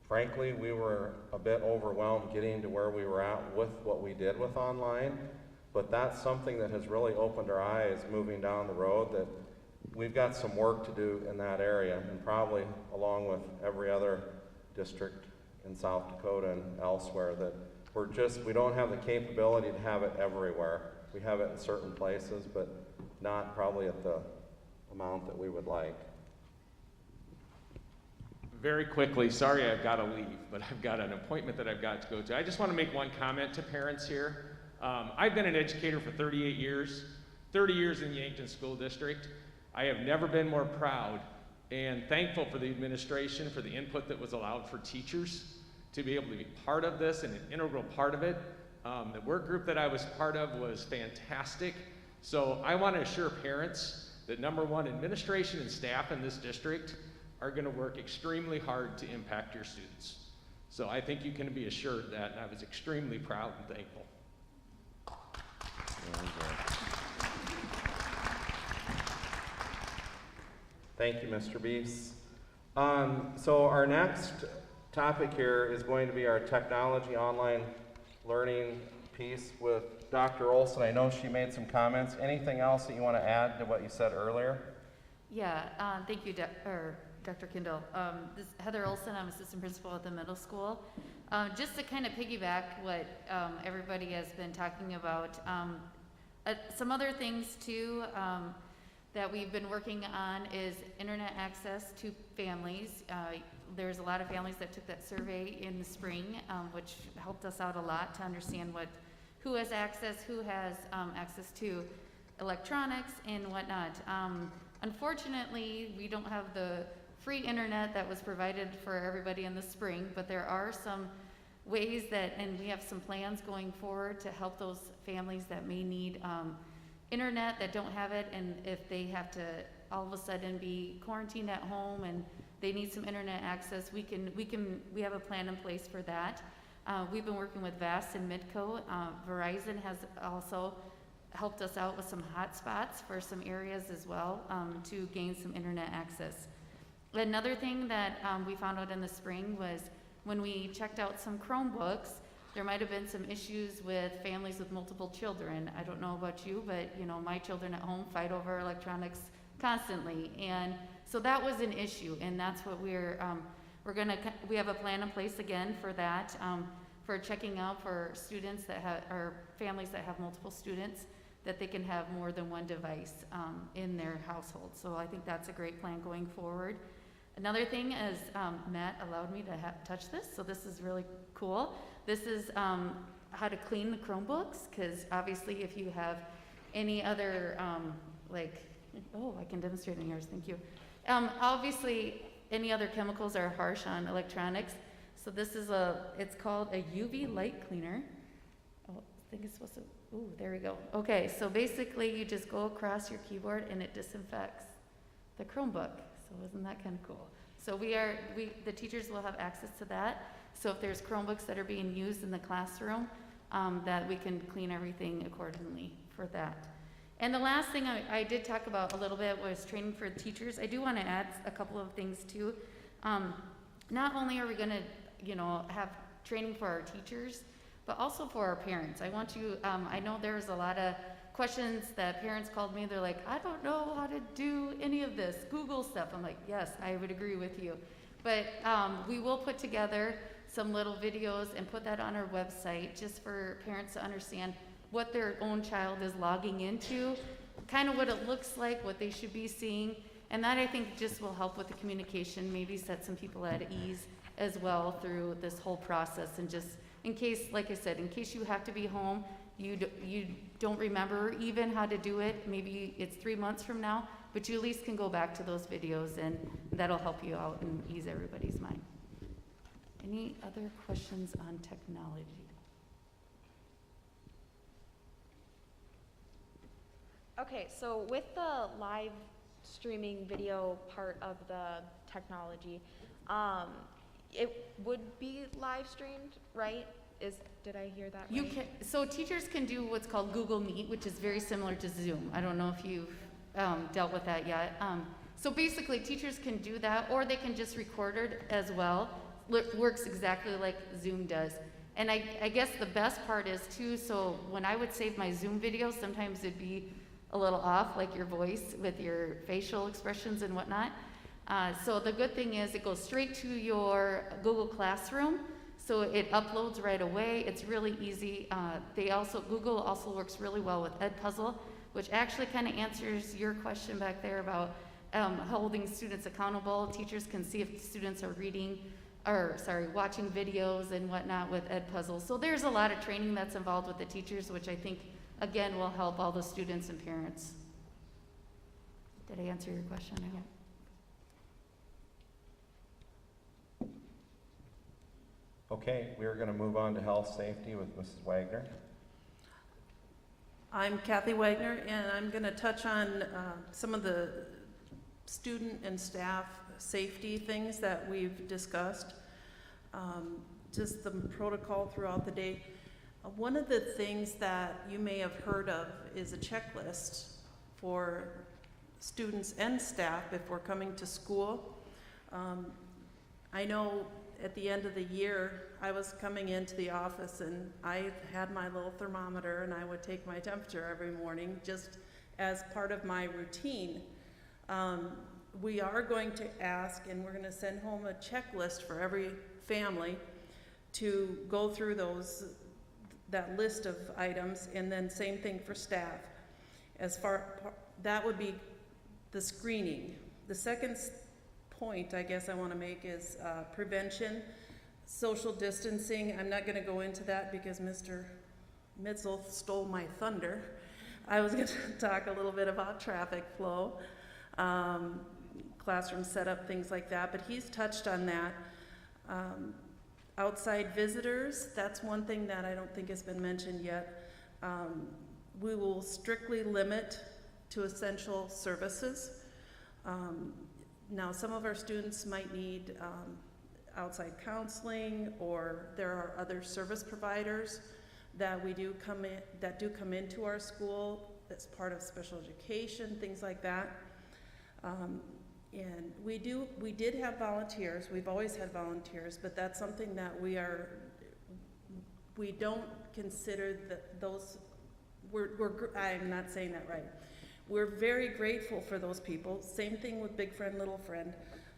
Frankly, we were a bit overwhelmed getting to where we were at with what we did with online, but that's something that has really opened our eyes moving down the road, that we've got some work to do in that area, and probably along with every other district in South Dakota and elsewhere, that we don't have the capability to have it everywhere. We have it in certain places, but not probably at the amount that we would like. Very quickly, sorry I've got to leave, but I've got an appointment that I've got to go to. I just want to make one comment to parents here. I've been an educator for 38 years, 30 years in the Yankton School District. I have never been more proud and thankful for the administration for the input that was allowed for teachers to be able to be part of this and an integral part of it. The work group that I was part of was fantastic. So I want to assure parents that number one, administration and staff in this district are going to work extremely hard to impact your students. So I think you can be assured that, and I was extremely proud and thankful. Thank you, Mr. Beese. So our next topic here is going to be our technology online learning piece with Dr. Olson. I know she made some comments. Anything else that you want to add to what you said earlier? Yeah, thank you, Dr. Kindle. This is Heather Olson. I'm assistant principal at the middle school. Just to kind of piggyback what everybody has been talking about, some other things too that we've been working on is internet access to families. there's a lot of families that took that survey in the spring, which helped us out a lot to understand who has access to electronics and whatnot. Unfortunately, we don't have the free internet that was provided for everybody in the spring, but there are some ways and we have some plans going forward to help those families that may need internet, that don't have it, and if they have to all of a sudden be quarantined at home and they need some internet access, we have a plan in place for that. We've been working with VAST and Midco. Verizon has also helped us out with some hotspots for some areas as well, to gain some internet access. Another thing that we found out in the spring was when we checked out some Chromebooks, there might have been some issues with families with multiple children. I don't know about you, but my children at home fight over electronics constantly, and so that was an issue, and that's what we have a plan in place again for that, for checking out for students that or families that have multiple students, that they can have more than one device in their household. So I think that's a great plan going forward. Another thing is, Matt allowed me to touch this, so this is really cool. This is how to clean the Chromebooks, because obviously if you have any other, I can demonstrate in yours, thank you. Obviously, any other chemicals are harsh on electronics, so this is it's called a UV light cleaner. Oh, I think it's supposed to, ooh, there we go. Okay, so basically you just go across your keyboard and it disinfects the Chromebook. So isn't that kind of cool? So the teachers will have access to that. So if there's Chromebooks that are being used in the classroom, that we can clean everything accordingly for that. And the last thing I did talk about a little bit was training for the teachers. I do want to add a couple of things too. Not only are we going to, have training for our teachers, but also for our parents. I know there was a lot of questions that parents called me. They're like, I don't know how to do any of this Google stuff. I'm like, yes, I would agree with you. But we will put together some little videos and put that on our website just for parents to understand what their own child is logging into, kind of what it looks like, what they should be seeing. And that, I think, just will help with the communication, maybe set some people at ease as well through this whole process. And just in case, like I said, in case you have to be home, you don't remember even how to do it, maybe it's 3 months from now, but you at least can go back to those videos, and that'll help you out and ease everybody's mind. Any other questions on technology? Okay, so with the live streaming video part of the technology, it would be live streamed, right? Did I hear that right? So teachers can do what's called Google Meet, which is very similar to Zoom. I don't know if you've dealt with that yet. So basically, teachers can do that, or they can just record it as well. Works exactly like Zoom does. And I guess the best part is too, so when I would save my Zoom videos, sometimes it'd be a little off, like your voice with your facial expressions and whatnot. So the good thing is it goes straight to your Google Classroom, so it uploads right away. It's really easy. Google also works really well with Edpuzzle, which actually kind of answers your question back there about holding students accountable. Teachers can see if students are watching videos and whatnot with Edpuzzle. So there's a lot of training that's involved with the teachers, which I think, again, will help all the students and parents. Did I answer your question? Yeah. Okay, we are going to move on to health safety with Mrs. Wagner. I'm Kathy Wagner, and I'm going to touch on some of the student and staff safety things that we've discussed, just the protocol throughout the day. One of the things that you may have heard of is a checklist for students and staff before coming to school. I know at the end of the year, I was coming into the office and I had my little thermometer and I would take my temperature every morning just as part of my routine. We are going to ask, and we're going to send home a checklist for every family to go through that list of items, and then same thing for staff. That would be the screening. The second point I guess I want to make is prevention, social distancing. I'm not going to go into that because Mr. Mitzel stole my thunder. I was going to talk a little bit about traffic flow, classroom setup, things like that, but he's touched on that. Outside visitors, that's one thing that I don't think has been mentioned yet. We will strictly limit to essential services. Now, some of our students might need outside counseling, or there are other service providers that do come into our school as part of special education, things like that. And we did have volunteers. We've always had volunteers, but that's something that we don't consider that those. I'm not saying that right. We're very grateful for those people. Same thing with Big Friend, Little Friend,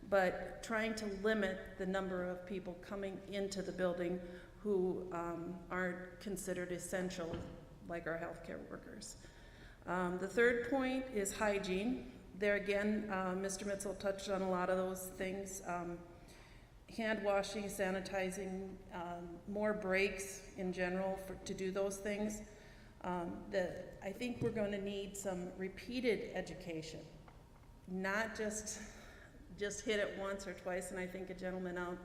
but trying to limit the number of people coming into the building who aren't considered essential, like our healthcare workers. The third point is hygiene. There again, Mr. Mitzel touched on a lot of those things. Hand washing, sanitizing, more breaks in general to do those things. I think we're going to need some repeated education, not just hit it once or twice, and I think a gentleman out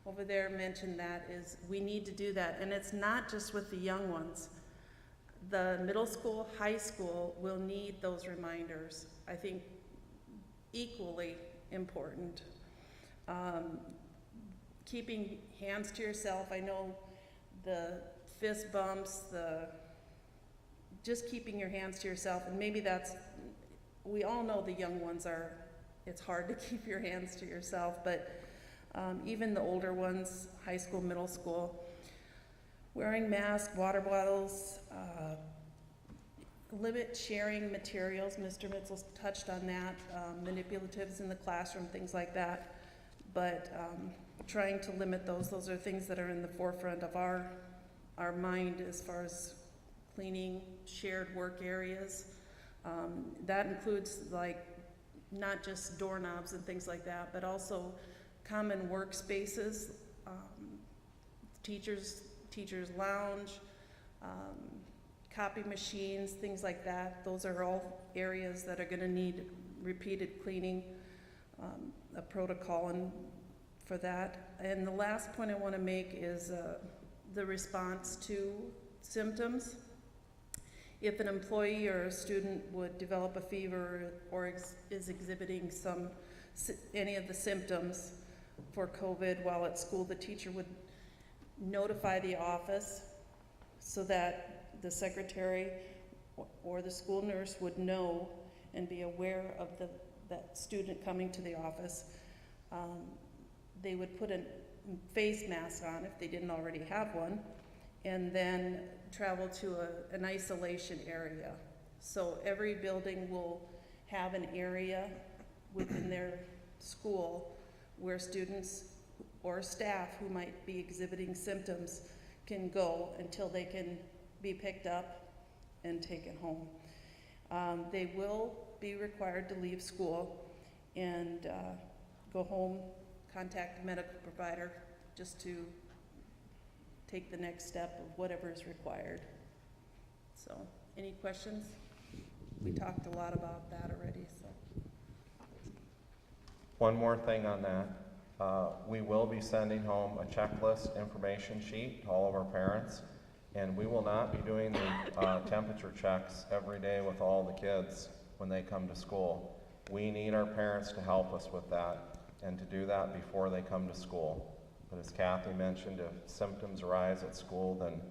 over there mentioned that is we need to do that, and it's not just with the young ones. The middle school, high school will need those reminders. I think equally important. Keeping hands to yourself. I know the fist bumps, just keeping your hands to yourself, and maybe we all know the young ones it's hard to keep your hands to yourself, but even the older ones, high school, middle school, wearing masks, water bottles, limit sharing materials. Mr. Mitzel touched on that, manipulatives in the classroom, things like that, but trying to limit those. Those are things that are in the forefront of our mind as far as cleaning shared work areas. That includes not just doorknobs and things like that, but also common workspaces, teachers lounge, copy machines, things like that. Those are all areas that are going to need repeated cleaning, a protocol for that. And the last point I want to make is the response to symptoms. If an employee or a student would develop a fever or is exhibiting any of the symptoms for COVID while at school, the teacher would notify the office so that the secretary or the school nurse would know and be aware of that student coming to the office. They would put a face mask on if they didn't already have one, and then travel to an isolation area. So every building will have an area within their school where students or staff who might be exhibiting symptoms can go until they can be picked up and taken home. They will be required to leave school and go home, contact a medical provider just to take the next step of whatever is required. So, any questions? We talked a lot about that already. So, one more thing on that. We will be sending home a checklist information sheet to all of our parents, and we will not be doing the temperature checks every day with all the kids when they come to school. We need our parents to help us with that and to do that before they come to school. But as Kathy mentioned, if symptoms arise at school, then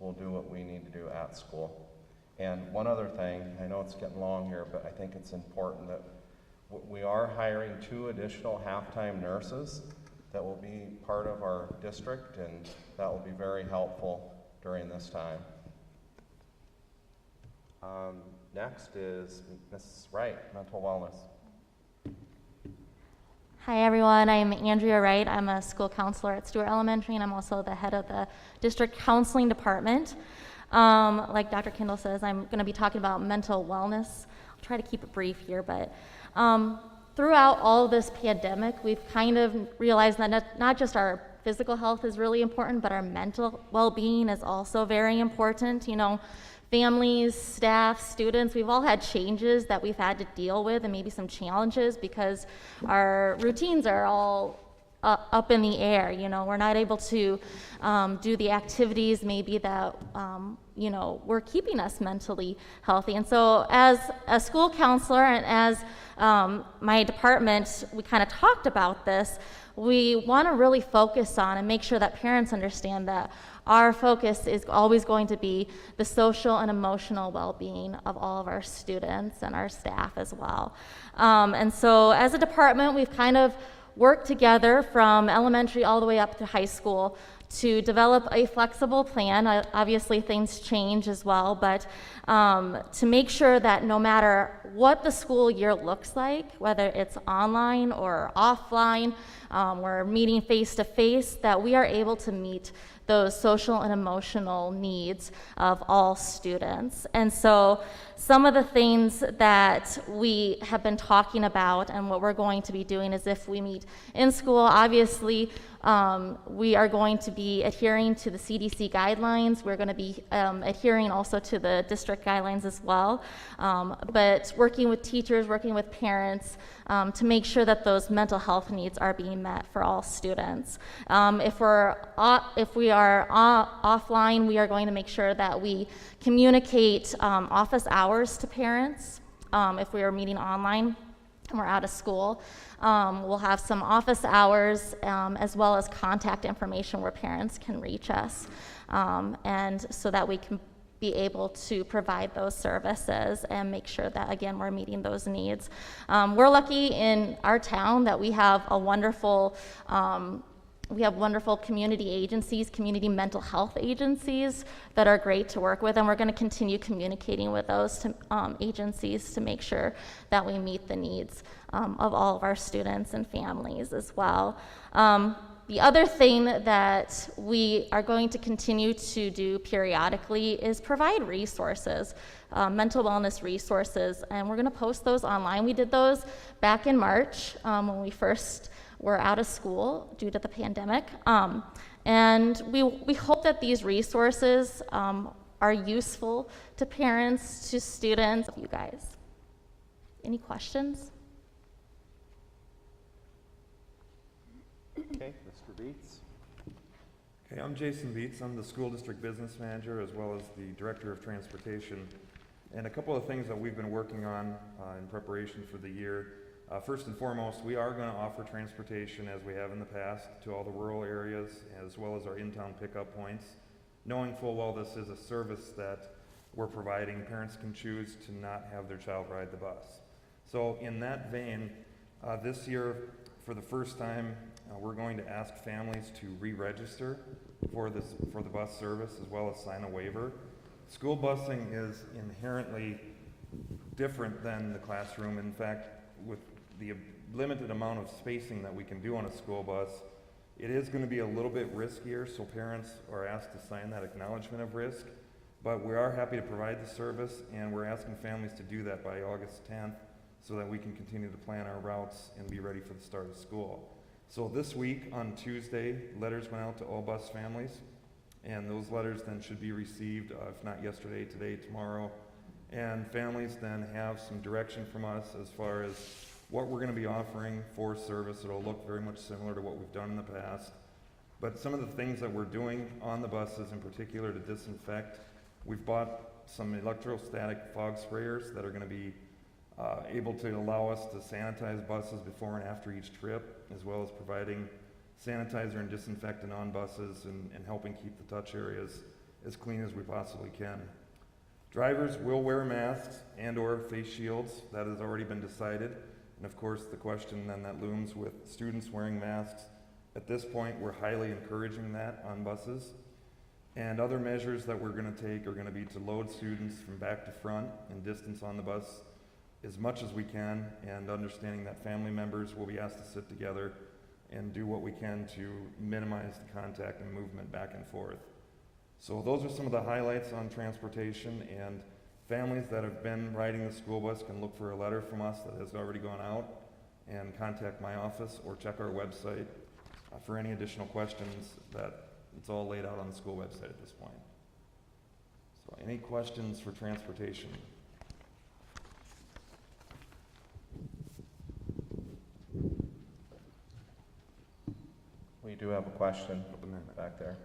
we'll do what we need to do at school. And one other thing, I know it's getting long here, but I think it's important that we are hiring 2 additional half-time nurses that will be part of our district, and that will be very helpful during this time. Next is Mrs. Wright, Mental Wellness. Hi everyone, I'm Andrea Wright. I'm a school counselor at Stewart Elementary, and I'm also the head of the district counseling department. Like Dr. Kendall says, I'm going to be talking about mental wellness. I'll try to keep it brief here, but throughout all this pandemic, we've kind of realized that not just our physical health is really important, but our mental well-being is also very important. You know, families, staff, students, we've all had changes that we've had to deal with, and maybe some challenges because our routines are all up in the air. You know, we're not able to do the activities maybe that you know, were keeping us mentally healthy. And so as a school counselor and as my department, we kind of talked about this. We want to really focus on and make sure that parents understand that our focus is always going to be the social and emotional well-being of all of our students and our staff as well. And so as a department, we've kind of worked together from elementary all the way up to high school to develop a flexible plan. Obviously, things change as well, but to make sure that no matter what the school year looks like, whether it's online or offline, we're meeting face-to-face, that we are able to meet those social and emotional needs of all students. And so some of the things that we have been talking about and what we're going to be doing is if we meet in school, obviously, we are going to be adhering to the CDC guidelines. We're going to be adhering also to the district guidelines as well, but working with teachers, working with parents to make sure that those mental health needs are being met for all students. If we are offline, we are going to make sure that we communicate office hours to parents. If we are meeting online and we're out of school, we'll have some office hours as well as contact information where parents can reach us, and so that we can be able to provide those services and make sure that, again, we're meeting those needs. We're lucky in our town that we have a wonderful community agencies, community mental health agencies that are great to work with, and we're going to continue communicating with those agencies to make sure that we meet the needs of all of our students and families as well. The other thing that we are going to continue to do periodically is provide resources, mental wellness resources, and we're going to post those online. We did those back in March when we first were out of school due to the pandemic, and we hope that these resources are useful to parents, to students. You guys, any questions? Okay, Mr. Beets. Okay, I'm Jason Beets. I'm the school district business manager as well as the director of transportation. And a couple of things that we've been working on in preparation for the year. First and foremost, we are going to offer transportation as we have in the past to all the rural areas as well as our in-town pickup points. Knowing full well this is a service that we're providing, parents can choose to not have their child ride the bus. So in that vein, this year, for the first time, we're going to ask families to re-register for the bus service as well as sign a waiver. School busing is inherently different than the classroom. In fact, with the limited amount of spacing that we can do on a school bus, it is going to be a little bit riskier, so parents are asked to sign that acknowledgement of risk. But we are happy to provide the service, and we're asking families to do that by August 10th so that we can continue to plan our routes and be ready for the start of school. So this week, on Tuesday, letters went out to all bus families, and those letters then should be received, if not yesterday, today, tomorrow. And families then have some direction from us as far as what we're going to be offering for service. It'll look very much similar to what we've done in the past. But some of the things that we're doing on the buses in particular to disinfect, we've bought some electrostatic fog sprayers that are going to be able to allow us to sanitize buses before and after each trip, as well as providing sanitizer and disinfectant on buses and helping keep the touch areas as clean as we possibly can. Drivers will wear masks and or face shields. That has already been decided. And of course, the question then that looms with students wearing masks. At this point, we're highly encouraging that on buses. And other measures that we're going to take are going to be to load students from back to front and distance on the bus as much as we can, and understanding that family members will be asked to sit together and do what we can to minimize the contact and movement back and forth. So those are some of the highlights on transportation, and families that have been riding the school bus can look for a letter from us that has already gone out and contact my office or check our website for any additional questions. That it's all laid out on the school website at this point. So any questions for transportation? We do have a question back there.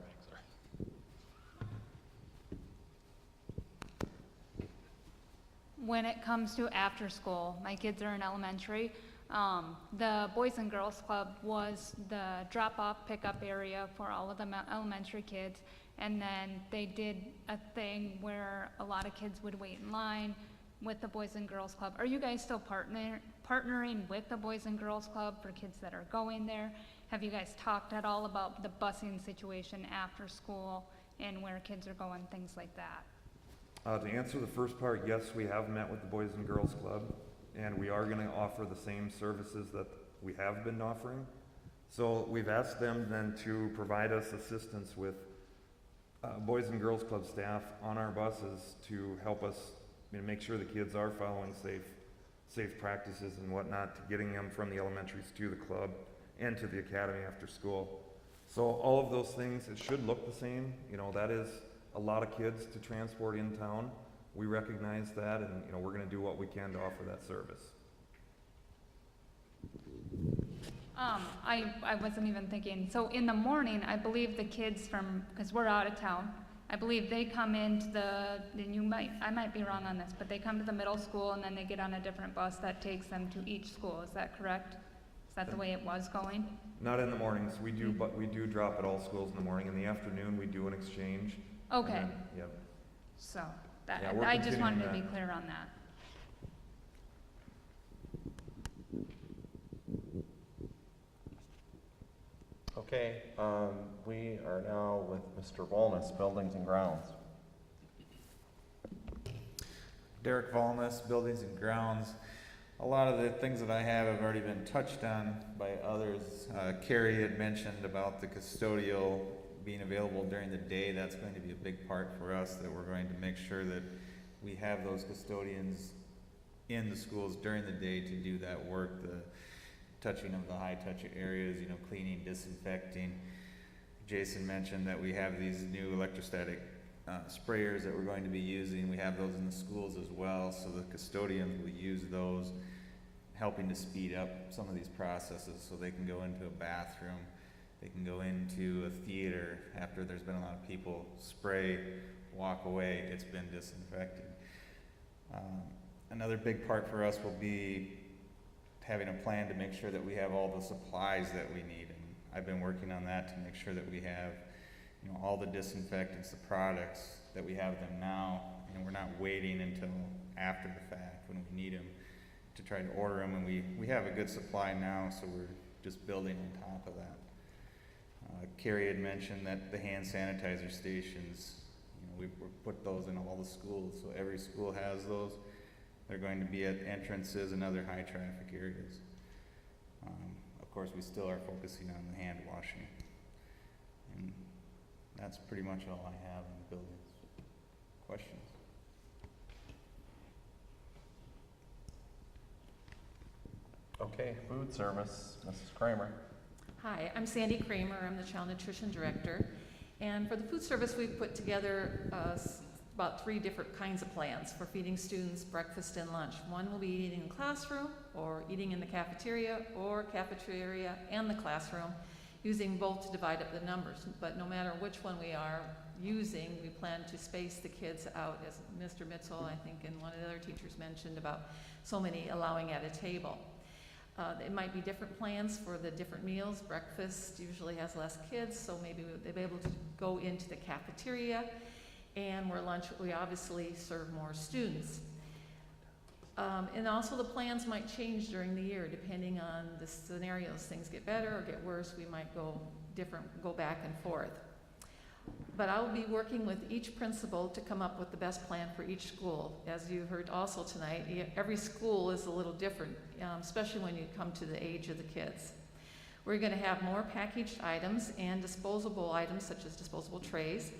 When it comes to after school, my kids are in elementary. The Boys and Girls Club was the drop-off pickup area for all of the elementary kids. And then they did a thing where a lot of kids would wait in line with the Boys and Girls Club. Are you guys still partnering with the Boys and Girls Club for kids that are going there? Have you guys talked at all about the busing situation after school and where kids are going, things like that? To answer the first part, yes, we have met with the Boys and Girls Club, and we are going to offer the same services that we have been offering. So we've asked them then to provide us assistance with Boys and Girls Club staff on our buses to help us make sure the kids are following safe practices and whatnot, to getting them from the elementaries to the club and to the academy after school. So all of those things, it should look the same. That is a lot of kids to transport in town. We recognize that, and we're going to do what we can to offer that service. I wasn't even thinking. So in the morning, I believe the kids because we're out of town, I believe they come into I might be wrong on this, but they come to the middle school and then they get on a different bus that takes them to each school. Is that correct? Is that the way it was going? Not in the mornings. We do, but we do drop at all schools in the morning. In the afternoon, we do an exchange. Okay. Then, yep. So we're I just wanted to continuing be clear on that. Okay, we are now with Mr. Volness, Buildings and Grounds. Derek Volness, Buildings and Grounds. A lot of the things that I have already been touched on by others. Carrie had mentioned about the custodial being available during the day. That's going to be a big part for us, that we're going to make sure that we have those custodians in the schools during the day to do that work, the touching of the high-touch areas, cleaning, disinfecting. Jason mentioned that we have these new electrostatic sprayers that we're going to be using. We have those in the schools as well, so the custodians will use those, helping to speed up some of these processes so they can go into a bathroom, they can go into a theater after there's been a lot of people, spray, walk away, it's been disinfected. Another big part for us will be having a plan to make sure that we have all the supplies that we need. And I've been working on that to make sure that we have all the disinfectants, the products, that we have them now, and we're not waiting until after the fact when we need them to try to order them. And we have a good supply now, so we're just building on top of that. Carrie had mentioned that the hand sanitizer stations, we've put those in all the schools, so every school has those. They're going to be at entrances and other high traffic areas. Of course, we still are focusing on the hand washing. And that's pretty much all I have in the buildings. Questions? Okay, food service, Mrs. Kramer. Hi, I'm Sandy Kramer. I'm the Child Nutrition Director. And for the food service, we've put together about 3 different kinds of plans for feeding students breakfast and lunch. One will be eating in the classroom, or eating in the cafeteria, or cafeteria and the classroom, using both to divide up the numbers. But no matter which one we are using, we plan to space the kids out, as Mr. Mitchell, I think, and one of the other teachers mentioned about so many allowing at a table. It might be different plans for the different meals. Breakfast usually has less kids, so maybe they'll be able to go into the cafeteria, and where lunch, we obviously serve more students. And also the plans might change during the year depending on the scenarios. Things get better or get worse, we might go back and forth. But I will be working with each principal to come up with the best plan for each school. As you heard also tonight, every school is a little different, especially when you come to the age of the kids. We're going to have more packaged items and disposable items such as disposable trays,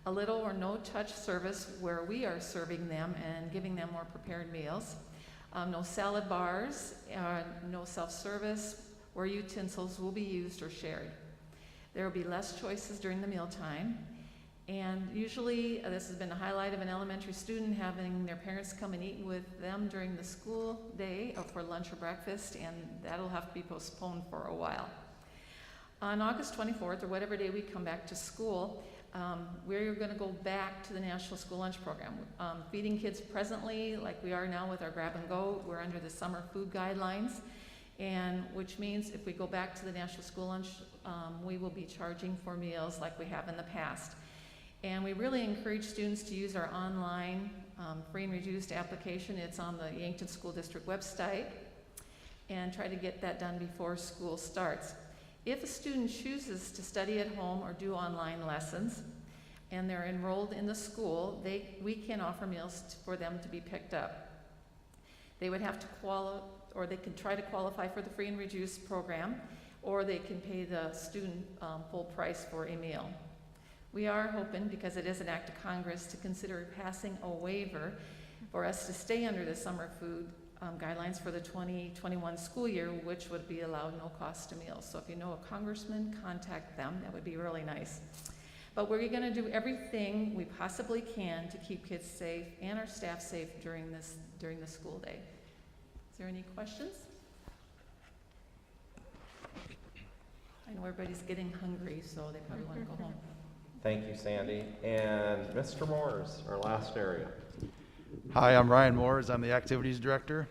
a little or no touch service where we are serving them and giving them more prepared meals, No salad bars, no self-service, where utensils will be used or shared. There will be less choices during the mealtime. And usually, this has been a highlight of an elementary student having their parents come and eat with them during the school day or for lunch or breakfast, and that'll have to be postponed for a while. On August 24th, or whatever day we come back to school, we're going to go back to the National School Lunch Program. Feeding kids presently, like we are now with our Grab and Go, we're under the summer food guidelines, and which means if we go back to the National School Lunch, we will be charging for meals like we have in the past. And we really encourage students to use our online free and reduced application. It's on the Yankton School District website, and try to get that done before school starts. If a student chooses to study at home or do online lessons, and they're enrolled in the school, we can offer meals for them to be picked up. They would have to or they can try to qualify for the free and reduced program, or they can pay the student full price for a meal. We are hoping, because it is an act of Congress, to consider passing a waiver for us to stay under the summer food guidelines for the 2021 school year, which would be allowed no cost to meals. So if you know a congressman, contact them. That would be really nice. But we're going to do everything we possibly can to keep kids safe and our staff safe during the school day. Is there any questions? I know everybody's getting hungry, so they probably want to go home. Thank you, Sandy. And Mr. Moores, our last area. Hi, I'm Ryan Moores. I'm the Activities Director.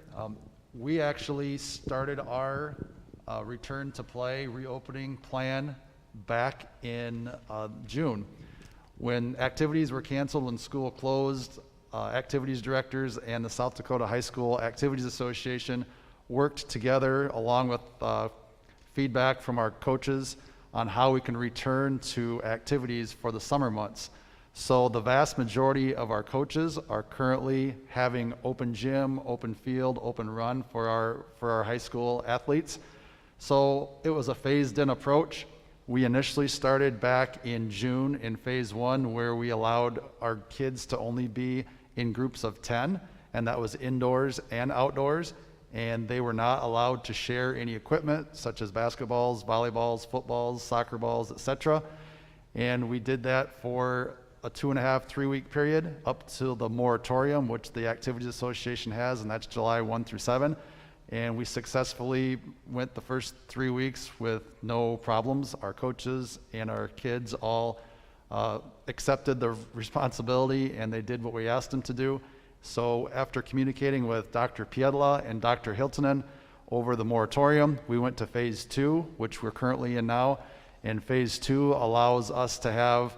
We actually started our return to play reopening plan back in June. When activities were canceled and school closed, activities directors and the South Dakota High School Activities Association worked together along with feedback from our coaches on how we can return to activities for the summer months. So the vast majority of our coaches are currently having open gym, open field, open run for our high school athletes. So it was a phased-in approach. We initially started back in June in phase 1, where we allowed our kids to only be in groups of 10, and that was indoors and outdoors, and they were not allowed to share any equipment such as basketballs, volleyballs, footballs, soccer balls, etc. And we did that for a 2.5, 3-week period up to the moratorium, which the Activities Association has, and that's July 1 through 7. And we successfully went the first 3 weeks with no problems. Our coaches and our kids all accepted the responsibility, and they did what we asked them to do. So after communicating with Dr. Piedla and Dr. Hiltonen over the moratorium, we went to phase 2, which we're currently in now. And phase 2 allows us to have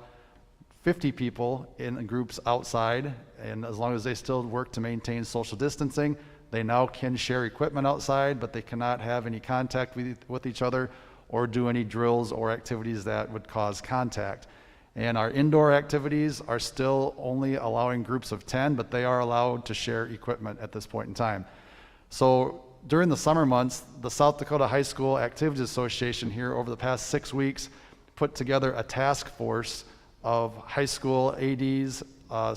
50 people in groups outside, and as long as they still work to maintain social distancing, they now can share equipment outside, but they cannot have any contact with each other or do any drills or activities that would cause contact. And our indoor activities are still only allowing groups of 10, but they are allowed to share equipment at this point in time. So during the summer months, the South Dakota High School Activities Association here over the past 6 weeks put together a task force of high school ADs,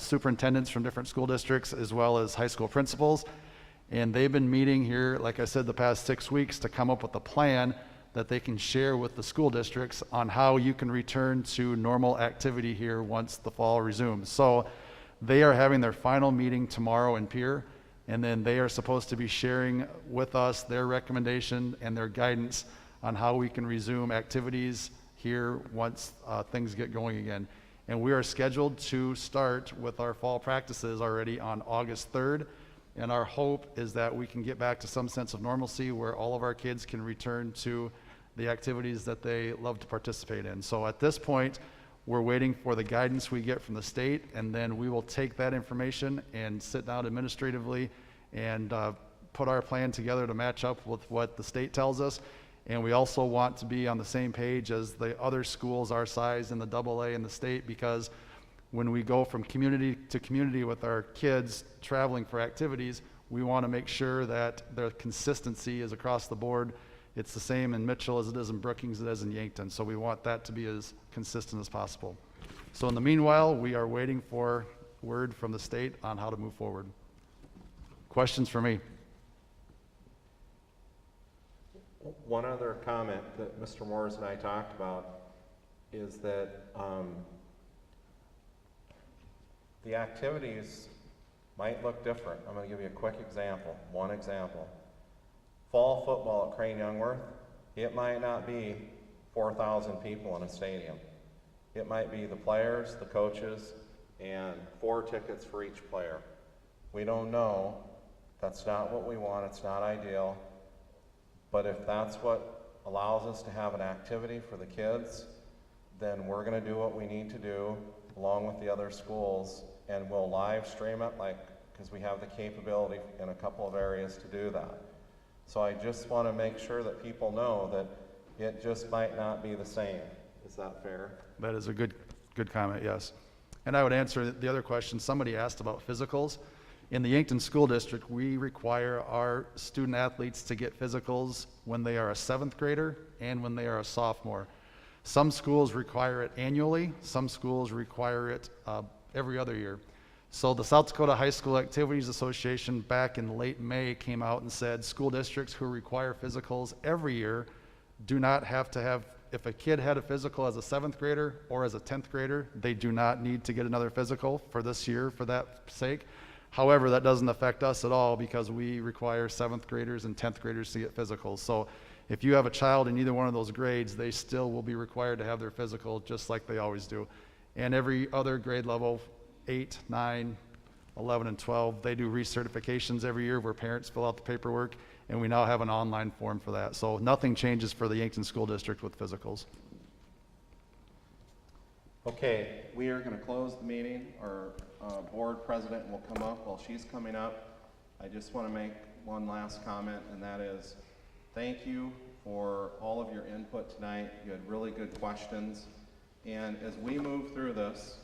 superintendents from different school districts, as well as high school principals. And they've been meeting here, like I said, the past 6 weeks to come up with a plan that they can share with the school districts on how you can return to normal activity here once the fall resumes. So they are having their final meeting tomorrow in Pierre, and then they are supposed to be sharing with us their recommendation and their guidance on how we can resume activities here once things get going again. And we are scheduled to start with our fall practices already on August 3rd. And our hope is that we can get back to some sense of normalcy where all of our kids can return to the activities that they love to participate in. So at this point, we're waiting for the guidance we get from the state, and then we will take that information and sit down administratively and put our plan together to match up with what the state tells us. And we also want to be on the same page as the other schools our size in the AA in the state, because when we go from community to community with our kids traveling for activities, we want to make sure that the consistency is across the board. It's the same in Mitchell as it is in Brookings, as it is in Yankton. So we want that to be as consistent as possible. So in the meanwhile, we are waiting for word from the state on how to move forward. Questions for me? One other comment that Mr. Moores and I talked about is that the activities might look different. I'm going to give you a quick example, one example. Fall football at Crane Youngworth, it might not be 4,000 people in a stadium. It might be the players, the coaches, and 4 tickets for each player. We don't know. That's not what we want. It's not ideal. But if that's what allows us to have an activity for the kids, then we're going to do what we need to do along with the other schools, and we'll live stream it, because we have the capability in a couple of areas to do that. So I just want to make sure that people know that it just might not be the same. Is that fair? That is a good comment, yes. And I would answer the other question. Somebody asked about physicals. In the Yankton School District, we require our student athletes to get physicals when they are a 7th grader and when they are a sophomore. Some schools require it annually. Some schools require it every other year. So the South Dakota High School Activities Association back in late May came out and said school districts who require physicals every year do not have to have, if a kid had a physical as a 7th grader or as a 10th grader, they do not need to get another physical for this year for that sake. However, that doesn't affect us at all because we require 7th graders and 10th graders to get physicals. So if you have a child in either one of those grades, they still will be required to have their physical just like they always do. And every other grade level, 8, 9, 11, and 12, they do recertifications every year where parents fill out the paperwork, and we now have an online form for that. So nothing changes for the Yankton School District with physicals. Okay, we are going to close the meeting. Our board president will come up. While she's coming up, I just want to make one last comment, and that is thank you for all of your input tonight. You had really good questions. And as we move through this,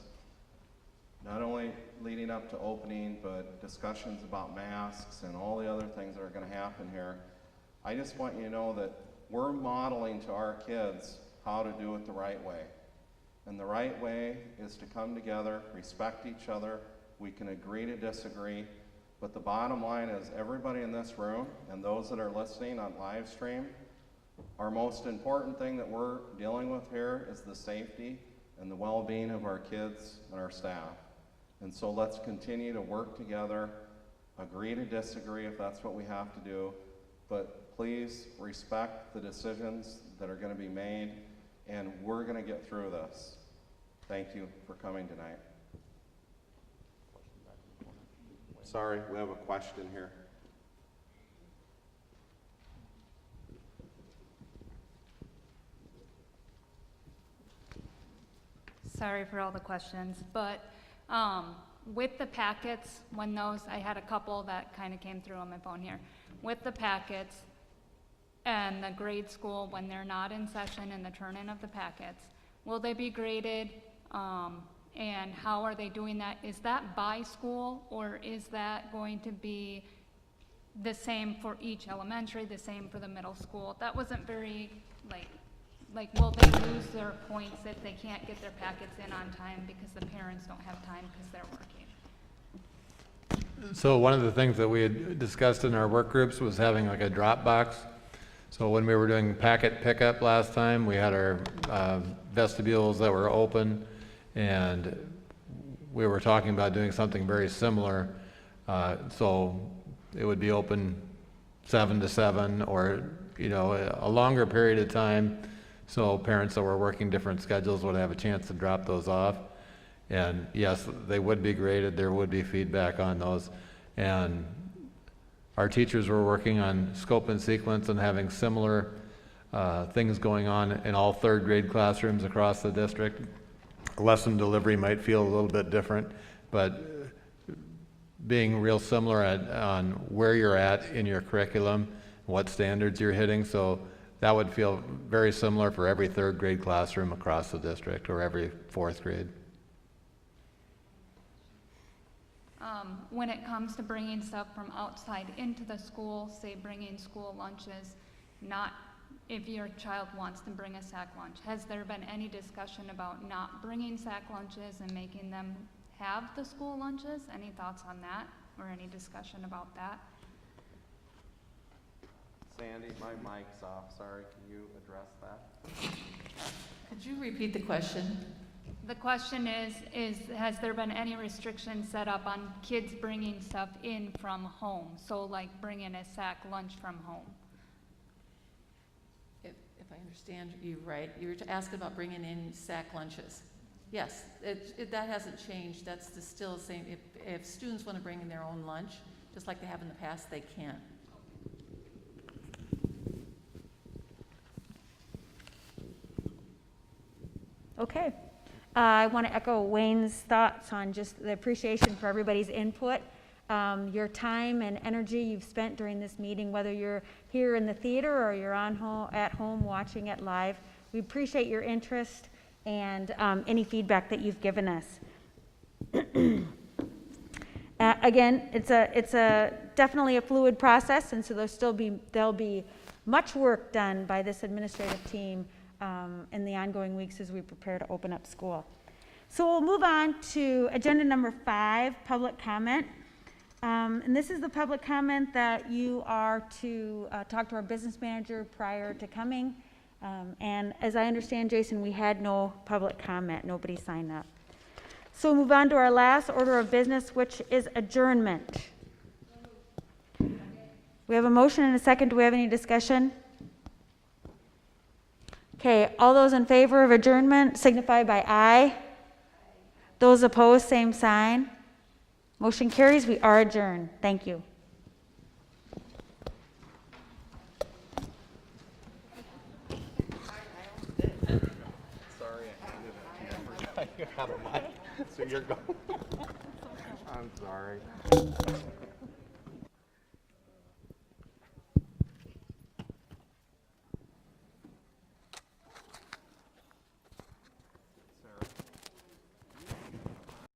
not only leading up to opening, but discussions about masks and all the other things that are going to happen here, I just want you to know that we're modeling to our kids how to do it the right way. And the right way is to come together, respect each other. We can agree to disagree, but the bottom line is everybody in this room and those that are listening on live stream, our most important thing that we're dealing with here is the safety and the well-being of our kids and our staff. And so let's continue to work together, agree to disagree if that's what we have to do, but please respect the decisions that are going to be made, and we're going to get through this. Thank you for coming tonight. Sorry, we have a question here. Sorry for all the questions, but with the packets, when those, I had a couple that kind of came through on my phone here. With the packets and the grade school, when they're not in session and the turn-in of the packets, will they be graded? And how are they doing that? Is that by school, or is that going to be the same for each elementary, the same for the middle school? That wasn't very, like will they lose their points if they can't get their packets in on time because the parents don't have time because they're working? So one of the things that we had discussed in our work groups was having like a drop box. So when we were doing packet pickup last time, we had our vestibules that were open, and we were talking about doing something very similar. So it would be open 7 to 7, or a longer period of time, so parents that were working different schedules would have a chance to drop those off. And yes, they would be graded. There would be feedback on those. And our teachers were working on scope and sequence and having similar things going on in all 3rd grade classrooms across the district. Lesson delivery might feel a little bit different, but being real similar on where you're at in your curriculum, what standards you're hitting. So that would feel very similar for every 3rd grade classroom across the district, or every 4th grade. When it comes to bringing stuff from outside into the school, say bringing school lunches, not if your child wants to bring a sack lunch, has there been any discussion about not bringing sack lunches and making them have the school lunches? Any thoughts on that, or any discussion about that? Sandy, my mic's off, sorry, can you address that? Could you repeat the question? The question is has there been any restrictions set up on kids bringing stuff in from home? So like bringing a sack lunch from home? If I understand you right, you were asking about bringing in sack lunches. Yes, that hasn't changed. That's still the same. If students want to bring in their own lunch, just like they have in the past, they can. Okay. I want to echo Wayne's thoughts on just the appreciation for everybody's input, your time and energy you've spent during this meeting, whether you're here in the theater or you're at home watching it live. We appreciate your interest and any feedback that you've given us. Again, it's definitely a fluid process, and so there'll be much work done by this administrative team in the ongoing weeks as we prepare to open up school. So we'll move on to agenda number 5, public comment. And this is the public comment that you are to talk to our business manager prior to coming. And as I understand, Jason, we had no public comment. Nobody signed up. So we'll move on to our last order of business, which is adjournment. We have a motion and a second. Do we have any discussion? Okay, all those in favor of adjournment signify by aye. Those opposed, same sign. Motion carries. We are adjourned. Thank you. Sorry, I have a mic, so you're going. I'm sorry.